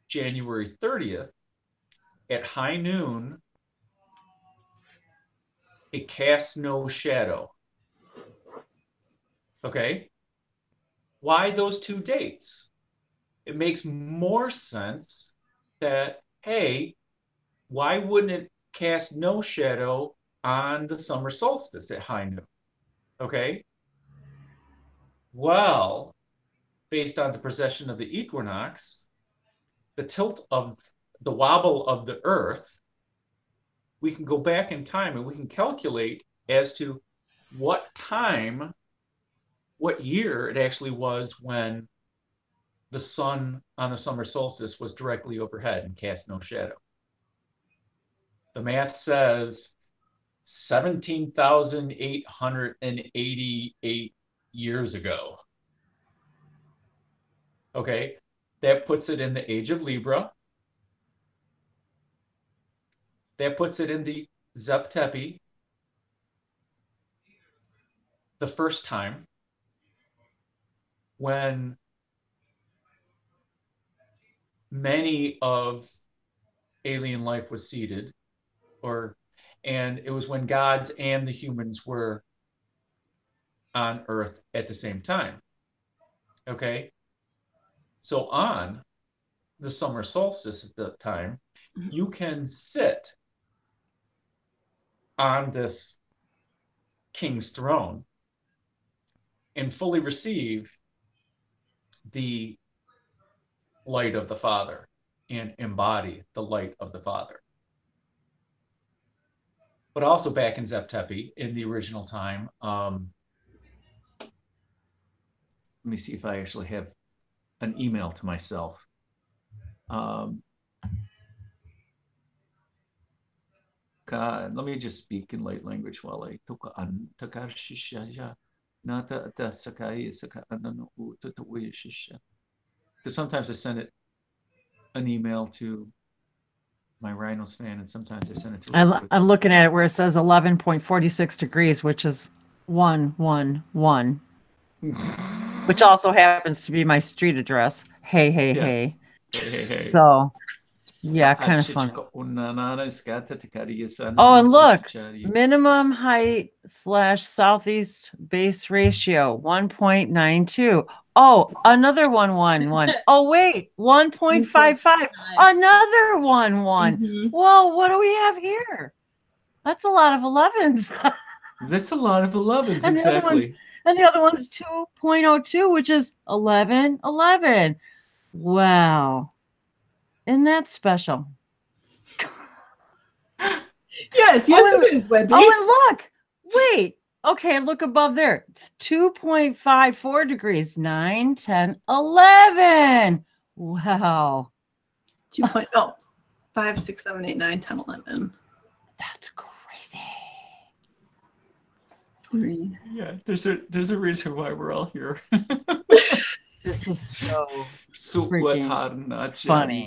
A: January 30th, at high noon, it casts no shadow. Okay. Why those two dates? It makes more sense that, hey, why wouldn't it cast no shadow on the summer solstice at high noon? Okay. Well, based on the precession of the equinox, the tilt of the wobble of the earth, we can go back in time and we can calculate as to what time, what year it actually was when the sun on the summer solstice was directly overhead and cast no shadow. The math says 17,888 years ago. Okay, that puts it in the age of Libra. That puts it in the Zeptepi, the first time when many of alien life was seeded, and it was when gods and the humans were on Earth at the same time. Okay, so on the summer solstice at that time, you can sit on this king's throne and fully receive the light of the Father and embody the light of the Father. But also back in Zeptepi, in the original time, let me see if I actually have an email to myself. Let me just speak in light language while I because sometimes I send it an email to my Rhinos fan, and sometimes I send it to.
B: I'm looking at it where it says 11.46 degrees, which is 111, which also happens to be my street address. Hey.
A: Hey.
B: So, yeah, kind of fun. Oh, and look, minimum height / southeast base ratio 1.92. Oh, another 111. Oh, wait, 1.55. Another 11. Well, what do we have here? That's a lot of 11s.
A: That's a lot of 11s,
B: and
A: exactly.
B: The other one's 2.02, which is 1111. Wow. Isn't that special?
C: Yes, it is, Wendy.
B: Oh, and look. Wait. Okay, look above there. 2.54 degrees, 9, 10, 11. Wow.
C: 5, 6, 7, 8, 9, 10, 11.
B: That's crazy.
C: 3.
A: Yeah, there's a reason why we're all here.
B: This is so
A: freaking
B: funny.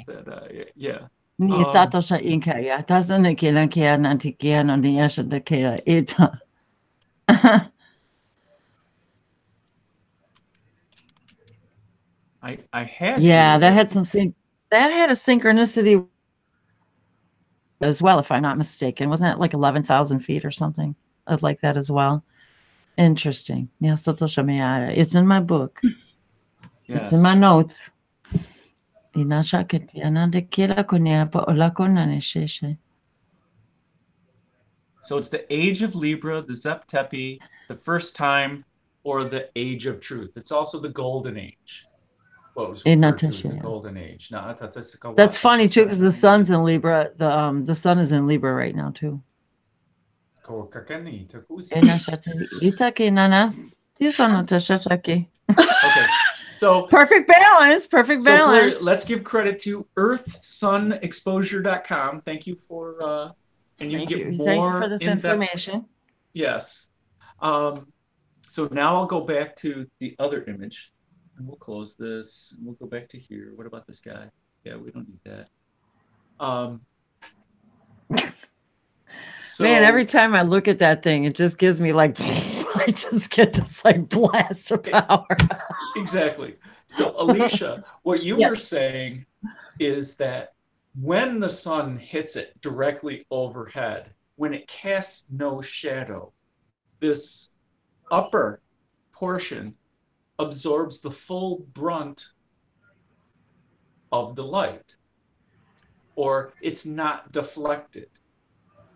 A: Yeah.
B: Ni stato sa inka ya. Tasn't kila kia nanti kia no ni asha de kia ita.
A: I had
B: Yeah,
A: to,
B: that
A: but
B: had that had a synchronicity as well, if I'm not mistaken. Wasn't that like 11,000 feet or something like that as well? Interesting. Yeah, it's in my book. It's in my
A: yes.
B: notes.
A: So it's the age of Libra, the Zep Tepi, the first time, or the age of truth. It's also the golden age. What was referred to as the golden age. No,
B: that's funny too, because the sun's in Libra. The sun is in Libra right now too.
A: Okay, so
B: perfect balance. Perfect balance.
A: So let's give credit to earthsunexposure.com. Thank you for and you get more.
B: Thank you for this information.
A: Yes. So now I'll go back to the other image, and we'll close this. And we'll go back to here. What about this guy? Yeah, we don't need that. So,
B: man, every time I look at that thing, it just gives me like, I just get this like blast of power.
A: Exactly. So, Alicia, what you were saying is that when the sun hits it directly overhead, when it casts no shadow, this upper portion absorbs the full brunt of the light, or it's not deflected.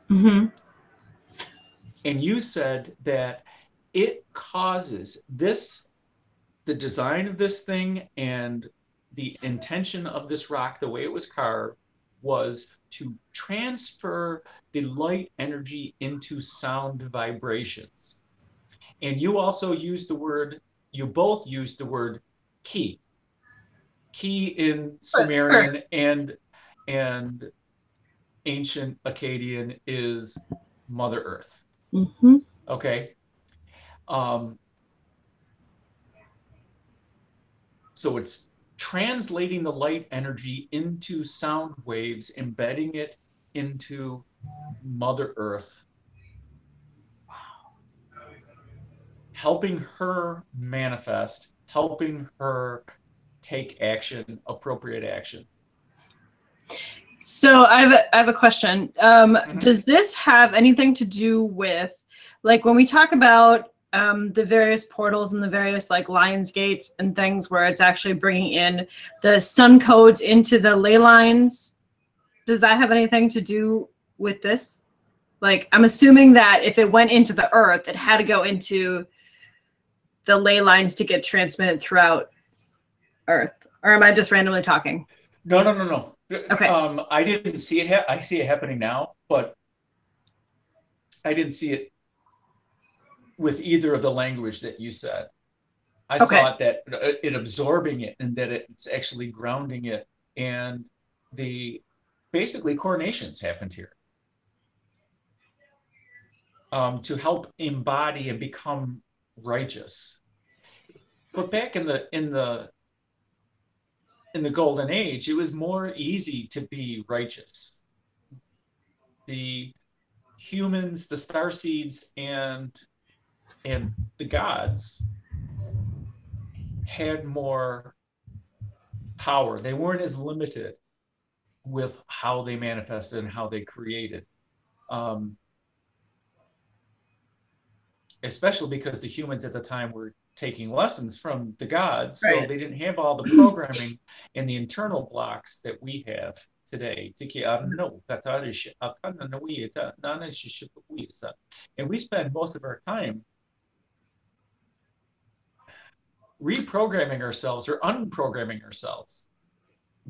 C: Mm-hmm.
A: And you said that it causes this, the design of this thing and the intention of this rock, the way it was carved, was to transfer the light energy into sound vibrations. And you also used the word, you both used the word ki. Ki in Sumerian and ancient Akkadian is Mother Earth.
C: Mm-hmm.
A: Okay. So it's translating the light energy into sound waves, embedding it into Mother Earth. Wow. Helping her manifest, helping her take action, appropriate action.
C: So I have a question. Does this have anything to do with, like, when we talk about the various portals and the various like Lions Gates and things where it's actually bringing in the sun codes into the ley lines? Does that have anything to do with this? Like, I'm assuming that if it went into the earth, it had to go into the ley lines to get transmitted throughout Earth. Or am I just randomly talking?
A: No.
C: Okay.
A: I didn't see it. I see it happening now, but I didn't see it with either of the language that you said. I saw it that it absorbing it and that it's actually grounding it, and the basically coronations happened here to help embody and become righteous. But back in the golden age, it was more easy to be righteous. The humans, the starseeds, and the gods had more power. They weren't as limited with how they manifested and how they created. Especially because the humans at the time were taking lessons from the gods, so they didn't have all the programming and the internal blocks that we have today. And we spend most of our time reprogramming ourselves or unprogramming ourselves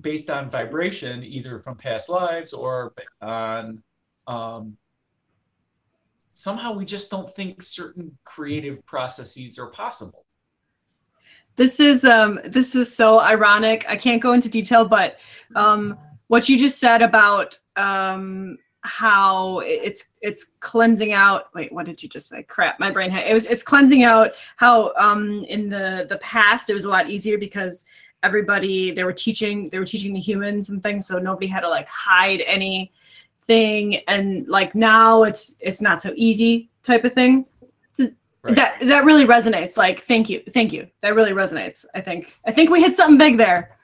A: based on vibration, either from past lives or on somehow we just don't think certain creative processes are possible.
C: This is so ironic. I can't go into detail, but what you just said about how it's cleansing out. Wait, what did you just say? Crap, my brain had it's cleansing out how in the past it was a lot easier because everybody they were teaching the humans and things, so nobody had to like hide anything, and like now it's not so easy type of thing.
A: Right.
C: That really resonates. Like, thank you. That really resonates. I think we hit something big there.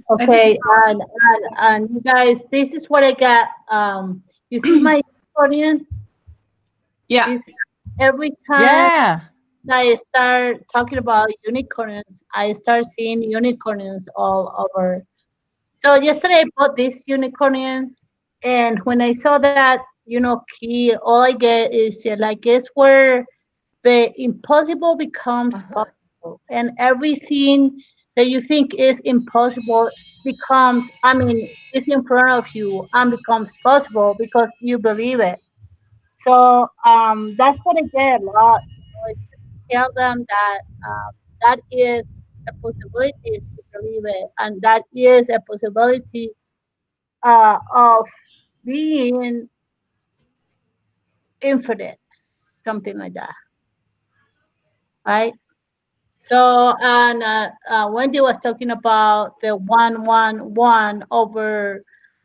D: Okay, and you guys, this is what I got. You see my accordion?
C: Yeah.
D: This, every time
B: Yeah.
D: I start talking about unicorns, I start seeing unicorns all over. So yesterday I bought this unicorn, and when I saw that, key, all I get is like, it's where the impossible becomes possible, and everything that you think is impossible becomes, is in front of you and becomes possible because you believe it. So that's what I get a lot. Tell them that that is a possibility to believe it, and that is a possibility of being infinite, something like that, right? So, and Wendy was talking about the 111 over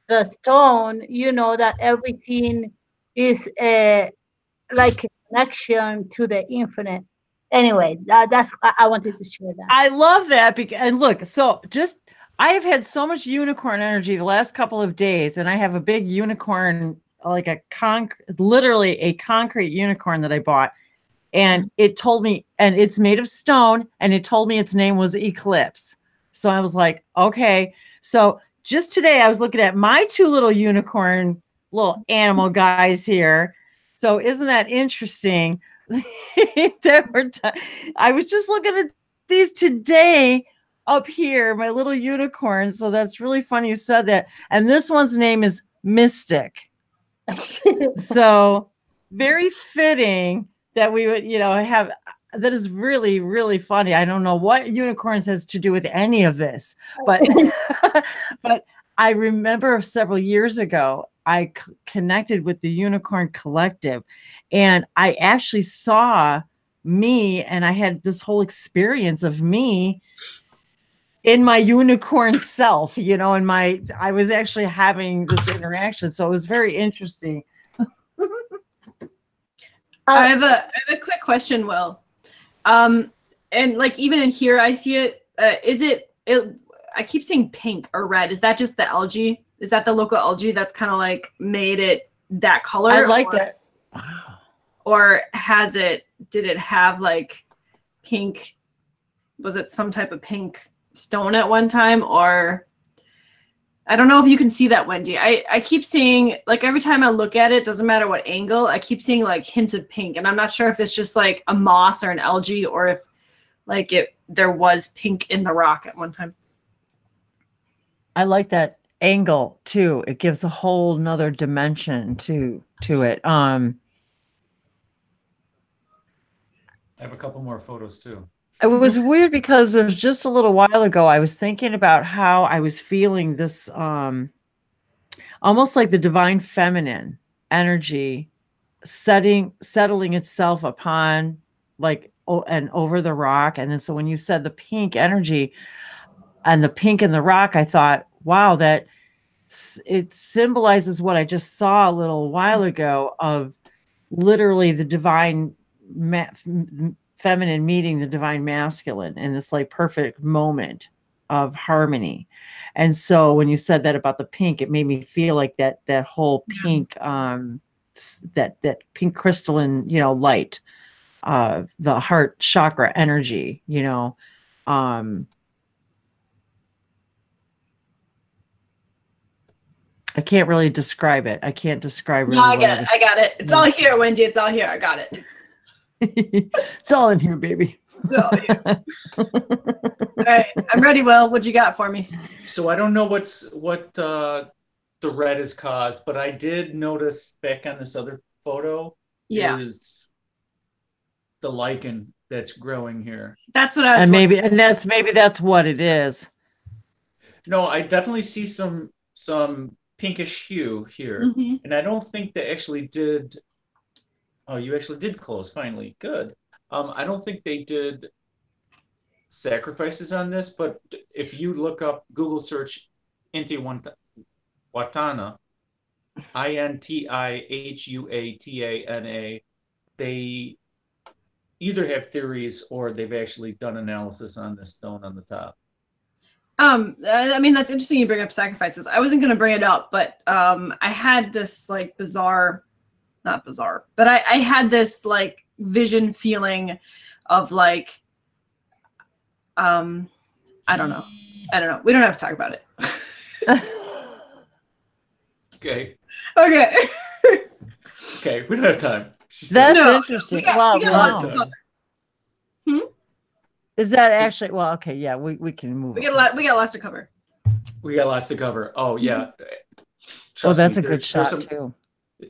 D: the stone, that everything is like a connection to the infinite. Anyway, that's, I wanted to share that.
B: I love that. And look, so I have had so much unicorn energy the last couple of days, and I have a big unicorn, like literally a concrete unicorn that I bought. And it told me, and it's made of stone, and it told me its name was Eclipse. So I was like, okay. So just today I was looking at my two little unicorn, little animal guys here. So isn't that interesting? I was just looking at these today up here, my little unicorn. So that's really funny you said that. And this one's name is Mystic. So very fitting that we would, have. That is really, really funny. I don't know what unicorns has to do with any of this, but but I remember several years ago, I connected with the Unicorn Collective, and I actually saw me, and I had this whole experience of me in my unicorn self, I was actually having this interaction. So it was very interesting.
C: I have a quick question, Will. And like, even in here, I see it. I keep seeing pink or red. Is that just the algae? Is that the local algae that's kind of like made it that color?
B: I like that. Wow.
C: Or did it have like pink? Was it some type of pink stone at one time? Or I don't know if you can see that, Wendy. I keep seeing, like, every time I look at it, doesn't matter what angle, I keep seeing like hints of pink, and I'm not sure if it's just like a moss or an algae, or if like there was pink in the rock at one time.
B: I like that angle too. It gives a whole nother dimension to it.
A: I have a couple more photos too.
B: It was weird because it was just a little while ago, I was thinking about how I was feeling this almost like the divine feminine energy settling itself upon and over the rock. And then so when you said the pink energy and the pink in the rock, I thought, wow, that it symbolizes what I just saw a little while ago of literally the divine feminine meeting the divine masculine in this like perfect moment of harmony. And so when you said that about the pink, it made me feel like that whole pink, that pink crystalline, light, the heart chakra energy, I can't really describe it. I can't describe really.
C: No, I get it. I got it. It's all here, Wendy. It's all here. I got it.
B: It's all in here, baby.
C: It's all here. All right, I'm ready, Will. What you got for me?
A: So I don't know what the red has caused, but I did notice back on this other photo is the lichen that's growing here.
C: That's what I was.
B: And maybe that's what it is.
A: No, I definitely see some pinkish hue here, and I don't think they actually did. Oh, you actually did close finally. Good. I don't think they did sacrifices on this, but if you look up Google search Intihuatana, INTIHUATANA, they either have theories or they've actually done analysis on this stone on the top.
C: I mean, that's interesting you bring up sacrifices. I wasn't going to bring it up, but I had this like bizarre, not bizarre, but I had this like vision feeling of like, I don't know. We don't have to talk about it.
A: Okay.
C: Okay.
A: Okay, we don't have time.
B: That's
C: No,
B: interesting.
C: we got
B: Wow.
C: lots of
B: Wow. Is that actually, well, okay, yeah, we can move.
C: We got lots to cover.
A: We got lots to cover. Oh yeah.
B: Oh, that's
A: me,
B: a good shot too.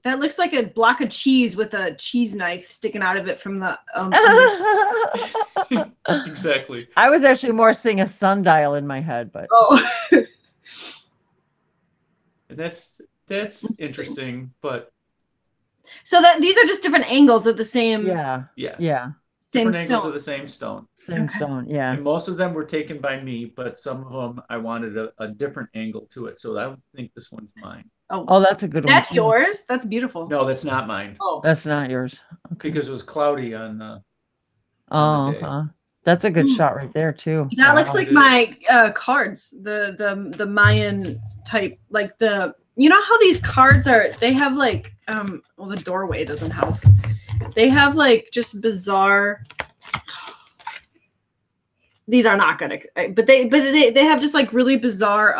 C: That looks like a block of cheese with a cheese knife sticking out of it from the.
A: Exactly.
B: I was actually more seeing a sundial in my head, but
C: Oh.
A: That's interesting, but
C: So that these are just different angles of the same.
B: yeah,
A: yes.
B: yeah,
A: Different
C: Same
A: angles
C: stone.
A: of the same stone.
B: same
C: Okay.
B: stone, yeah.
A: And most of them were taken by me, but some of them I wanted a different angle to it. So I don't think this one's mine.
B: Oh, that's a good one.
C: That's
B: too.
C: yours. That's beautiful.
A: No, that's not mine.
C: Oh.
B: That's not yours. Okay.
A: Because it was cloudy on the
B: Oh,
A: day.
B: that's a good shot right there too.
C: That
B: Wow.
C: looks like my cards, the Mayan type, like you know how these cards are, they have like well, the doorway doesn't help. They have like just bizarre, these are not gonna, but they have just like really bizarre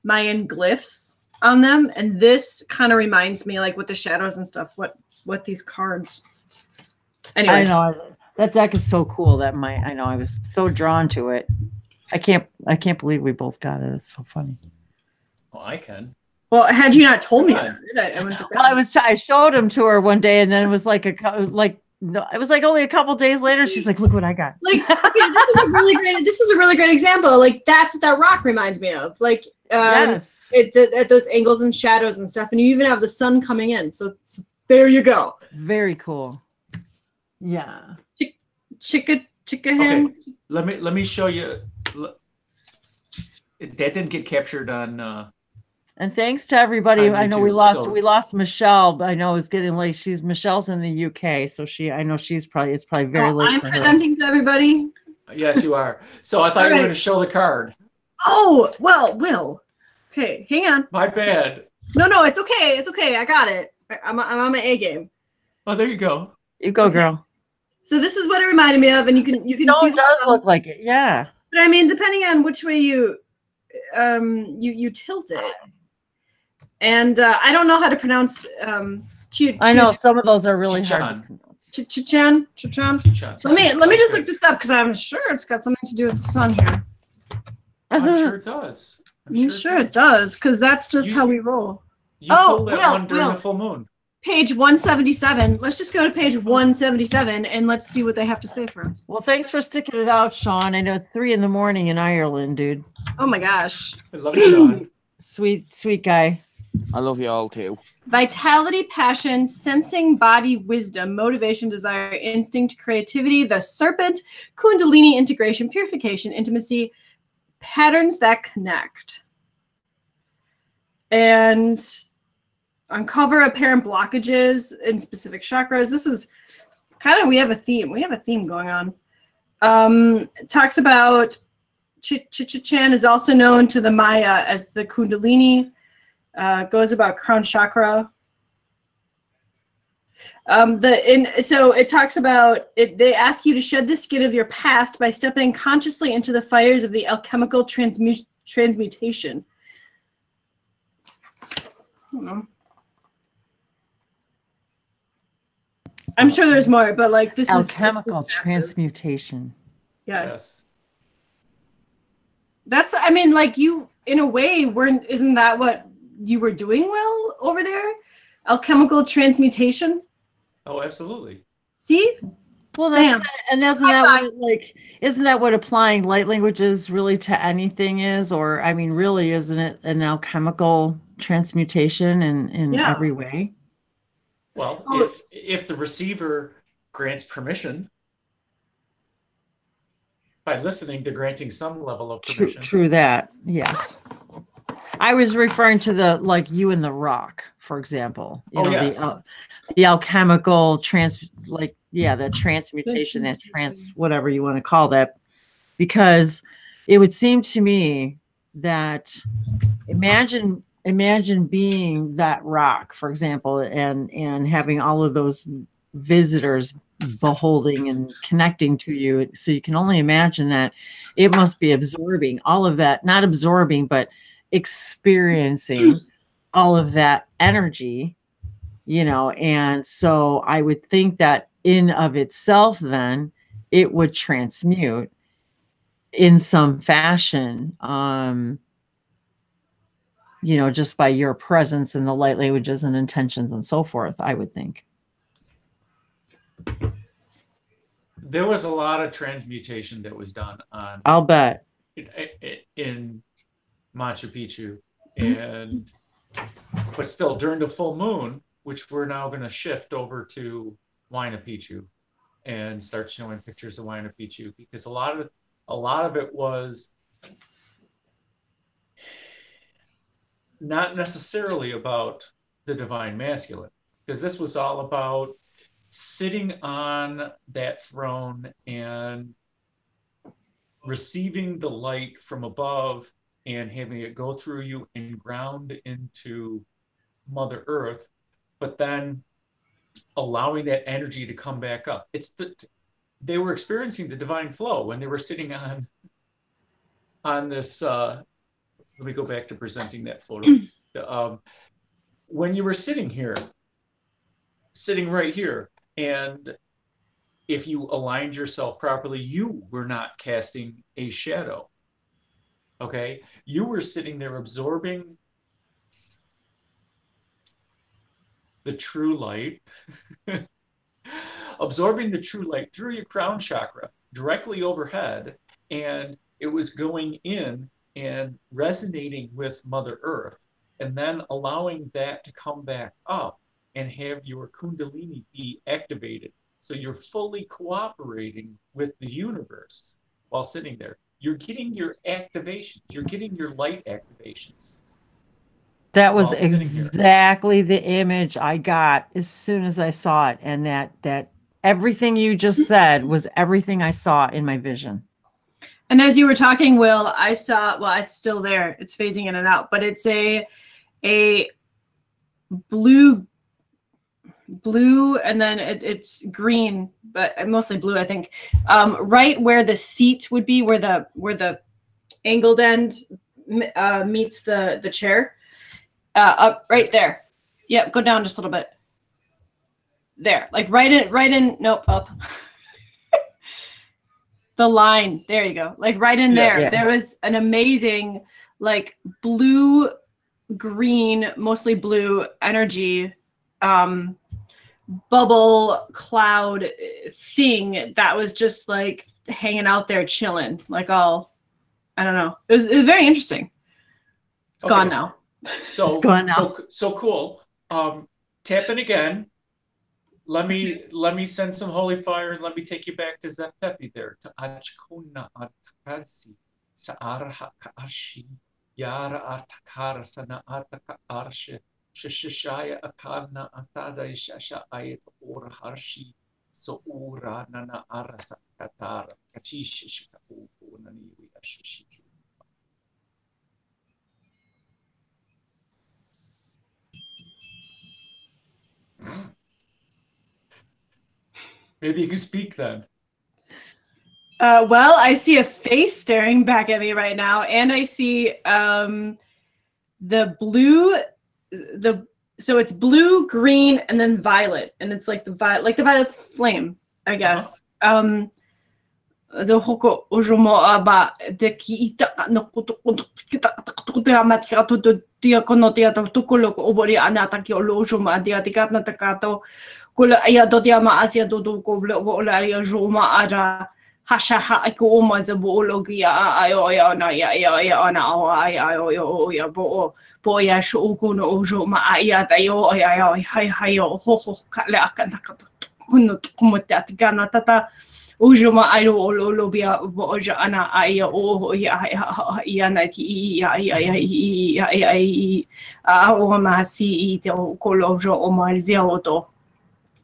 C: Mayan glyphs on them, and this kind of reminds me, like with the shadows and stuff, what these cards. Anyway,
B: I know that deck is so cool. I know I was so drawn to it. I can't believe we both got it. It's so funny.
A: Oh, I can.
C: well, had you not told me
A: Come on.
C: about it, I went to
B: Well, I showed him to her one day, and then it was like it was like only a couple days later. She's like, "Look what I got!"
C: like, okay, this is a really great example. Like that's what that rock reminds me of. Like,
B: Yes,
C: at those angles and shadows and stuff, and you even have the sun coming in. So there you go.
B: very cool. Yeah.
C: Chicka
A: Okay,
C: hen.
A: let me show you. That didn't get captured on.
B: And thanks to everybody.
A: On
B: I know
A: YouTube,
B: we lost Michelle, but I know it's getting late. Michelle's in the UK, so I know it's probably very late
C: I'm
B: for her.
C: presenting to everybody.
A: Yes, you are. So I thought you were
C: Alright.
A: going to show the card.
C: Oh well, Will. Okay, hang on.
A: My bad.
C: No, it's okay. It's okay. I got it. I'm on my A game.
A: Oh, there you go.
B: You go, girl.
C: So this is what it reminded me of, and you can
B: No,
C: see
B: it does look like it. Yeah.
C: But I mean, depending on which way you tilt it, and I don't know how to pronounce
B: I know some of those are really hard to pronounce.
C: Chichan.
A: Chichan.
C: Let me just look this up because I'm sure it's got something to do with the sun here.
A: I'm sure it does.
C: I'm sure it does because that's just how we roll.
A: You pulled that one during
C: Will.
A: the full moon.
C: Page 177. Let's just go to page 177 and let's see what they have to say for us.
B: Well, thanks for sticking it out, Sean. I know it's 3 a.m. in Ireland, dude.
C: Oh my gosh.
A: I love you, Sean.
B: Sweet guy.
E: I love you all too.
C: Vitality, passion, sensing, body, wisdom, motivation, desire, instinct, creativity, the serpent, kundalini, integration, purification, intimacy, patterns that connect. And uncover apparent blockages in specific chakras. This is kind of, we have a theme going on. Talks about Chichan is also known to the Maya as the Kundalini. Goes about crown chakra. So it talks about it. They ask you to shed the skin of your past by stepping consciously into the fires of the alchemical transmutation. I don't know. I'm sure there's more, but like this
B: Alchemical
C: is
B: transmutation.
C: Yes. That's, I mean, like you, in a way, isn't that what you were doing, Will, over there? Alchemical transmutation?
A: Oh, absolutely.
C: See?
B: Well, that's isn't that what applying light languages really to anything is? Or I mean, really, isn't it an alchemical transmutation in every way?
A: Well, if the receiver grants permission, by listening to granting some level of permission.
B: True that. Yes. I was referring to the, like you and the rock, for example. You know,
A: yes.
B: the alchemical the transmutation, that whatever you want to call that, because it would seem to me that imagine being that rock, for example, and having all of those visitors beholding and connecting to you. So you can only imagine that it must be absorbing all of that, not absorbing, but experiencing all of that energy, you know. And so I would think that in of itself, then it would transmute in some fashion, you know, just by your presence and the light languages and intentions and so forth, I would think.
A: There was a lot of transmutation that was done on,
B: I'll bet,
A: in Machu Picchu, but still during the full moon, which we're now going to shift over to Huayna Picchu and start showing pictures of Huayna Picchu, because a lot of it was not necessarily about the divine masculine, because this was all about sitting on that throne and receiving the light from above and having it go through you and ground into Mother Earth, but then allowing that energy to come back up. They were experiencing the divine flow when they were sitting on this. Let me go back to presenting that photo. When you were sitting right here, and if you aligned yourself properly, you were not casting a shadow. Okay, you were sitting there absorbing the true light, absorbing the true light through your crown chakra directly overhead, and it was going in and resonating with Mother Earth, and then allowing that to come back up and have your Kundalini be activated. So you're fully cooperating with the universe while sitting there. You're getting your activations, you're getting your light activations.
B: That was exactly the image I got as soon as I saw it. And that everything you just said was everything I saw in my vision.
C: And as you were talking, Will, I saw, well, it's still there. It's phasing in and out, but it's a blue, and then it's green, but mostly blue, I think. Right where the seat would be, where the angled end meets the chair. Up right there. Yep, go down just a little bit. There, like right in, nope, up. The line, there you go. Like right in there. Yeah. There was an amazing, like blue, green, mostly blue energy, bubble cloud thing that was just like hanging out there chilling, like all, I don't know. It was very interesting. It's gone now.
A: So
B: it's gone now.
A: So cool. Tap in again. Let me send some holy fire and let me take you back to Zetepi there. To Achkuna Artakasi, Saaraha Kaashi, Yara Artakara Sana Artaka Arshe, Shishaya Akana Atada Shasha Ayat Ora Harshi, So Ura Nana Arasa Katara, Kachishika Nani Ashishi. Maybe you can speak then.
C: Well, I see a face staring back at me right now, and I see the blue, so it's blue, green, and then violet, and it's like the violet flame, I guess. The hoko ojomo aba de ki ita no kuto te amatika to dia kono dia to kolo obori anata ki ojoma dia tikatna takato kula aya do dia ma asia do ko ola ya joma ara hasha ha ko oma za bo logia ayo ya na ya ana ayo ya bo ya sho kono ojoma aya tayo ya hayo ho kala akanta kuno kumote atikana tata Ujuma airo o lolo bia voja ana ai o ia na ti i a o ma si I te o kolojo o ma zia o to.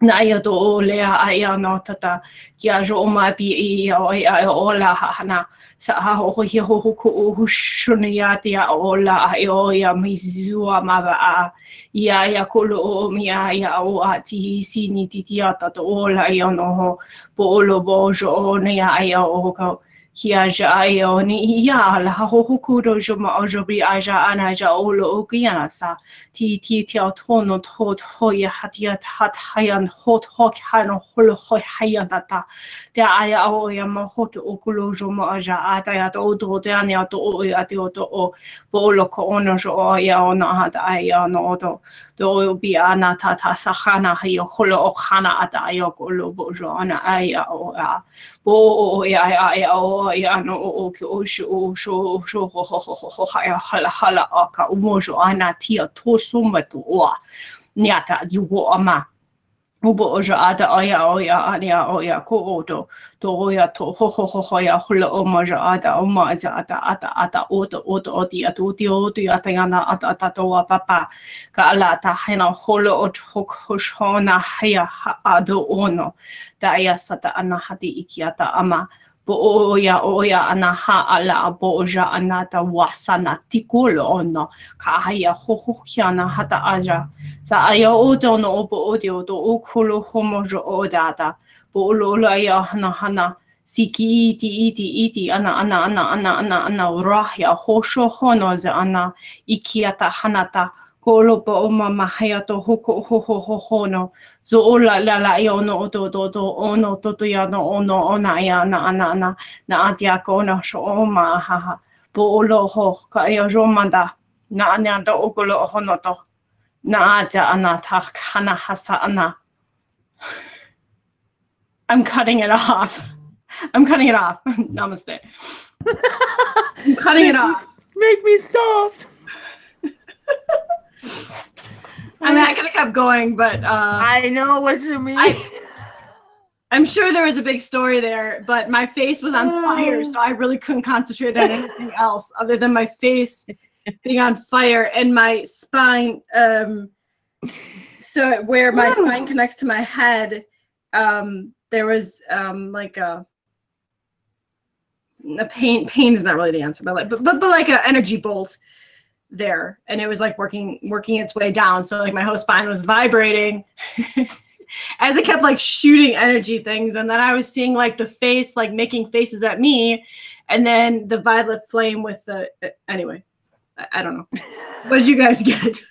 C: Na ia to o lea a ia no tata ki a jo o ma pi I o la hana sa ha ho hi ho ko o shuna ia te a o la a o ia mi zua ma a ia kolo o mi ia o a ti si ni ti ti ata to o la ia no ho po o lo bo jo o ne ia o ko ki a ja ia o ni ia la ha ho ko do jo ma o jo bi a ja ana ja o lo o ki ana sa ti a tono to ia hatia hat hayan hot han holo ho hayan tata te aya o ia ma hot o kulo jo ma ja ata ya to te ani to o ia te o to o po lo ko ono jo o ia ona hata aya no to bi ana tata sa hana hi o holo o hana ata aya ko lo bo jo ana aya o a po o ia o ia no o ki o sho ho hala aka umojo ana tia to sumba to o niata di wo ama ubo oja ada oia ania oia ko oto to oia to ho ya hula o maja ada o ma za ata oto ti atu ti o ti ata yana ata to wa papa ka ala ta hena holo o to shona haya ado ono ta ia sata ana hati ikiata ama po oia ana ha ala po oja ana ta wasana tikulo ono ka haya ho kiana hata aja sa aya o to no opo o te o to o kolo homo jo o data po lo ia hana siki iti ana rahia hosho hono za ana ikiata hanata kolo po o mama haya to hoko ho hono zo ola la ia ono o to ono to ya no ono ona ia na atia ko na sho o ma ha po lo ho ka ia romanda na anya to o kolo hono to na aja ana ta kana hasa ana. I'm cutting it off. Namaste. I'm cutting it off.
B: Make me stop.
C: I mean, I could have kept going, but
B: I know what you mean.
C: I'm sure there was a big story there, but my face was on fire, so I really couldn't concentrate on anything else other than my face being on fire and my spine. So where my spine connects to my head, there was like a pain is not really the answer, but like an energy bolt there, and it was like working its way down. So like my whole spine was vibrating as it kept like shooting energy things, and then I was seeing like the face like making faces at me, and then the violet flame with the anyway. I don't know. What did you guys get?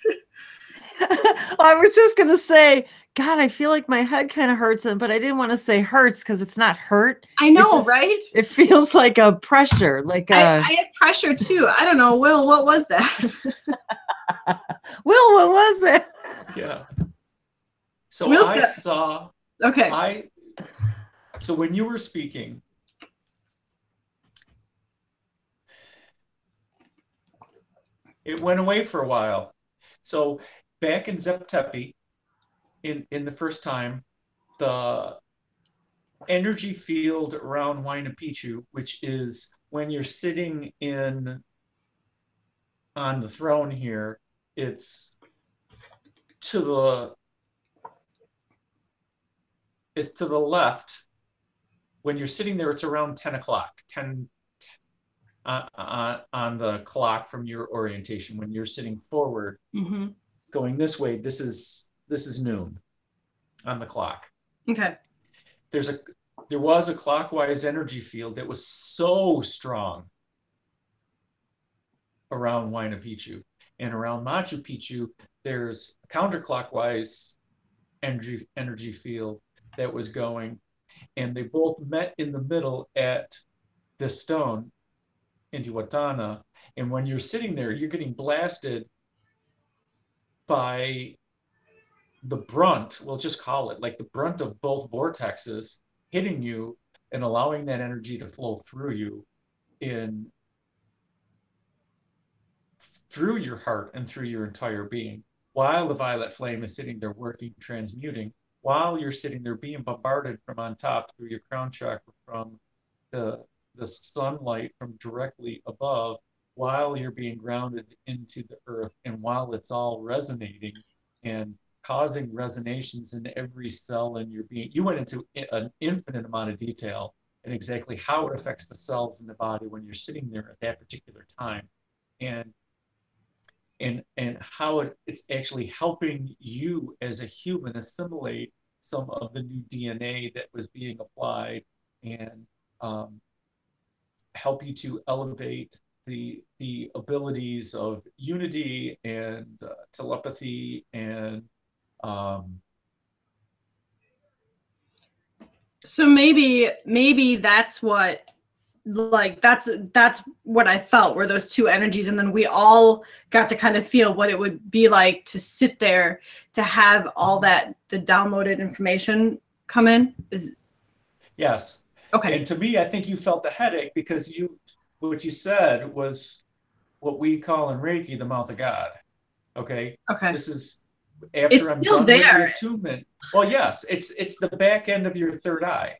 B: I was just gonna say, God, I feel like my head kind of hurts, but I didn't want to say hurts because it's not hurt.
C: I know, right?
B: It feels like a pressure, like
C: I had pressure too. I don't know, Will. What was that?
B: Will, what was it?
A: Yeah. So
C: Will's
A: I
C: got...
A: saw.
C: Okay.
A: So when you were speaking, it went away for a while. So back in Zep Tepi, in the first time, the energy field around Huayna Picchu, which is when you're sitting on the throne here, it's to the left. When you're sitting there, it's around 10 o'clock, 10 on the clock from your orientation. When you're sitting forward, going this way, this is noon on the clock.
C: Okay.
A: There was a clockwise energy field that was so strong around Huayna Picchu, and around Machu Picchu, there's a counterclockwise energy field that was going, and they both met in the middle at this stone, Intihuatana. And when you're sitting there, you're getting blasted by the brunt, we'll just call it like the brunt of both vortexes hitting you and allowing that energy to flow through you through your heart and through your entire being, while the violet flame is sitting there working, transmuting, while you're sitting there being bombarded from on top through your crown chakra, from the sunlight from directly above, while you're being grounded into the earth, and while it's all resonating and causing resonations in every cell in your being. You went into an infinite amount of detail and exactly how it affects the cells in the body when you're sitting there at that particular time, and how it's actually helping you as a human assimilate some of the new DNA that was being applied, and help you to elevate the abilities of unity and telepathy and
C: so maybe that's what, like, that's what I felt, were those two energies, and then we all got to kind of feel what it would be like to sit there, to have all that, the downloaded information come in.
A: Yes.
C: Okay.
A: And to me, I think you felt the headache because what you said was what we call in Reiki the mouth of God. Okay.
C: Okay.
A: This is after I'm done with the attunement. Well, yes, it's the back end of your third eye.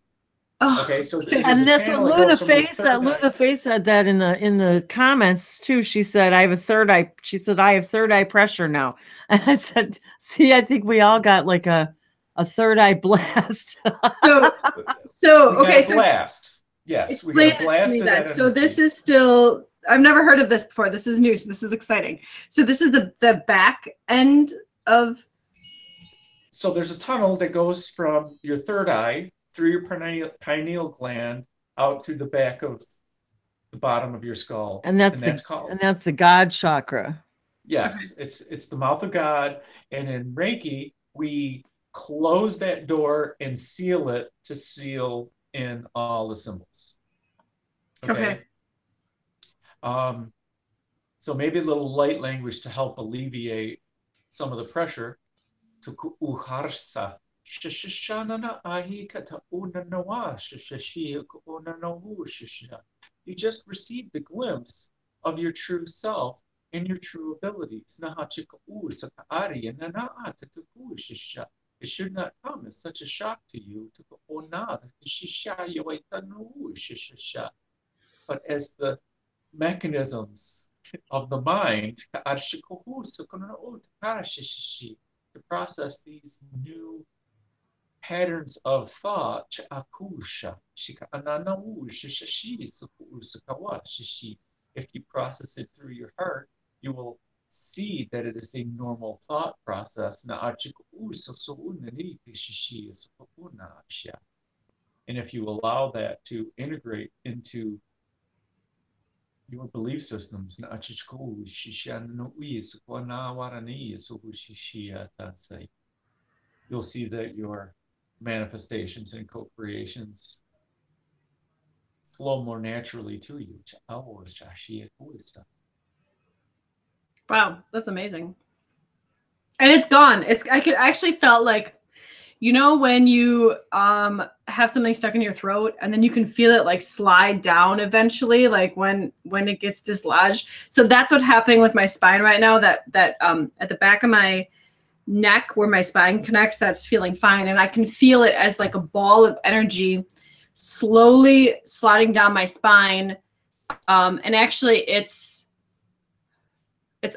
C: Oh,
A: okay, so
B: and that's what Luna Face said. Luna Face said that in the comments too. She said, "I have a third eye." She said, "I have third eye pressure now," and I said, "See, I think we all got like a third eye blast."
C: so okay, so
A: blast. Yes, we got a blast.
C: To me then. So this is still, I've never heard of this before. This is new, so this is exciting. So this is the back end of.
A: So there's a tunnel that goes from your third eye through your pineal gland out through the back of the bottom of your skull,
B: and that's the God chakra.
A: Yes, okay. It's the mouth of God, and in Reiki we close that door and seal it to seal in all the symbols. Okay. So maybe a little light language to help alleviate some of the pressure. You just received the glimpse of your true self and your true abilities. It should not come as such a shock to you. But as the mechanisms of the mind to process these new patterns of thought, if you process it through your heart, you will see that it is a normal thought process. And if you allow that to integrate into your belief systems, you'll see that your manifestations and co-creations flow more naturally to you.
C: Wow, that's amazing. And it's gone. I actually felt like, you know, when you have something stuck in your throat and then you can feel it like slide down eventually, like when it gets dislodged. So that's what's happening with my spine right now, that at the back of my neck where my spine connects, that's feeling fine. And I can feel it as like a ball of energy slowly sliding down my spine. And actually it's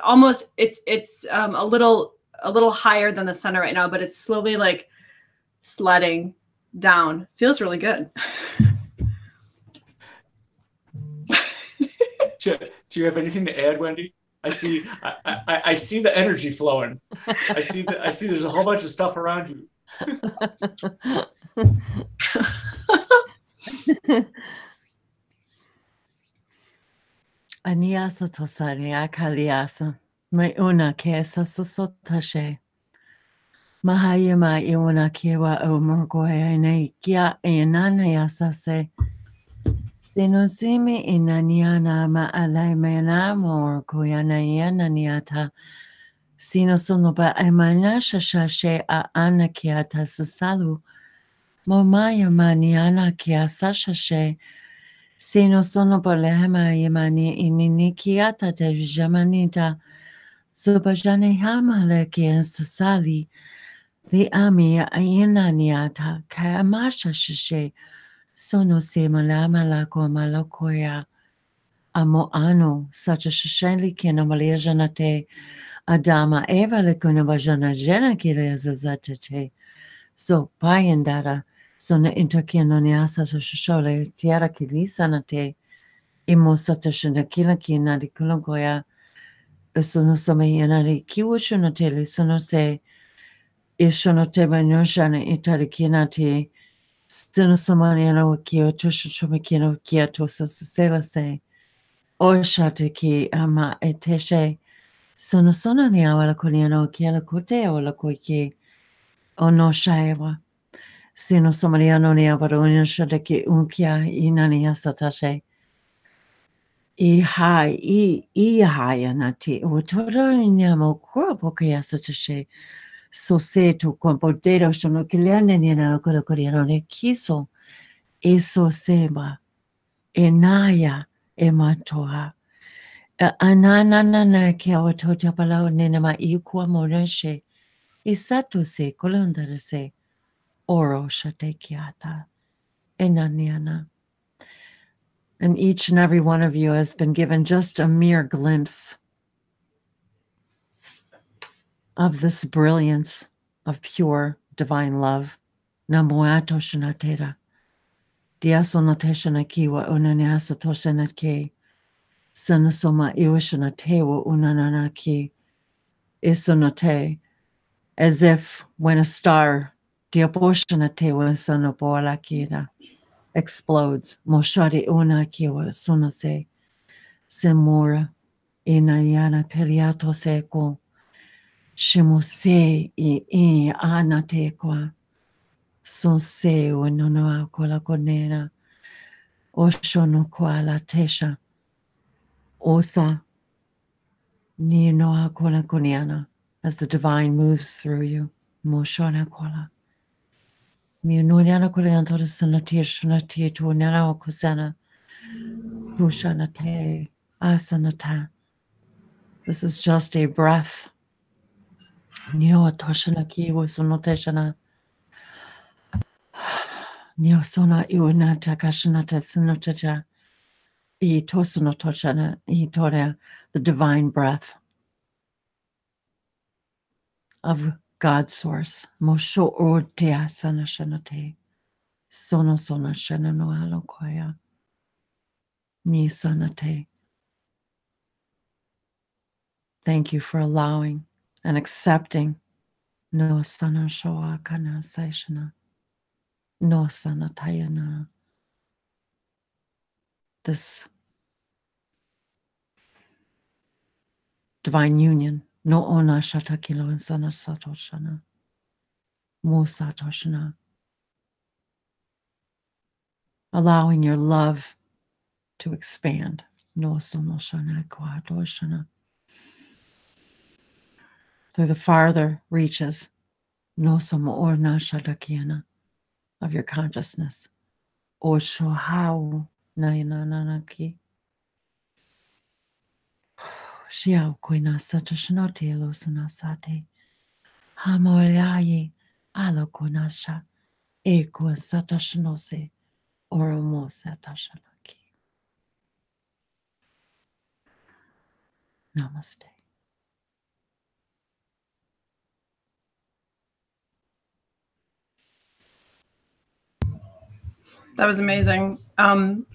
C: almost, it's a little higher than the center right now, but it's slowly like sledding down. Feels really good.
A: Do you have anything to add, Wendy? I see the energy flowing. I see there's a whole bunch of stuff around you.
B: Aniasa tosari akaliasa. Mai una kesa sosotashe. Mahayama iwana kiwa o morgoya nei kia enanayasa se. Sinosimi inaniana ma alai mena mor koyana yananiata. Sinosonoba emana shashashe a anakiata sasalu. Momaya maniana kia sashashe. Sinosonoba lehema yamani ininikiata de jamanita. Subajane hamale kia sasali. The ami ainaniata kamasha shishe sono se malama ko malakoya amo ano such a shisheli kina maliajanate adama eva le kuna vajana jena kile zazatate so payandara sono interkinoniasa so shishole tiara kilisanate imo satashana kila kina di kulongoya sono samayanari kiwushunatele sono se ishonote banyoshana itarikinati sono samaniano kio tushumakino kia tosa se oshate ki ama eteshe sono sona ni awala koniano kia la kote awala koike ono shaiwa sino samaniano ni abaronya shate ki unkia inani asatashe i haya nati utoro nyamo kuropo kia satashe so se tu compodero sono kiliane ni na koro koriano ne kiso eso seba enaya ematoa ananana kia watoto palao nena ma ikua moreshe isato se kolondare se oro shate kiata enaniana. And each and every one of you has been given just a mere glimpse of this brilliance of pure divine love. Namoato shanatera. Diasonateshana kiwa unanyasa toshanatke. Sanasoma iwishanate wa unananaki. Isonate. As if when a star, diaposhanate wa sanopoalakira, explodes. Moshari unakiwa sunase. Semura. Inayana kariato seko. Shimose i anatekwa. Sonse unonoa kola konera. Oshono koala tesha. Osa ni noa kola koniana. As the divine moves through you. Moshona kola. Mi noniana koleantora sanatir shunatir tuonana okosana. Pushanate asanata. This is just a breath. Nio toshanaki wasunoteshana. Nio sona iunata kashanata sinotaja. I tosanotoshana. I torea. The divine breath of God's source. Mosho ortea sanashanate. Sono sona shanano alokoya. Mi sanate. Thank you for allowing and accepting. No sana shoa kana saishana. No sanatayana. This divine union. No ona shatakilo and sana satoshana. Mo satoshana. Allowing your love to expand. No sonoshana kwadoshana. Through the farther reaches. No somo orna shatakiana. Of your consciousness. Osho hau nainanaki. Shiao koina satashanote losanasate. Hamoyayi alokonasha. Eko satashanose. Oromo satashanaki. Namaste.
C: That was amazing.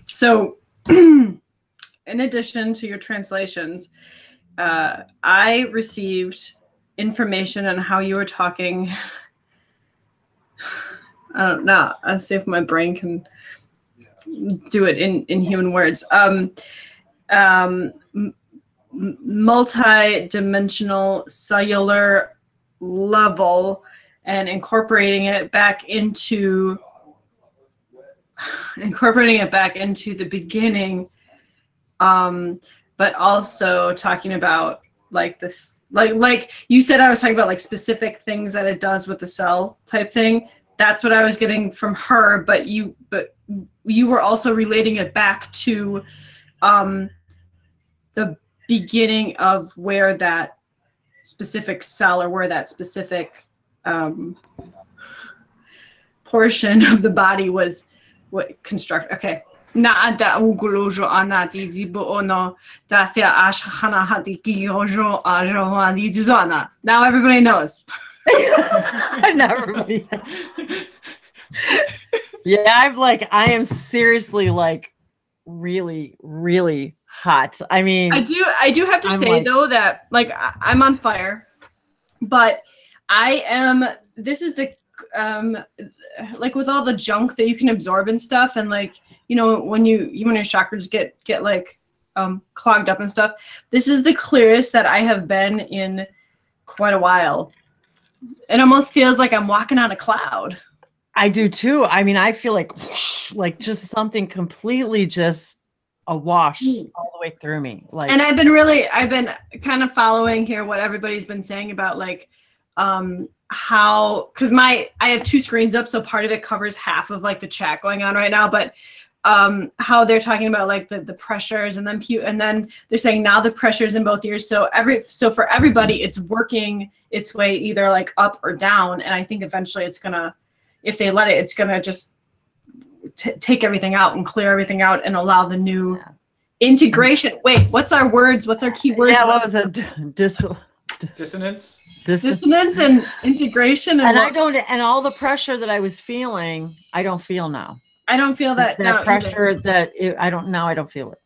C: So in addition to your translations, I received information on how you were talking. I don't know. I'll see if my brain can do it in human words. Multi-dimensional cellular level and incorporating it back into the beginning, but also talking about like this, like you said, I was talking about like specific things that it does with the cell type thing. That's what I was getting from her, but you were also relating it back to the beginning of where that specific cell or where that specific portion of the body was what construct. Okay. Naada ugolojo anati zibuono dasia ashana hati kiyojo ajawani dizana. Now everybody knows.
B: Now everybody knows. Yeah, I am seriously like really, really hot. I mean,
C: I do have to say though that like I'm on fire, but this is the like with all the junk that you can absorb and stuff, and like when your chakras get like clogged up and stuff, this is the clearest that I have been in quite a while. It almost feels like I'm walking on a cloud.
B: I do too. I mean, I feel like whoosh, like just something completely just awash all the way through me. Like,
C: and I've been kind of following here what everybody's been saying about like how, because I have 2 screens up, so part of it covers half of like the chat going on right now, but how they're talking about like the pressures, and then they're saying now the pressures in both ears, so for everybody it's working its way either like up or down, and I think eventually it's gonna, if they let it, it's gonna just take everything out and clear everything out and allow the new integration. Wait, what's our key words?
B: Yeah, what was it?
A: Dissonance.
B: Dissonance
C: and integration,
B: and I don't, and all the pressure that I was feeling, I don't feel now.
C: I don't feel that
B: pressure either. I don't feel it.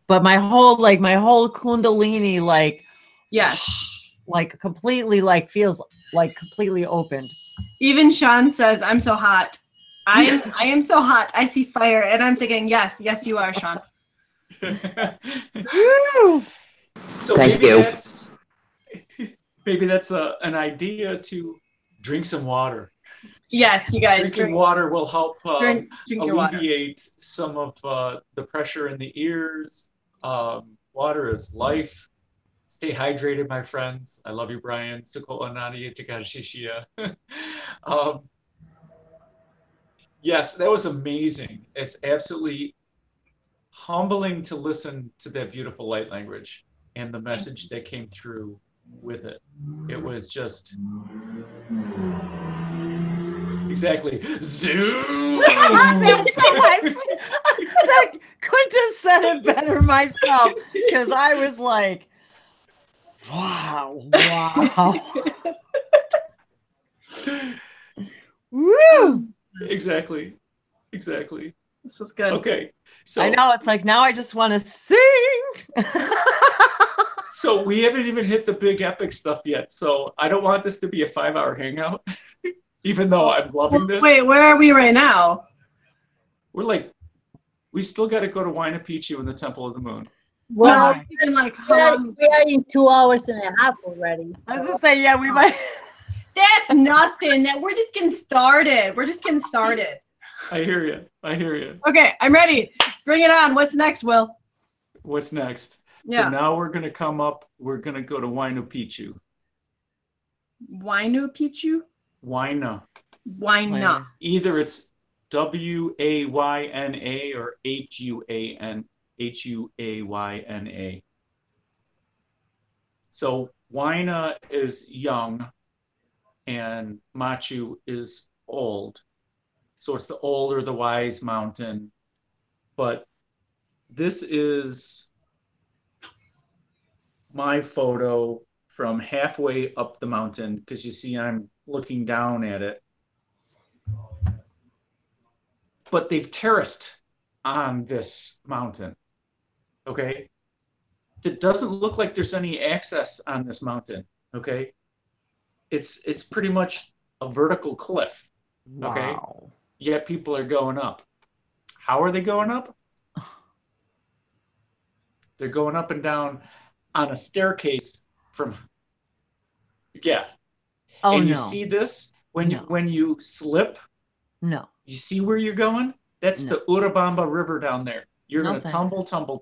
B: But my whole kundalini, like,
C: yes,
B: like completely, like feels like completely opened.
C: Even Sean says, "I'm so hot. I am so hot. I see fire," and I'm thinking, yes, you are, Sean.
B: Woo!
A: So maybe that's an idea to drink some water.
C: Yes, you guys.
A: Drinking water will help
C: drink
A: alleviate some of the pressure in the ears. Water is life. Stay hydrated, my friends. I love you, Brian. Yes, that was amazing. It's absolutely humbling to listen to that beautiful light language and the message that came through with it. It was just exactly zoom.
B: That couldn't have said it better myself, because I was like, wow. Woo!
A: Exactly.
C: This is good.
A: Okay, so
B: I know, it's like now I just want to sing.
A: So we haven't even hit the big epic stuff yet. So I don't want this to be a 5-hour hangout, even though I'm loving this.
C: Wait, where are we right now?
A: We still got to go to Huayna Picchu and the Temple of the Moon.
F: Well,
C: No, even like
F: we are in 2 hours and a half already. So.
B: I was gonna say, yeah, we might.
C: That's nothing. We're just getting started.
A: I hear you.
C: Okay, I'm ready. Bring it on. What's next, Will?
A: What's next?
C: Yeah.
A: So now we're going to we're going to go to Huayna Picchu.
C: Huayna Picchu?
A: Huayna. Either it's Wayna or Huyana. So Huayna is young and Machu is old. So it's the old or the wise mountain. But this is my photo from halfway up the mountain, because you see I'm looking down at it. But they've terraced on this mountain, okay? It doesn't look like there's any access on this mountain, okay? It's pretty much a vertical cliff, okay?
B: Wow.
A: Yet people are going up. How are they going up? They're going up and down on a staircase from, yeah.
B: Oh,
A: and you
B: no.
A: see this when you slip?
B: No.
A: You see where you're going? That's the Urubamba River down there. You're going to tumble.
C: Oh,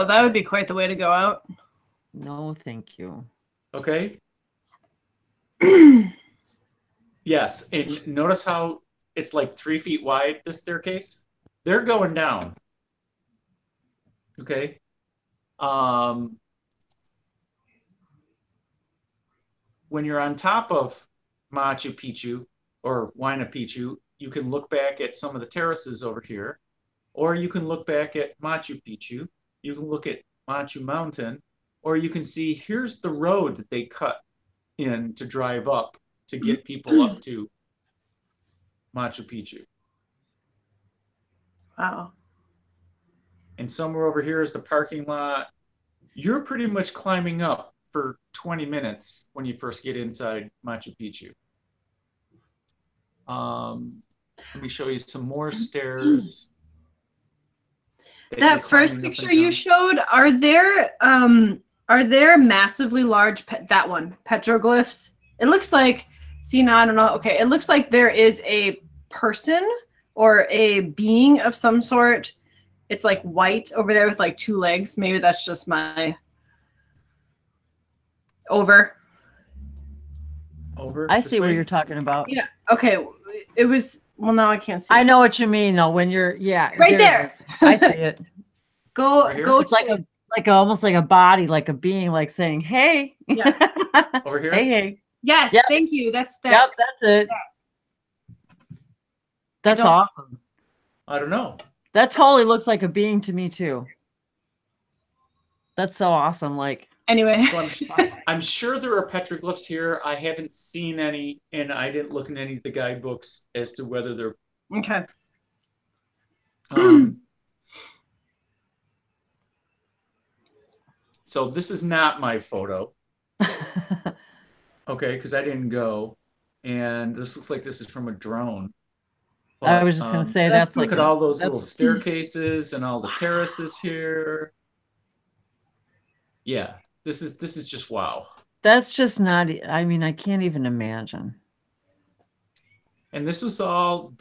C: that would be quite the way to go out.
B: No, thank you.
A: Okay. Yes, and notice how it's like 3 feet wide, this staircase? They're going down. Okay. when you're on top of Machu Picchu or Huayna Picchu, you can look back at some of the terraces over here, or you can look back at Machu Picchu. You can look at Machu Mountain, or you can see here's the road that they cut in to drive up to get people up to Machu Picchu.
C: Wow.
A: And somewhere over here is the parking lot. You're pretty much climbing up for 20 minutes when you first get inside Machu Picchu. Let me show you some more stairs.
C: That first picture you showed, are there massively large that one petroglyphs? It looks like, see, now I don't know. Okay, it looks like there is a person or a being of some sort. It's like white over there with like two legs. Maybe that's just my over.
B: I see what you're talking about.
C: Yeah. Okay. It was, well, now I can't see.
B: I know what you mean though. When you're, yeah,
C: right there.
B: I see it.
C: Go
B: it's like almost like a body, like a being, like saying, "Hey."
C: Yeah.
A: Over here.
C: Hey. Yes.
B: Yep.
C: Thank you. That's that.
B: Yep. That's it. That's awesome.
A: I don't know.
B: That totally looks like a being to me too. That's so awesome. Like,
C: anyway,
A: so I'm sure there are petroglyphs here. I haven't seen any, and I didn't look in any of the guidebooks as to whether they're
C: okay.
A: So this is not my photo. Okay, because I didn't go, and this looks like this is from a drone. But,
B: I was just gonna say that's
A: look
B: like
A: at all those little staircases and all the terraces here. Yeah, this is just wow.
B: That's just not. I mean, I can't even imagine.
A: And this was all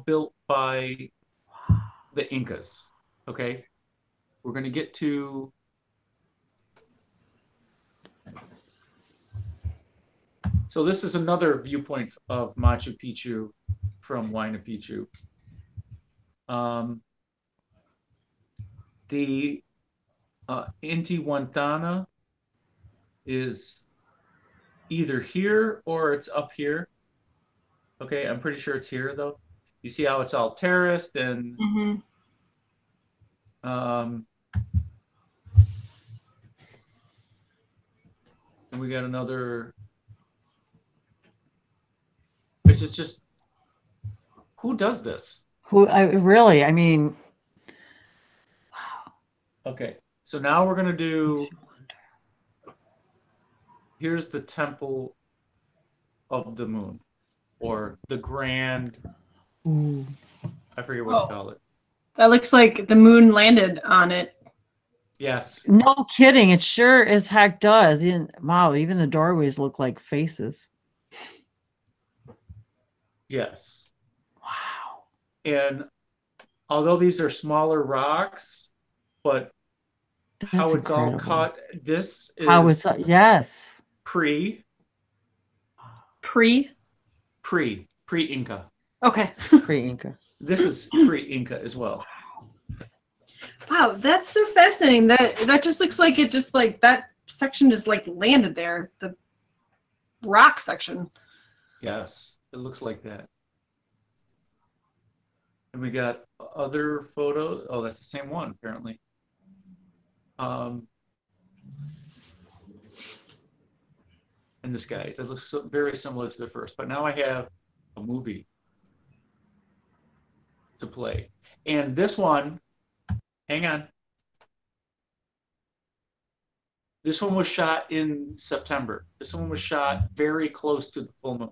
A: built by the Incas. Okay, we're gonna get to. So this is another viewpoint of Machu Picchu from Huayna Picchu. The Intihuatana is either here or it's up here. Okay, I'm pretty sure it's here though. You see how it's all terraced and and we got another. This is just, who does this?
B: I mean,
A: wow. Okay, so now we're gonna do. Here's the Temple of the Moon, or the Grand.
B: Ooh.
A: I forget what to call it.
C: That looks like the moon landed on it.
A: Yes.
B: No kidding. It sure as heck does. Wow, even the doorways look like faces.
A: Yes.
B: Wow.
A: And although these are smaller rocks, but
B: that's
A: how it's
B: incredible.
A: all cut, this is
B: how it's yes.
A: Pre-Inca.
C: Okay.
B: Pre-Inca.
A: This is pre-Inca as well.
C: Wow, that's so fascinating. That just looks like it just like that section just like landed there. The rock section.
A: Yes, it looks like that. And we got other photos. Oh, that's the same one apparently. And this guy, that looks very similar to the first, but now I have a movie to play. And this one, hang on. This one was shot in September. This one was shot very close to the full moon.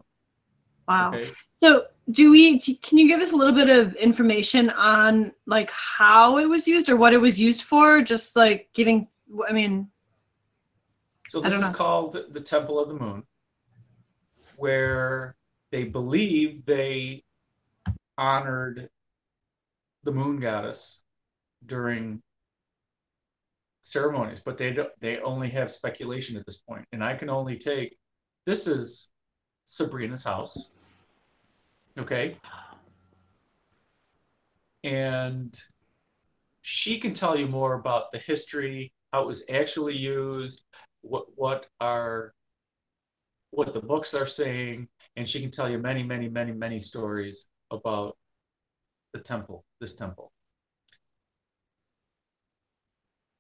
C: Wow.
A: Okay.
C: So can you give us a little bit of information on like how it was used or what it was used for? Just like getting, I mean.
A: So this is called the Temple of the Moon, where they believe they honored the moon goddess during ceremonies, but they only have speculation at this point. And I can only take, this is Sabrina's house. Okay. And she can tell you more about the history, how it was actually used, what are what the books are saying, and she can tell you many, many, many, many stories about the temple, this temple.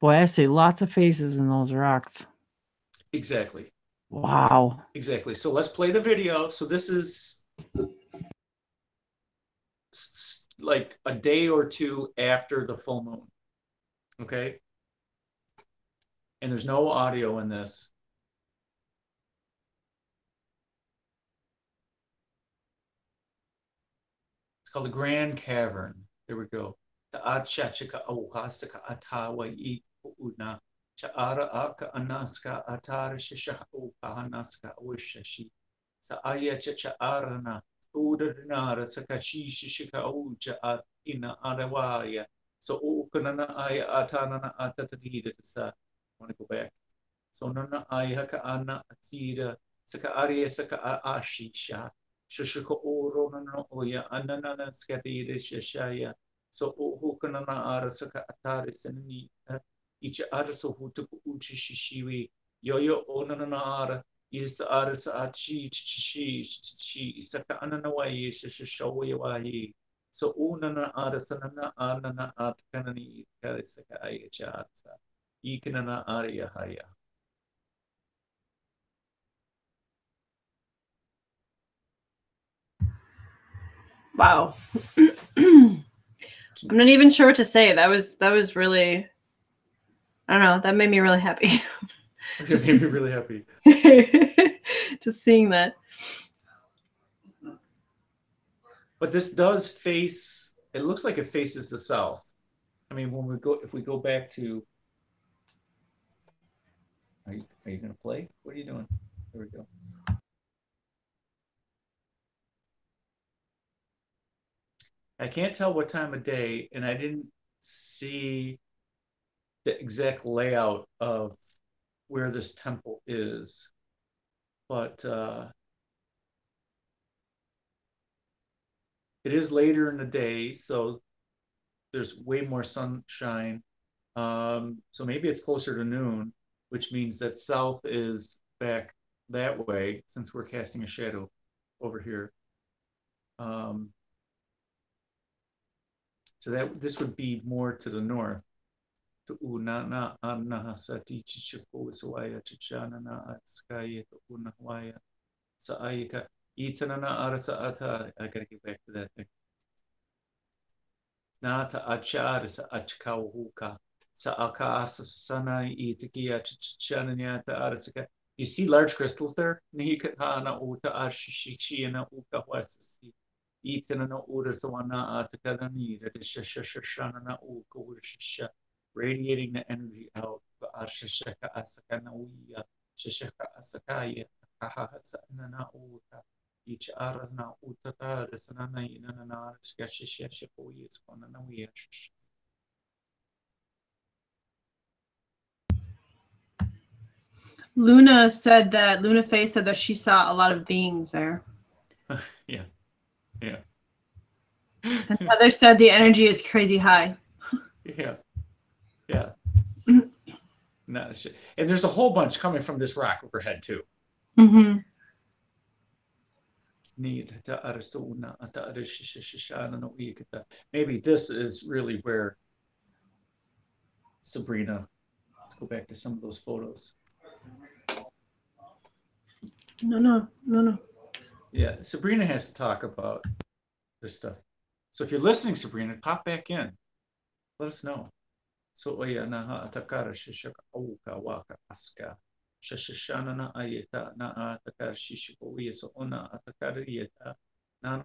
B: Boy, I see lots of faces in those rocks.
A: Exactly.
B: Wow.
A: Exactly. So let's play the video. So this is like a day or two after the full moon. Okay. And there's no audio in this. It's called the Grand Cavern. There we go. Cha'ara aka anaska atara shisha hanaska wishashi. Sa'aya cha'arana udadnara sakashishi shika uja at ina arawaya. So ukanana aya atanana atatadida sa. I want to go back. So nana aya ka ana atira saka arya saka ashisha. Shishika oro nana oya anana skatira shishaya. So ukanana ara saka atari sanani. Each ara so hutuku uchi shishiwi yoyo onana ara is ara sa achi chichi saka anana waye shishawi waye so unana ara sanana anana atkanani kare saka ayacha ikanana arya haya.
C: Wow. I'm not even sure what to say. That was really, I don't know, that made me really happy.
A: Just made me really happy.
C: Just seeing that.
A: But this does face, it looks like it faces the south. I mean, when we go, if we go back to, are you going to play? What are you doing? There we go. I can't tell what time of day, and I didn't see the exact layout of where this temple is, but it is later in the day, so there's way more sunshine. So maybe it's closer to noon, which means that south is back that way, since we're casting a shadow over here. So that this would be more to the north. To unana anahasati chichiko swaya chichanana atskaya to unahwaya saayika itanana arasa ata. I gotta get back to that thing. Nata achar sa achkauhuka sa akasa sana itikia chichananya ta arasaka. You see large crystals there? Nihikana uta ashishiana uka wasasi. Itanana ura sawana atakanani that is shashashana uka urshisha. Radiating the energy out. Ashashaka asakanawiya, shashaka asakaya, kahasanana uta, each arana utata, sanana inana, skashishashakoya, skonanawiya.
C: Luna Faye said that she saw a lot of beings there.
A: Yeah. Yeah.
C: And Heather said the energy is crazy high.
A: Yeah. Yeah. No, and there's a whole bunch coming from this rock overhead too.
C: Mm-hmm.
A: Maybe this is really where Sabrina, let's go back to some of those photos.
C: No.
A: Yeah, Sabrina has to talk about this stuff. So if you're listening, Sabrina, pop back in. Let us know. So naha atakara shishaka auka waka aska. Shashashana na ayeta na atakara shishiko uya so ona atakara yeta. Na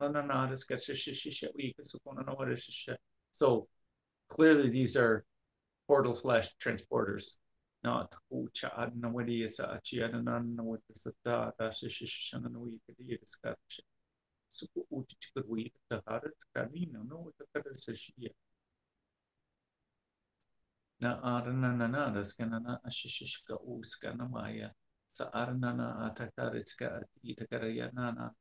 A: riska shishisha uika so kona na warishisha. So clearly these are portals slash transporters. Na takucha adna wadiya sa achiana na wata sata ta shishishana na uika diya suku uchi chikaruya tahara takarina no takara sashia. Na aranana raskanana ashishishka uskana maya sa aranana atatariska itakarayana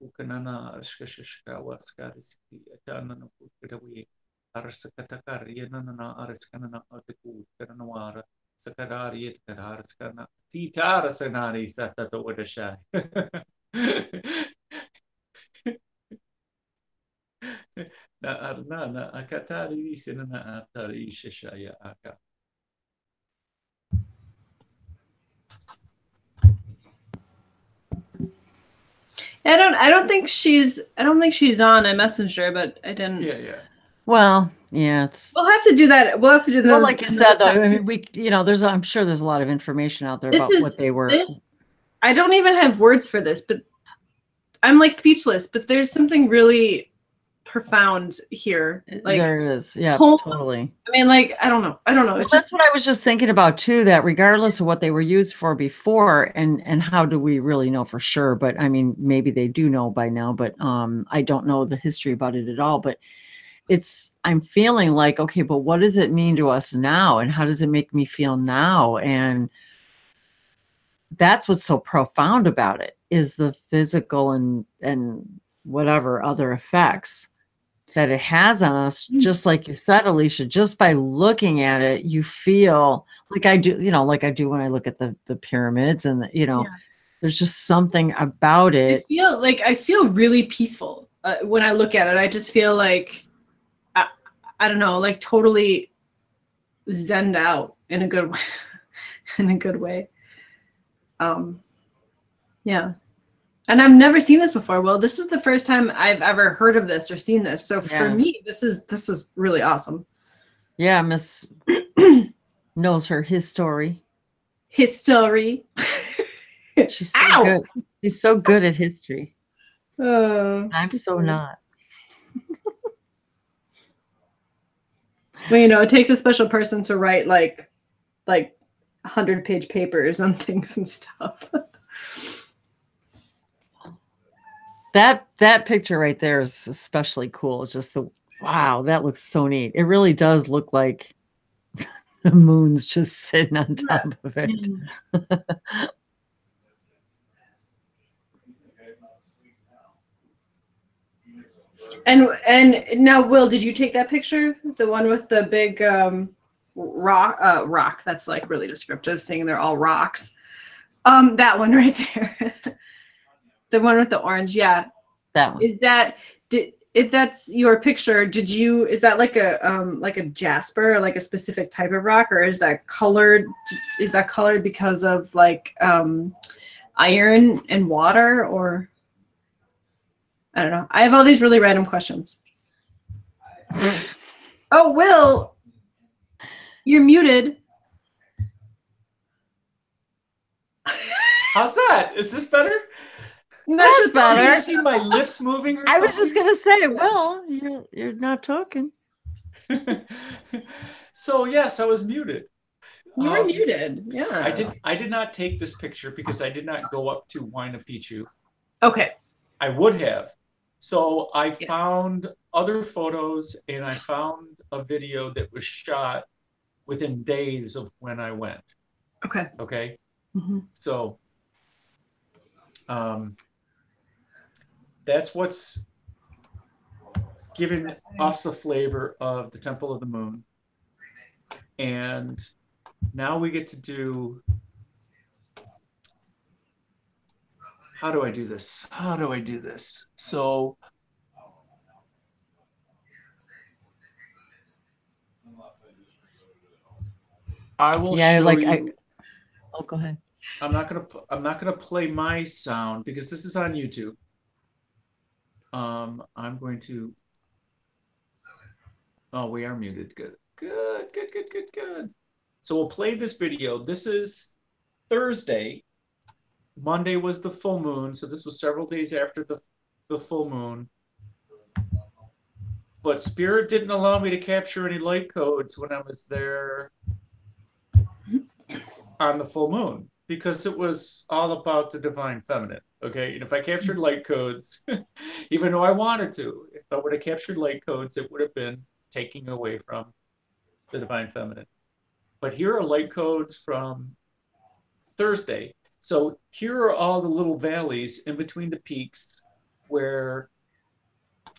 A: ukanana ashkashishka waskariski atanana ukarawi arasakatakariana araskanana ataku karanawara Sakarari Karara Sakana Titara Sanari Satata Wadashai. Na Arna na Akatari Sinana Atari Shishaya Aka.
C: I don't think she's on. I messaged her, but I didn't.
A: Yeah.
B: Well, yeah, it's.
C: We'll have to do that. We'll have to do that.
B: Well, like you said, though, I mean, I'm sure there's a lot of information out there about what they were.
C: I don't even have words for this, but I'm like speechless. But there's something really profound here. Like
B: there is, yeah, totally.
C: I mean, like I don't know. It's
B: that's what I was just thinking about too. That regardless of what they were used for before, and how do we really know for sure? But I mean, maybe they do know by now. But I don't know the history about it at all. But I'm feeling like, okay, but what does it mean to us now, and how does it make me feel now? And that's what's so profound about it, is the physical and whatever other effects that it has on us. Just like you said, Alicia, just by looking at it, you feel like I do, like I do when I look at the pyramids, and there's just something about it.
C: I feel really peaceful when I look at it. I just feel like I don't know, like totally zenned out in a good way. In a good way. Yeah. And I've never seen this before. Well, this is the first time I've ever heard of this or seen this. So for me, this is really awesome.
B: Yeah, Miss knows her history.
C: History.
B: She's so good. She's so good at history. I'm so not.
C: Well, it takes a special person to write like 100-page papers on things and stuff.
B: That picture right there is especially cool. It's just wow, that looks so neat. It really does look like the moon's just sitting on top of it.
C: And now, Will, did you take that picture? The one with the big rock that's like really descriptive, saying they're all rocks. That one right there. The one with the orange, yeah.
B: That one.
C: If that's your picture, is that like a jasper, or like a specific type of rock, or is that colored because of like iron and water, or I don't know. I have all these really random questions. Oh, Will, you're muted.
A: How's that? Is this better?
B: That's better.
A: Did you see my lips moving or something?
B: I was just gonna say, Will, you're not talking.
A: So yes, I was muted.
C: You were muted. Yeah.
A: I did not take this picture because I did not go up to Machu Picchu.
C: Okay.
A: I would have. So I found other photos, and I found a video that was shot within days of when I went. Okay.
C: Mm-hmm.
A: So that's what's given us a flavor of the Temple of the Moon. And now we get to do, how do I do this? So I will show you.
B: Oh, go ahead.
A: I'm not gonna play my sound because this is on YouTube. I'm going to. Oh, we are muted. Good. So we'll play this video. This is Thursday. Monday was the full moon, so this was several days after the full moon. But Spirit didn't allow me to capture any light codes when I was there on the full moon, because it was all about the divine feminine. Okay, and if I captured light codes, even though I wanted to, if I would have captured light codes, it would have been taking away from the divine feminine. But here are light codes from Thursday. So here are all the little valleys in between the peaks where,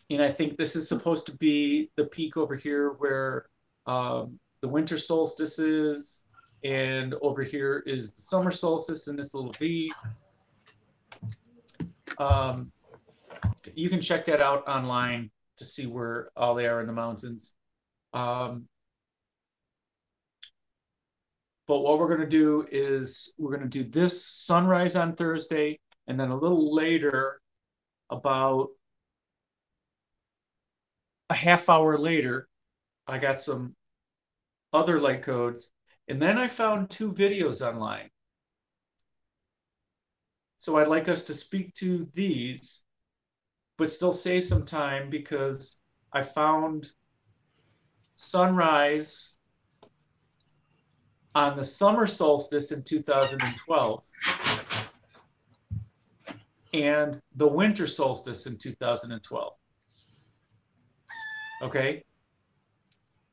A: and I think this is supposed to be the peak over here where the winter solstice is. And over here is the summer solstice in this little V. You can check that out online to see where all they are in the mountains. But what we're going to do is we're going to do this sunrise on Thursday, and then a little later, about a half hour later, I got some other light codes, and then I found 2 videos online. So I'd like us to speak to these, but still save some time because I found sunrise on the summer solstice in 2012 and the winter solstice in 2012. Okay?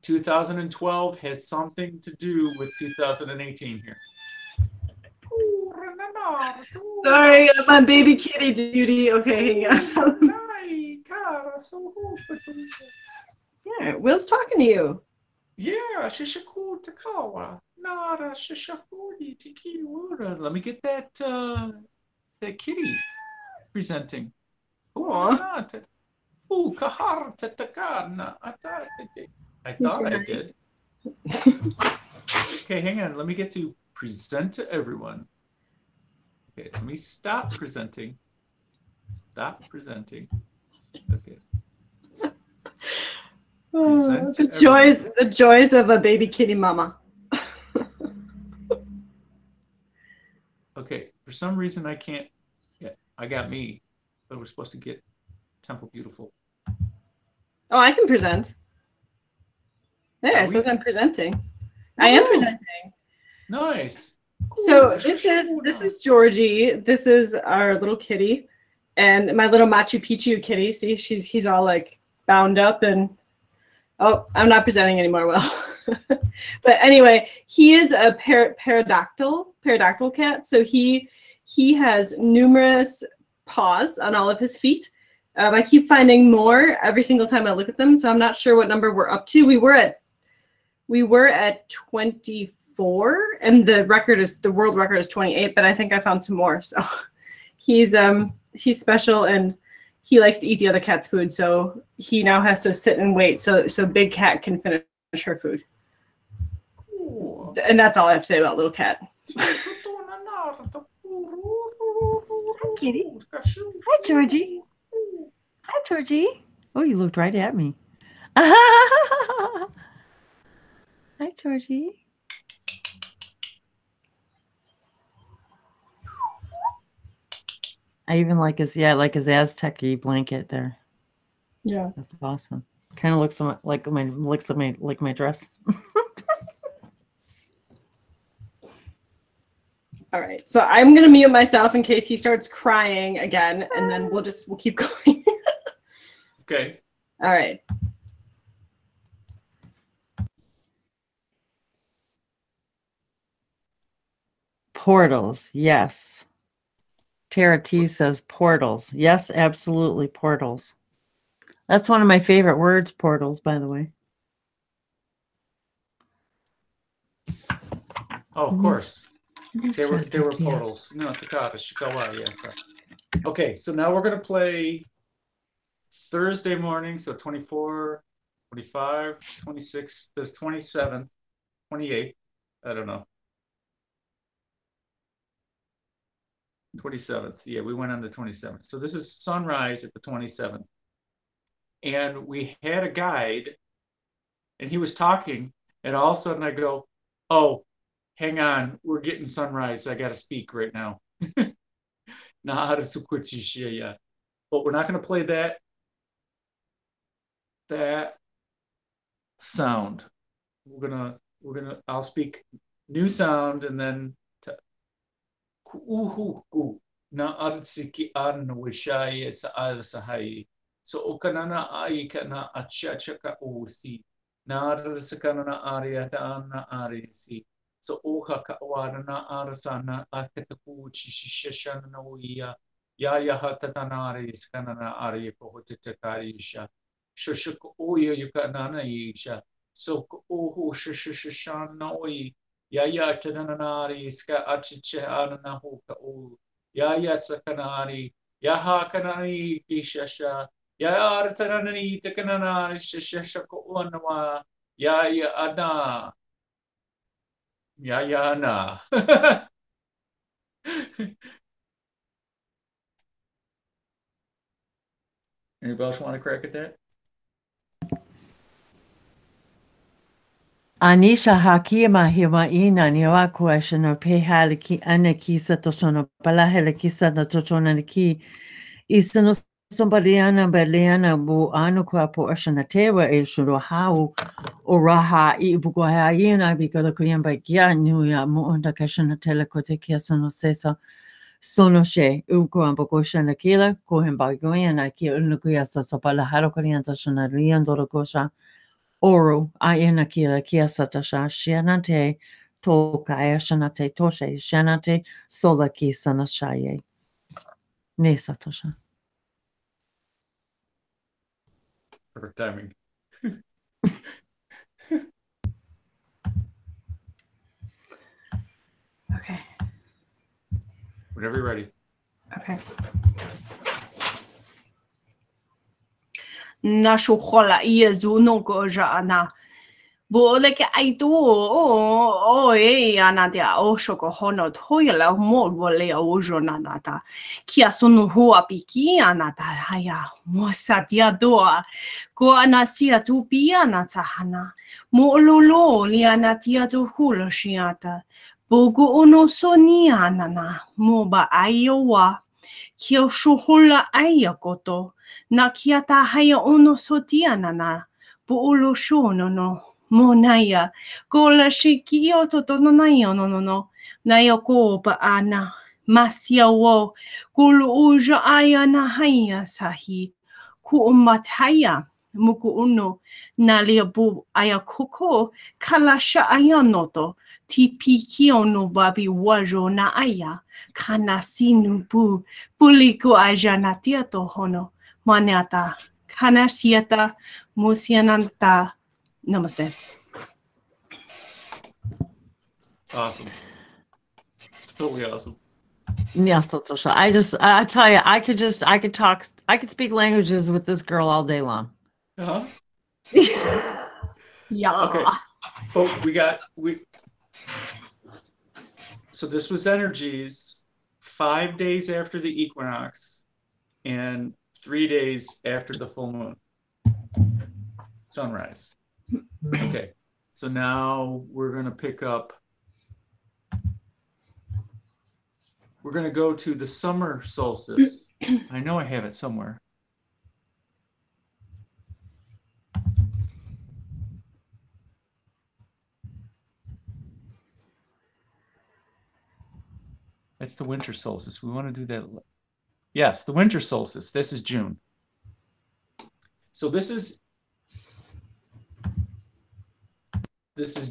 A: 2012 has something to do with 2018 here.
C: Sorry, I'm on baby kitty duty. Okay, hang on. Yeah, Will's talking to you.
A: Yeah, let me get that that kitty presenting.
C: Aw.
A: I thought I did. Okay, hang on. Let me get to present to everyone. Okay, let me stop presenting. Stop presenting. Okay. Present to
C: The joys of a baby kitty mama.
A: Okay, for some reason I can't. Yeah, I got me, but we're supposed to get Temple Beautiful.
C: Oh, I can present. There,
A: Are
C: it says
A: we?
C: I'm presenting. I am
A: Woo!
C: presenting.
A: Nice.
C: So this is Georgie. This is our little kitty, and my little Machu Picchu kitty. See, he's all like bound up, and oh, I'm not presenting anymore. Well, but anyway, he is a pterodactyl cat. So he has numerous paws on all of his feet. I keep finding more every single time I look at them, so I'm not sure what number we're up to. We were at 24, and the world record is 28, but I think I found some more. So he's special, and he likes to eat the other cat's food, so he now has to sit and wait so Big Cat can finish her food.
A: Cool.
C: And that's all I have to say about little cat.
B: Hi, kitty. Hi, Georgie. Hi, Georgie. Oh, you looked right at me. Hi, Georgie. I even like his Aztec-y blanket there.
C: Yeah,
B: that's awesome. Kind of looks like my dress.
C: all right, so I'm gonna mute myself in case he starts crying again, and then we'll keep going.
A: Okay.
C: All right.
B: Portals, yes. Tara T says portals. Yes, absolutely, portals. That's one of my favorite words, portals, by the way.
A: Oh, of course. They were portals. No, Takata, Shikawa, yes. Okay, so now we're gonna play Thursday morning, so 24, 25, 26, there's 27, 28, I don't know. 27th, yeah, we went on the 27th. So this is sunrise at the 27th. And we had a guide, and he was talking, and all of a sudden I go, oh, hang on, we're getting sunrise. I got to speak right now. But we're not going to play that sound. I'll speak new sound, and then na arsiki an wishai sa al sahai. So okanana ai kana achachaka osi. Na arsakana aria na arisi. So oka kawana arasana akataku chishishana noia. Ya hatatanari skanana aria kohotitakarisha. Shushuk oya yukanana isha. So oho shishishana oi. Ya ya tananari ska achiche ananahuka u. Ya ya sakanari. Ya ha kanari ishasha. Ya artanani takanana shashasha ko uanawa. Ya ya ana. Ya ya ana. Anybody else want to crack at that?
B: Anisha hakima hima ina ni wa question or pay haliki anaki satosono palahele kisa na totona ki isano somebody ana beliana bu anu kwa po ashana tewa e shuro hau o raha I bugo ha ina bikala kuyamba kia nu ya mo onda kashana tele kote kia sono sesa sono she uko amboko shana kila ko hemba goyana ki ulnukuya sa sopala haro korianta shana riandoro kosha Oru aina kila kia satasha shianate to kaya shanate toshe shanate sola ki sanashaye. Ne satasha.
A: Perfect timing.
C: Okay.
A: Whenever you're ready.
C: Okay. Na shukola ia zuno goja ana. Bo like I do ana dia o shoko hono toyala mo wole o jonanata. Kia sunu hua piki anata haya mo satia doa. Ko anasia tu piana tahana. Mo lolo li anatia tu hula shiata. Bogu ono sonia nana mo ba aiowa. Kia shuhula ayakoto. Na kia ta haya ono sotia nana. Po ulo shono no. Mo naya, ko la shikio to no naya no. Naya ko pa ana, masya wo, kulu uja aya na haya sahi. Ku umataya, muku uno, nalia bu aya koko, kalasha aya noto, ti pikio no babi wajo na aya, kana sinu bu, puliku aja natia to hono, manata, kana sieta, musiananta. Namaste.
A: Awesome. Totally awesome.
B: Yes, satasha. I tell you, I could speak languages with this girl all day long.
A: Uh-huh.
C: Yeah.
A: Okay. Oh, so this was energies 5 days after the equinox and 3 days after the full moon. Sunrise. Okay. So now we're going to pick up. We're going to go to the summer solstice. I know I have it somewhere. That's the winter solstice. We want to do that. Yes, the winter solstice. This is June. So this is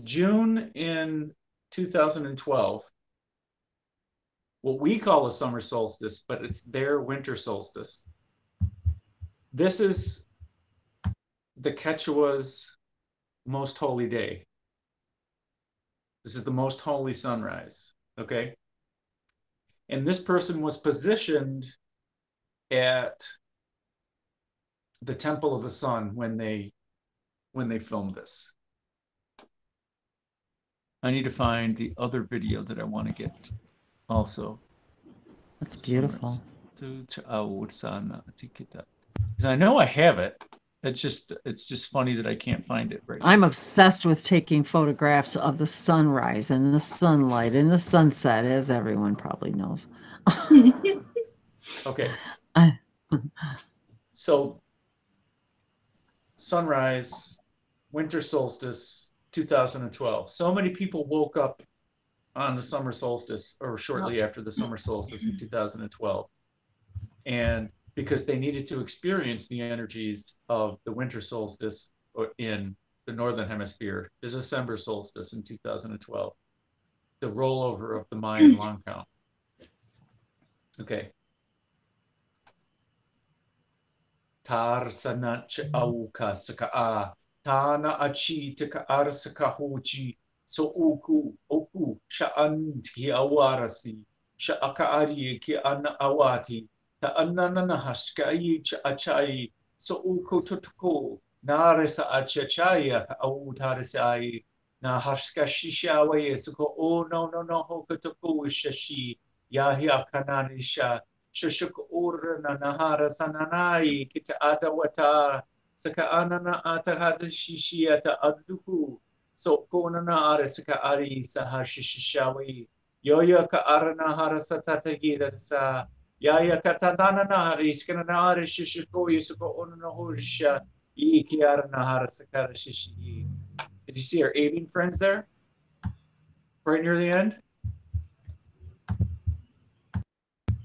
A: June in 2012. What we call a summer solstice, but it's their winter solstice. This is the Quechua's most holy day. This is the most holy sunrise, okay? And this person was positioned at the Temple of the Sun when they filmed this. I need to find the other video that I want to get also.
B: That's beautiful.
A: Because I know I have it. It's just funny that I can't find it right now.
B: I'm obsessed with taking photographs of the sunrise and the sunlight and the sunset, as everyone probably knows.
A: Okay. So sunrise, winter solstice, 2012. So many people woke up on the summer solstice or shortly after the summer solstice in 2012. And because they needed to experience the energies of the winter solstice in the Northern Hemisphere, the December solstice in 2012, the rollover of the Mayan long count. Okay. Tar sanach auka saka tana achi tika arsaka huchi So oku sha'an ki awarasi sha'akaari ki ana awati ta anana hashkai achai so uko tutuko naresa achachaya autarisai na hashka shishawe suko oh no hokutuko shashi yahi akananisha shashuk ur na nahara sananai kita adawata saka anana atahada shishiata aduku so konana arisaka ari sahashishawi yoya ka arana harasatata sa yaya katanana nari skana ari shishiko yusuko onana horsha iki arana harasaka shishi. Did you see our alien friends there? Right near the end?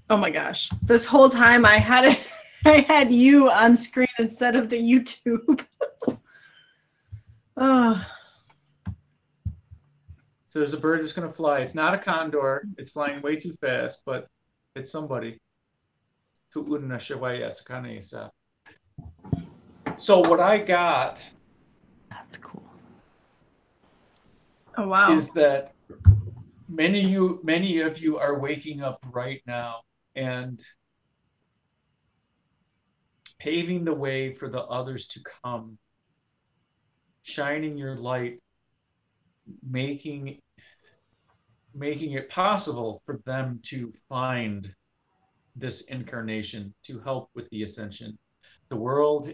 C: Oh my gosh. This whole time I had you on screen instead of the YouTube. Oh.
A: So there's a bird that's going to fly. It's not a condor. It's flying way too fast, but it's somebody. So what I got,
B: That's cool.
C: Oh wow.
A: is that many of you are waking up right now and paving the way for the others to come, shining your light, making it possible for them to find this incarnation to help with the ascension. The world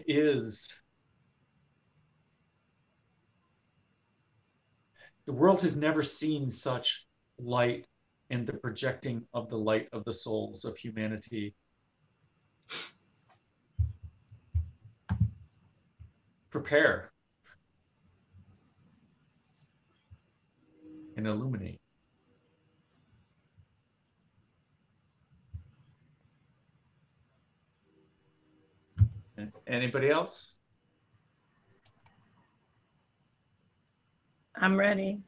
A: has never seen such light and the projecting of the light of the souls of humanity. Prepare and illuminate. Anybody else?
C: I'm ready.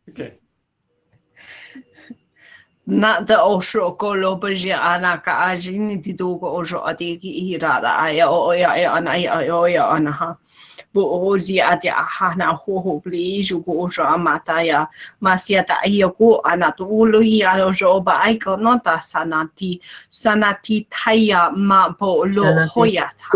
A: Okay.
C: Not the osho kolo baji anaka ajini tidugo ojo adiki irada aya oya anaya oya anaha. Bu ozi ati ahana ho please go ojo amataya masiata ayako anatu ului alojo ba aiko nota sanati taya ma po lo hoyata.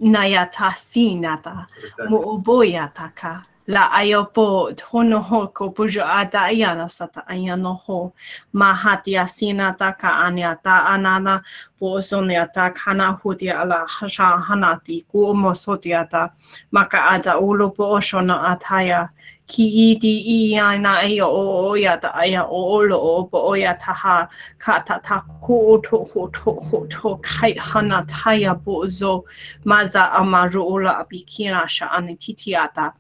C: Nayata sinata mo boyataka la ayopo tono ho ko pujo ada ayana sata ayano ho mahati asinata ka anyata anana po sonyata kana hutia ala hasha hanati ku mosotiata maka ada ulo po oshona ataya ki iti iana ayo o yata aya olo o po oyata ha kata ta ku to kai hanataya po zo maza amaru ola abikina sha anititiata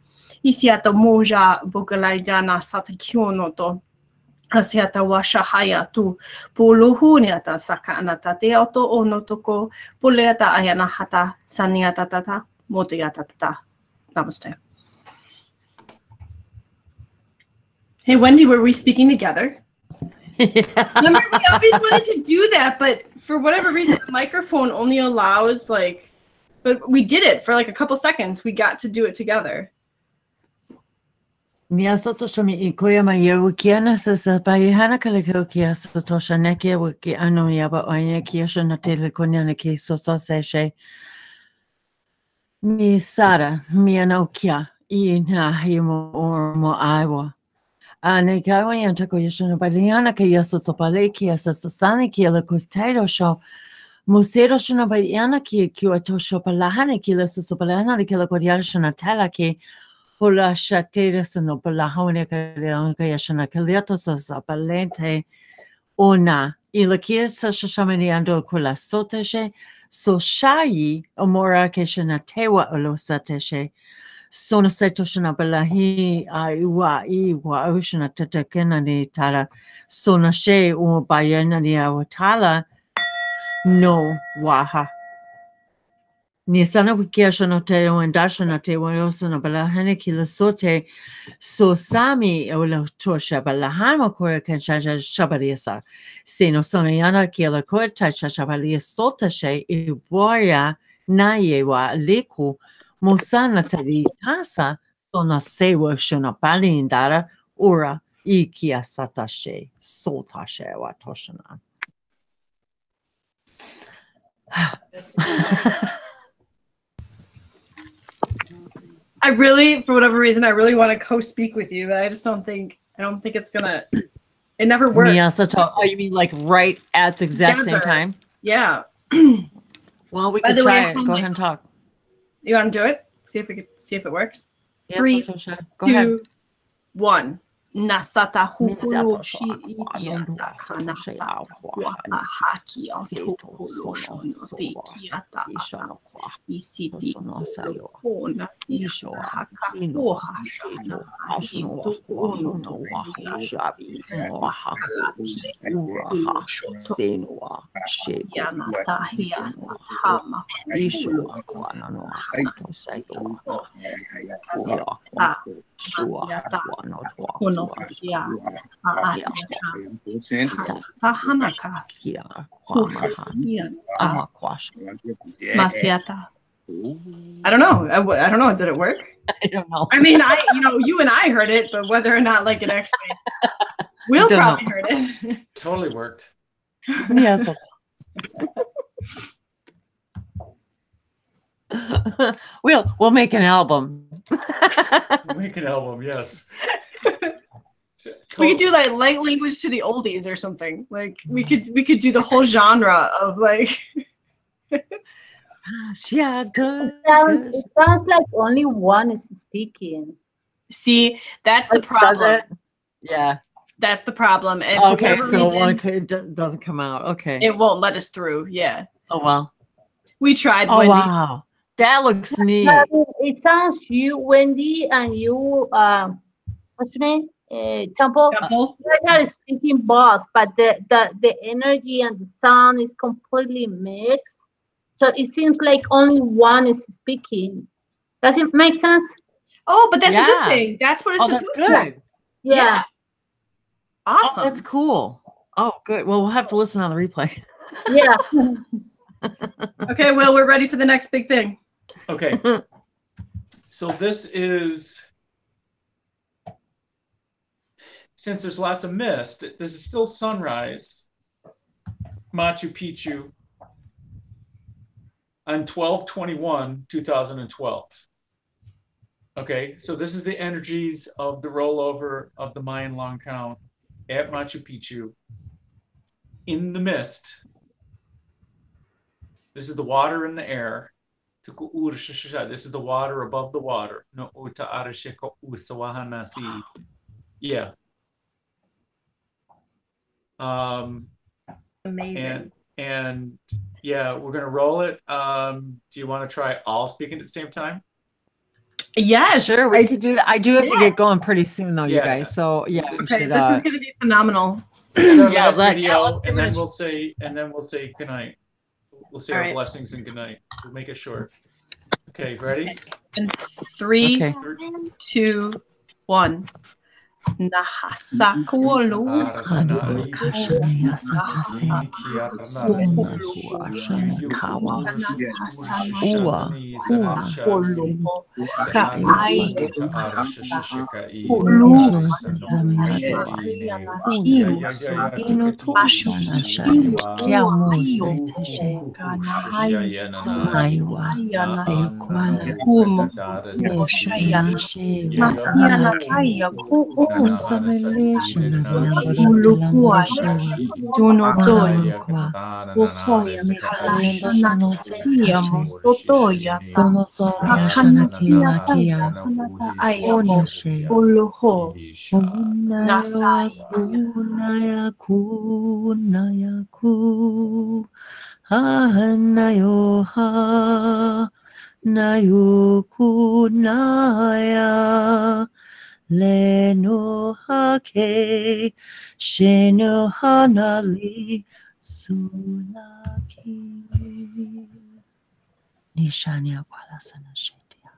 C: isiata moja bogalaidana satakiono to asiata washa haya tu puluhuniata sakanata te auto ono toko puleata ayana hata saniata tata motiata tata. Namaste. Hey Wendy, were we speaking together? Remember, we always wanted to do that, but for whatever reason, the microphone only allows but we did it for like a couple seconds. We got to do it together.
B: Nia sotosha mi ikoya ma yewikiana sasa bayihana kalikokia sotosha nekia wiki ano yaba oya kiosha na telekonia na ki sosa seshe. Mi sara mi anokia I na himo or mo aiwa. Ane kawa yantako yosha bayihana ka yoso sopalekia sasa sani kia la kustairo sho. Musero shona bayihana ki kyoto shopalahane kila sopalahana kila kodiara shona tala ki. Hola shatera sano pala haone ka yashana kaliato sa palente ona ilakia sa shamani ando kula soteshe so shayi omora keshana tewa olo sateshe sona seto shana balahi iwa oshana tatakena ni tala sona she bayana ni awatala no waha. Ni sana wikiasha no te wendasha no te wayosana balahane kila sote so sami ola tosha balahama kora kanchaja shabariasa sino sonayana kila kora tacha shabalia sota she iboya na yewa liku Mosana tari tasa sona sewa shona balindara ura ikia satashe sotashe watoshana.
C: I really, for whatever reason, I really want to co-speak with you, but I don't think it's gonna. It never works.
B: Miyasato, oh, you mean like right at the exact same
C: Together.
B: time?
C: Yeah.
B: Well, we
C: By
B: could
C: the way,
B: try it. Go ahead and talk.
C: You want to do it? See if it works.
B: Yes,
C: 3,
B: go ahead.
C: 2, 1. Nasata hukulu shi ikiata kanasa haki autokolo shono tikiata isiti ona haka oha shana hito ono shabi oha uraha senua yanata hiata hama
B: Ishua kwana no ato sayo shua kwana
C: Kono ya Tahanaka Masiata. I don't know. I don't know. Did it work?
B: I don't know.
C: I mean, you and I heard it, but whether or not like it actually, Will probably heard it.
A: Totally worked.
B: Yes. We'll make an album.
A: Make an album, yes.
C: We could do like light language to the oldies or something. Like we could do the whole genre of like.
B: Yeah, good.
F: It sounds like only one is speaking.
C: See, that's the problem.
B: Yeah,
C: that's the problem. And
B: okay, so one doesn't come out. Okay,
C: it won't let us through. Yeah.
B: Oh well.
C: We tried.
B: Oh
C: Wendy.
B: Wow, that looks neat.
F: It sounds you, Wendy, and you. What's your name? Temple. You guys are speaking both, but the energy and the sound is completely mixed. So it seems like only one is speaking. Does it make sense?
C: Oh, but that's a good thing. That's what it's supposed
B: to be. Good.
F: Yeah.
C: Awesome.
B: Oh, that's cool. Oh, good. Well, we'll have to listen on the replay.
F: Yeah.
C: Okay, well, we're ready for the next big thing.
A: Okay. So this is, since there's lots of mist, this is still sunrise, Machu Picchu, on 12/21/2012. Okay, so this is the energies of the rollover of the Mayan long count at Machu Picchu in the mist. This is the water in the air. This is the water above the water. Yeah.
C: Amazing.
A: And yeah, we're gonna roll it. Do you want to try all speaking at the same time?
C: Yes,
B: sure. We could do that. I do have to get going pretty soon, though, you guys. So yeah,
C: okay, this is gonna be phenomenal.
A: Last video, and then we'll say good night. We'll say our blessings and good night. We'll make it short. Okay, ready?
C: And 3, 2, 1. Nahasakuolu
B: Leno hake sheno hanali sunaki nishania kwalasana shetia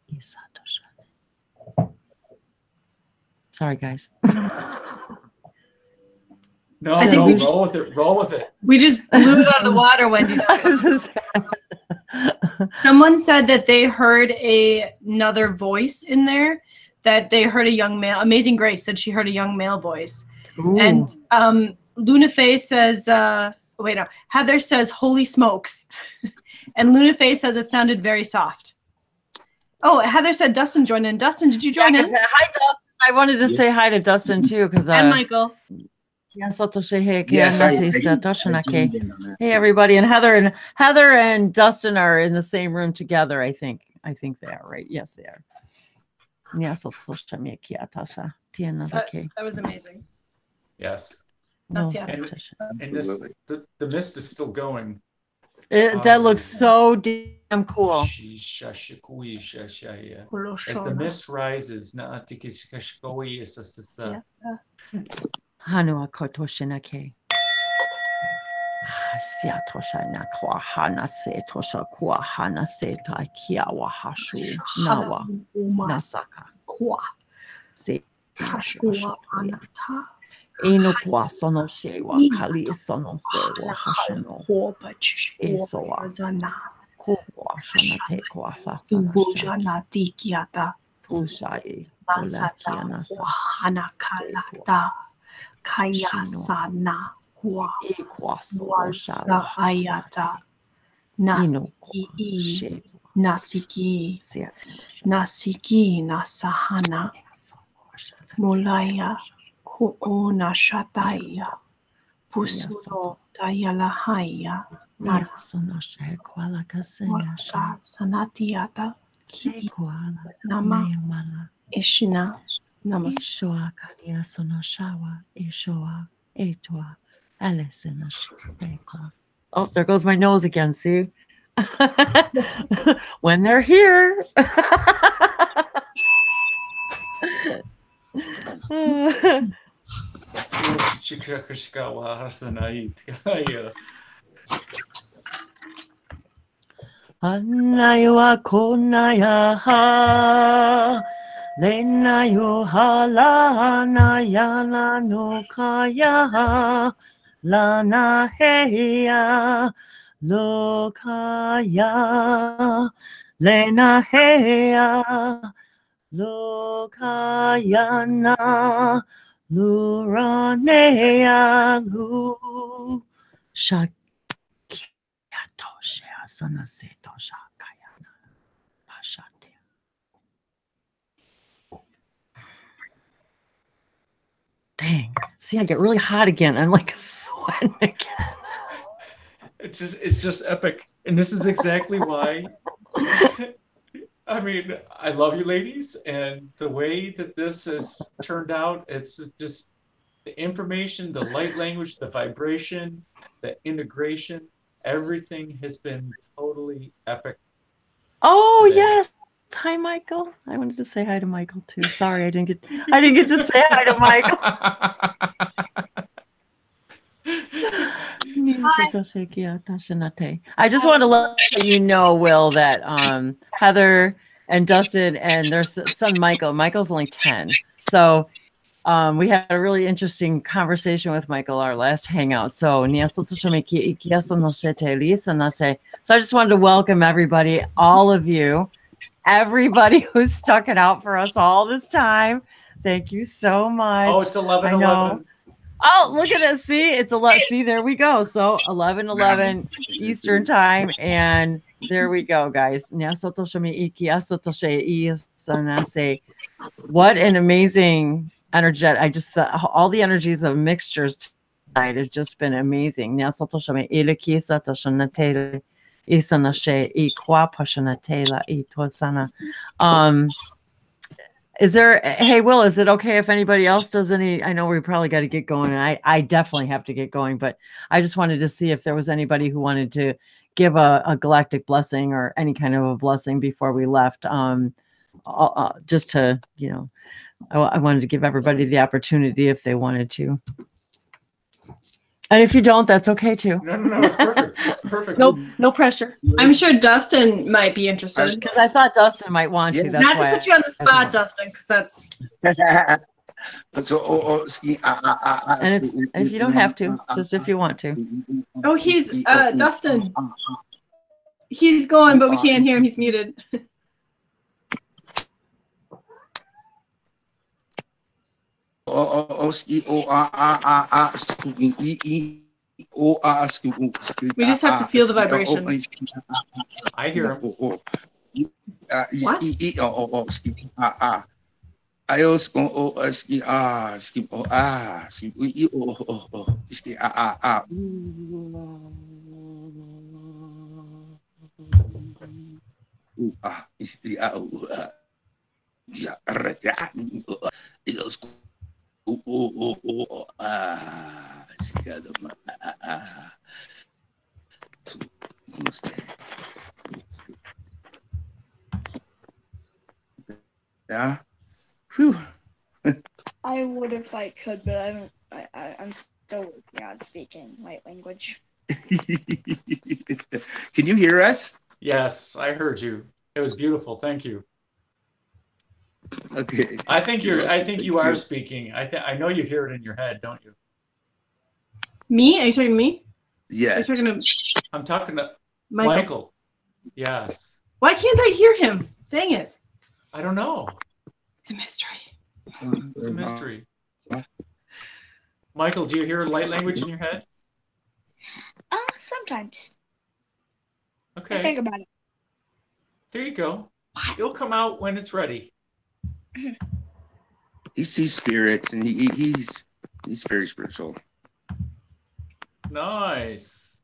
B: isato shane. Sorry, guys.
A: No, I think roll with it. Roll with it.
C: We just blew it out of the water, Wendy. Someone said that they heard another voice in there, that they heard a young male. Amazing Grace said she heard a young male voice.
B: Ooh.
C: And Luna Faye says, wait, no, Heather says, holy smokes. And Luna Faye says it sounded very soft. Oh, Heather said Dustin joined in. Dustin, did you join in?
B: Hi, Dustin. I wanted to say hi to Dustin too, because
C: And Michael.
G: Yes, I
B: hey everybody, and Heather and Dustin are in the same room together. I think they are, right? Yes, they are.
C: That was amazing.
A: Yes.
B: No,
C: That's
A: and this the mist is still going.
B: that looks so damn cool.
A: As the mist rises,
B: Hanua kotoshinake. Sia tosha na kwa hana se tosha kwa hana se ta kia wa hashu nawa nasaka
C: Kwa.
B: se
C: Hashua anata.
B: eno kwa sono she wa kali sono se wa hashano esoa ko wa shana te kwa lasa
C: Bujana tikiata.
B: tushai
C: Masata wahana kalata. Kaya sana. Wa ayata nasiki nasahana mulaya kuona shataya pusuno tayalahaya sanatiata nama ishna
B: Ishoa kalia sono shawa ishoa etwa Alison. Oh, there goes my nose again. See, when they're here. Anayua konaya ha. Lena yo hala na yana no kaya lana heya lokaya lena heya lokaya na luranea lu shakiato shea sana seto shakaya na pashate. Dang. See, I get really hot again. I'm like sweating again.
A: It's just epic. And this is exactly why I mean, I love you ladies, and the way that this has turned out, it's just the information, the light language, the vibration, the integration, everything has been totally epic.
B: Oh
A: today.
B: yes. Hi, Michael. I wanted to say hi to Michael too. Sorry, I didn't get to say hi to Michael. I just want to let you know, Will, that Heather and Dustin and their son Michael's only 10. So we had a really interesting conversation with Michael our last hangout. So I just wanted to welcome everybody, all of you. Everybody who's stuck it out for us all this time. Thank you so much.
A: Oh, it's 11:11.
B: Oh, look at it. See, it's 11. See, there we go. So 11:11 Eastern time. And there we go, guys. What an amazing energetic. I just thought all the energies of mixtures tonight have just been amazing. Is there, hey Will, is it okay if anybody else does any? I know we probably got to get going, and I definitely have to get going, but I just wanted to see if there was anybody who wanted to give a galactic blessing or any kind of a blessing before we left. Just to, you know, I wanted to give everybody the opportunity if they wanted to. And if you don't, that's okay too.
A: No, it's perfect. It's perfect.
B: No pressure.
C: I'm sure Dustin might be interested.
B: Because I thought Dustin might want to. That's
C: Not
B: why
C: to put you on the spot, Dustin, because that's.
B: And it's if you don't have to, just if you want to.
C: Oh, he's Dustin. He's going, but we can't hear him. He's muted. We just have to feel the vibration.
A: I hear him.
C: What?
H: Yeah. Whew.
I: I would if I could, but I'm still working on speaking my language.
H: Can you hear us?
A: Yes, I heard you. It was beautiful. Thank you.
H: Okay.
A: I think you are speaking. I know you hear it in your head, don't you?
C: Me? Are you talking to me?
H: Yeah.
C: Are you talking to
A: I'm talking to
C: Michael?
A: Michael. Yes.
C: Why can't I hear him? Dang it.
A: I don't know.
C: It's a mystery.
A: It's a mystery. Michael, do you hear light language in your head?
I: Sometimes.
A: Okay.
I: I think about it.
A: There you go.
C: What?
A: It'll come out when it's ready.
H: He sees spirits, and he's very spiritual.
A: Nice.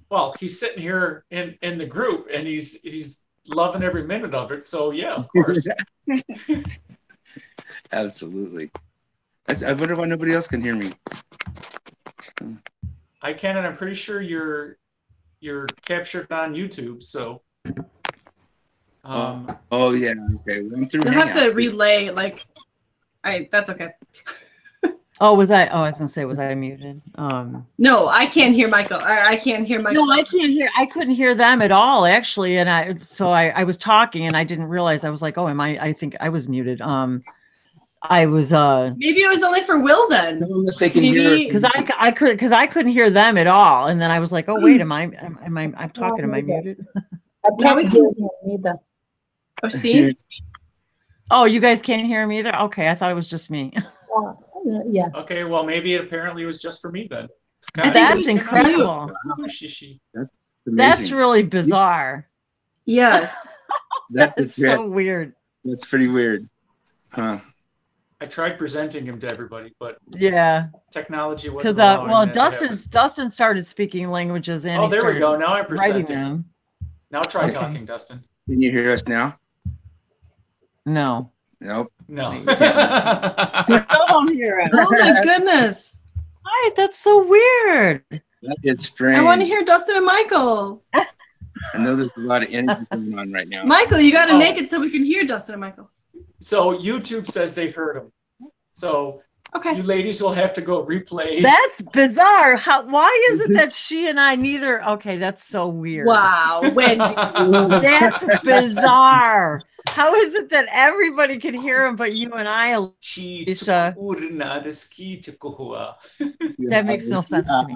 A: Well, he's sitting here in the group, and he's loving every minute of it. So yeah, of course.
H: Absolutely. I wonder why nobody else can hear me.
A: I can, and I'm pretty sure you're captured on YouTube. So.
H: Oh yeah. Okay.
C: You'll have to relay. That's okay.
B: Oh, was I gonna say, was I muted?
C: No, I can't hear Michael. I can't hear Michael.
B: No, I can't hear. I couldn't hear them at all, actually. And I was talking, and I didn't realize. I was like, oh, I think I was muted. I was.
C: Maybe it was only for Will then.
B: Maybe because I couldn't hear them at all, and then I was like, oh wait, I'm talking? Am I muted?
F: I can't hear him either.
C: Oh, see.
B: Oh, you guys can't hear me either. Okay, I thought it was just me.
F: Yeah.
A: Okay, well, maybe it apparently was just for me then.
B: That's incredible. That's really bizarre.
C: Yes.
B: That's so weird.
H: That's pretty weird. Huh.
A: I tried presenting him to everybody, but
B: yeah,
A: technology wasn't allowing that
B: Dustin started speaking languages, and
A: there we go. Now I'm presenting
B: them.
A: Now try talking, Dustin.
H: Can you hear us now?
B: No.
H: Nope.
A: No.
B: Still don't hear it.
C: Oh my goodness.
B: Hi, that's so weird.
H: That is strange.
C: I want to hear Dustin and Michael.
H: I know there's a lot of energy going on right now.
C: Michael, you got to make it so we can hear Dustin and Michael.
A: So YouTube says they've heard him. So you ladies will have to go replay.
B: That's bizarre. Why is it that she and I neither? Okay, that's so weird.
C: Wow, Wendy.
B: That's bizarre. How is it that everybody can hear him but you and I, Alicia? That makes no sense to me.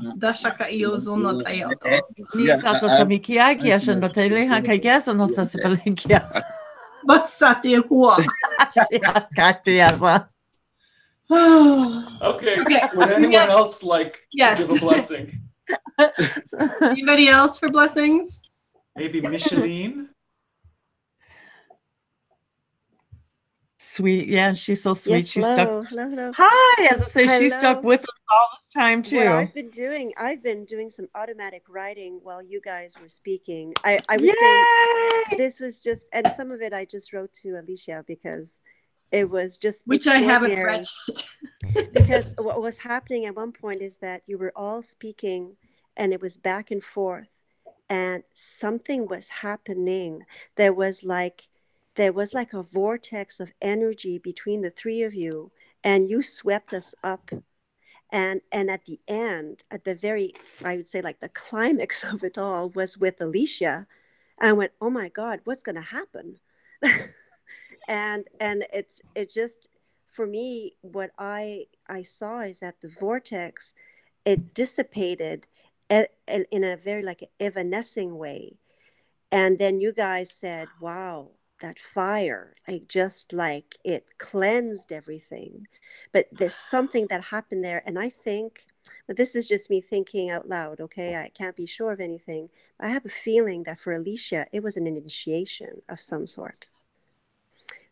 A: Okay. Would anyone else like to give a blessing?
C: Anybody else for blessings?
A: Maybe Micheline?
B: Sweet. Yeah, she's so sweet.
J: Yes,
B: She's
J: hello.
B: stuck.
J: Hello.
B: Hi, as I say, she's
J: Hello.
B: stuck with us all this time too.
J: What I've been doing some automatic writing while you guys were speaking. I was saying this was just, and some of it I just wrote to Alicia because it was just
C: which I haven't read.
J: Because what was happening at one point is that you were all speaking, and it was back and forth, and something was happening. There was like a vortex of energy between the three of you, and you swept us up. And at the end, at the very, I would say like the climax of it all was with Alicia. I went, oh my God, what's going to happen? and it just, for me, what I saw is that the vortex, it dissipated in a very like evanescing way. And then you guys said, wow, that fire, like just like it cleansed everything. But there's something that happened there. And I think, but this is just me thinking out loud, okay? I can't be sure of anything. I have a feeling that for Alicia, it was an initiation of some sort.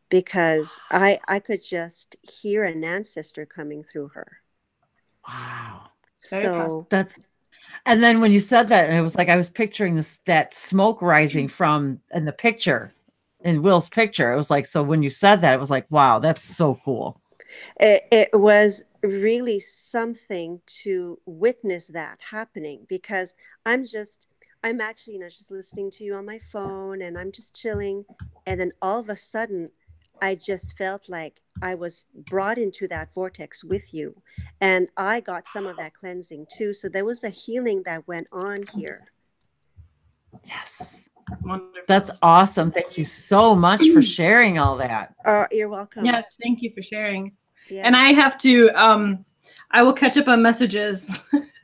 J: Because I could just hear an ancestor coming through her.
B: Wow.
J: So
B: that's, and then when you said that, and it was like I was picturing that smoke rising from in the picture, in Will's picture. It was like, so when you said that, it was like, wow, that's so cool.
J: It was really something to witness that happening, because I'm actually, just listening to you on my phone, and I'm just chilling. And then all of a sudden, I just felt like I was brought into that vortex with you. And I got some of that cleansing too. So there was a healing that went on here.
B: Yes.
C: Wonderful.
B: That's awesome. Thank you so much for sharing all that.
J: You're welcome.
C: Yes, thank you for sharing.
J: Yeah.
C: And I have to, I will catch up on messages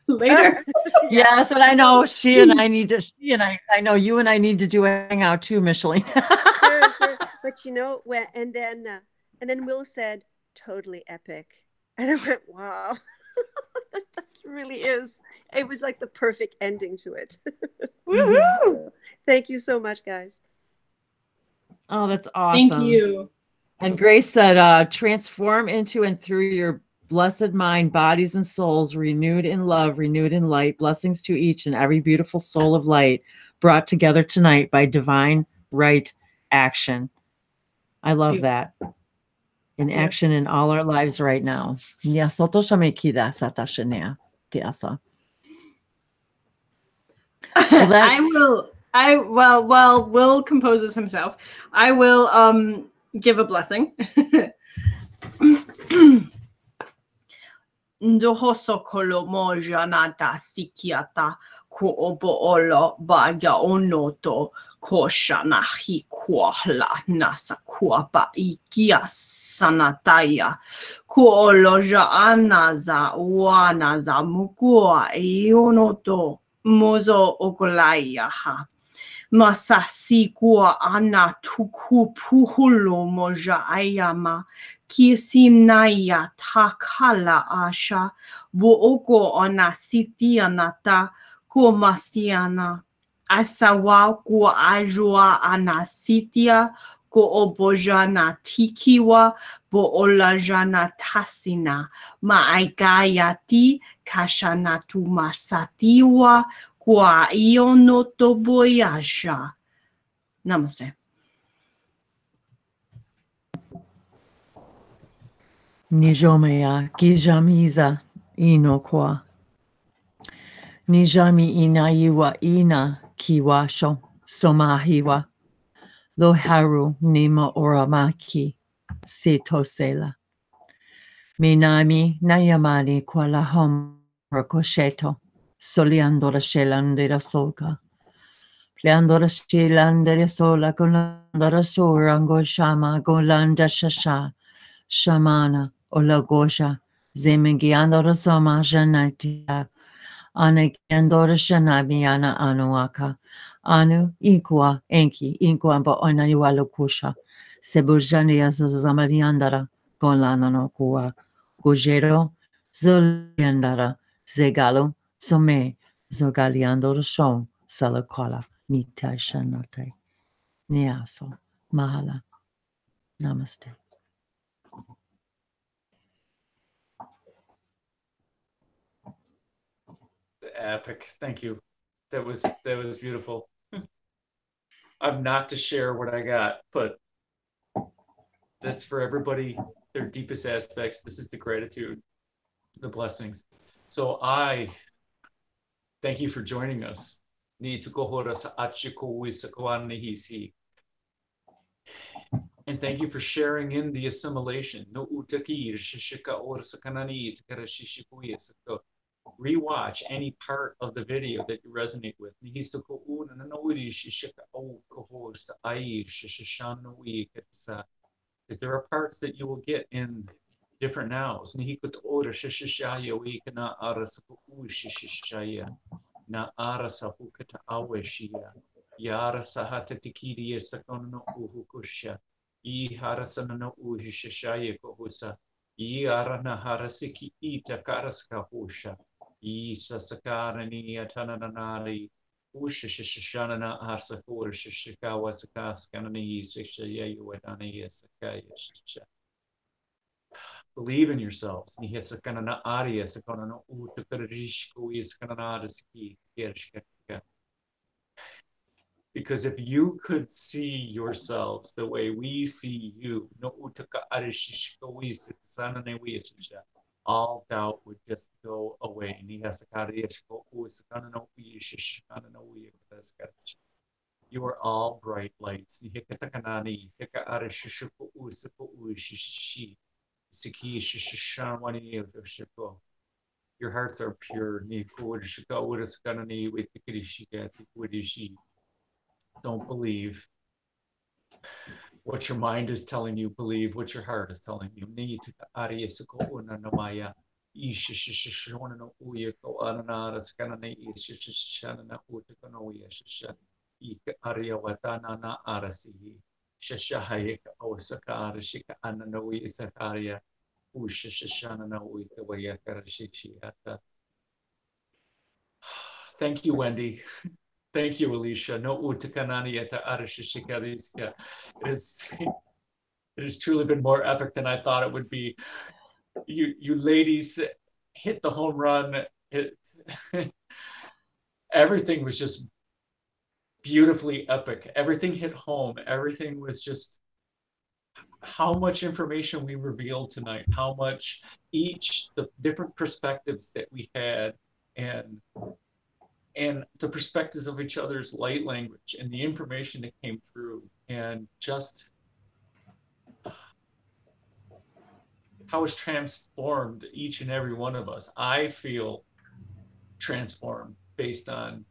C: later.
B: Yes, and I know I know you and I need to do a hangout too, Micheline.
J: Sure. But and then Will said, totally epic. And I went, wow, that really is. It was like the perfect ending to it. Woohoo! Thank you so much, guys.
B: Oh, that's awesome.
C: Thank you.
B: And Grace said, transform into and through your blessed mind, bodies and souls, renewed in love, renewed in light, blessings to each and every beautiful soul of light brought together tonight by divine right action. I love that. In action in all our lives right now.
C: While Will composes himself, I will give a blessing. Ndohosokolo moja nata sikiata ko oboolo baga onoto ko shanahi kuahla nasa kuapa ikia sanataya ko oloja anaza wanaza mukua ionoto mozo okolaya ha. Masasikua ana tuku puhulo moja ayama kisimnaya takala asha buoko ona sitianata ko masiana asawa ko ajua anasitia ko obojana tikiwa bo olajana tasina maaikayati kashanatu masatiwa kwa ionoto boyasha. Namaste.
B: Nijomea kijamiza inokwa. Nijami inaiwa ina kiwasho somahiwa. Loharu nima oramaki sitosela. Minami nayamani kwa la hom ricochetto. Soliandora shelandera soka. Pleandora shelandera sola golandora sorango shama golanda shasha. Shamana Olagosha Zemingiandora Soma Janatia Anagiandora Shanabiana Anuaka Anu Inkwa Enki Inkwamba Onaniwalokusha Sebujania Zamariandara Golana no Kua Gojero Zuliandara Zegalo Some Zogaliandora Shon Salakola Mita Shanate Niaso Mahala Namaste.
A: Epic. Thank you. That was beautiful. I'm not to share what I got, but that's for everybody, their deepest aspects. This is the gratitude, the blessings. So I thank you for joining us. And thank you for sharing in the assimilation. Rewatch any part of the video that you resonate with. Because there are parts that you will get in different nows. Yara sahata tikiri sakono uhukusha. I harasana uhishashaya kohusa. I arana harasiki ita karaska husha. I sasakarani atananari. Ushashashana arsakur shashikawa sakaskanani sishaya yuadani sakaya shisha. Believe in yourselves. Nihesakanana aria sakonano utakarishko iskanana ski kirshka. Because if you could see yourselves the way we see you, all doubt would just go away. You are all bright lights. Your hearts are pure. Don't believe what your mind is telling you. Believe what your heart is telling you. Thank you, Wendy. Thank you, Alicia. No utakananieta arishishikariska. It has truly been more epic than I thought it would be. You ladies hit the home run. Everything was just beautifully epic. Everything hit home. Everything was just how much information we revealed tonight, how much the different perspectives that we had, and the perspectives of each other's light language and the information that came through, and just how it's transformed each and every one of us. I feel transformed based on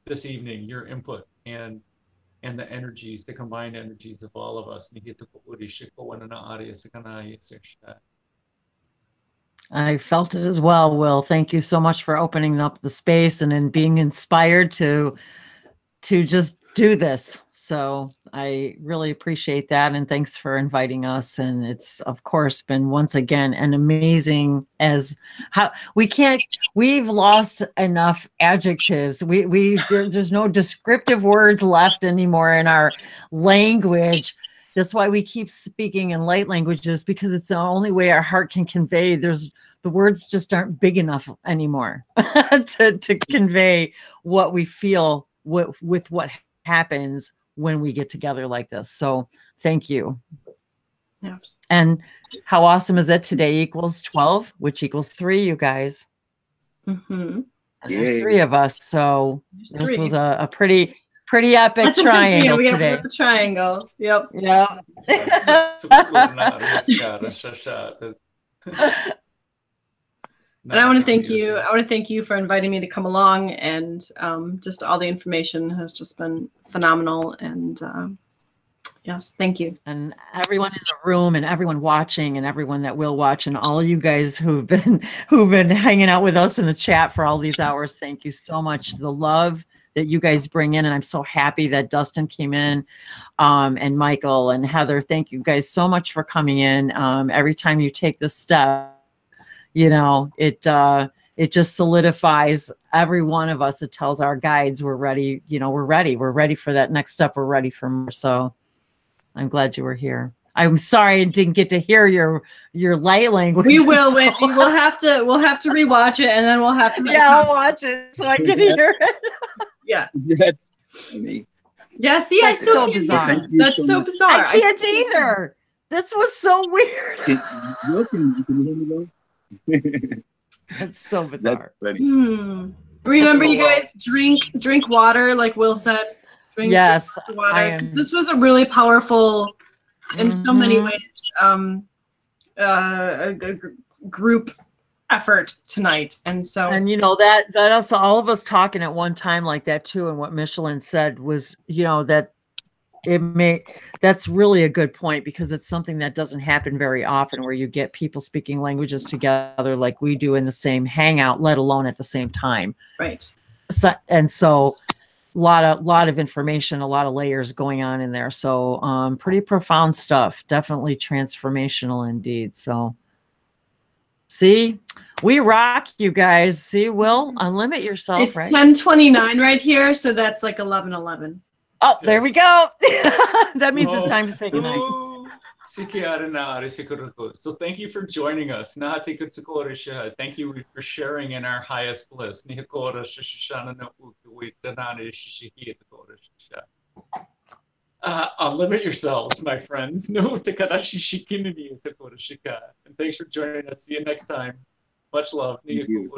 A: this evening, your input and the energies, the combined energies of all of us.
B: I felt it as well, Will. Thank you so much for opening up the space and being inspired to just do this. So I really appreciate that. And thanks for inviting us. And it's, of course, been once again an amazing we've lost enough adjectives. There's no descriptive words left anymore in our language. That's why we keep speaking in light languages, because it's the only way our heart can convey. The words just aren't big enough anymore to convey what we feel with what happens when we get together like this. So thank you.
C: Yes.
B: And how awesome is it? Today equals 12, which equals 3, you guys.
C: Mm-hmm.
B: And there's 3 of us. So
C: There's
B: this was a pretty epic triangle today.
C: The triangle. Yep.
B: Yeah.
C: And I want to thank you. I want to thank you for inviting me to come along, and just all the information has just been phenomenal. And yes, thank you.
B: And everyone in the room, and everyone watching, and everyone that will watch, and all you guys who've been hanging out with us in the chat for all these hours. Thank you so much. The love that you guys bring in, and I'm so happy that Dustin came in, and Michael and Heather. Thank you guys so much for coming in. Every time you take this step, it just solidifies every one of us. It tells our guides we're ready. We're ready for that next step. We're ready for more. So I'm glad you were here. I'm sorry I didn't get to hear your light language.
C: We will, Wendy. We'll have to rewatch it, and then we'll have to.
B: I'll watch it so I can hear it.
C: Yeah.
F: Yeah, see,
B: that's so bizarre.
C: That's so bizarre.
B: I can't either. This was so weird.
H: You can hear me though?
B: It's so bizarre.
C: Remember, you guys, drink water, like Will said. Drink water. This was a really powerful, in so many ways, group effort tonight. And
B: that us, all of us talking at one time like that too. And what Michelin said was, that's really a good point, because it's something that doesn't happen very often, where you get people speaking languages together like we do in the same hangout, let alone at the same time.
C: Right.
B: So lot of information, a lot of layers going on in there. So pretty profound stuff. Definitely transformational indeed. So see, we rock, you guys. See, Will, unlimit yourself.
C: It's
B: right?
C: 10:29 right here, so that's like 11:11.
B: Oh, there we go. That means it's time to say goodnight.
A: So thank you for joining us. Thank you for sharing in our highest bliss. Unlimit yourselves, my friends. And thanks for joining us. See you next time. Much love.
H: Thank you.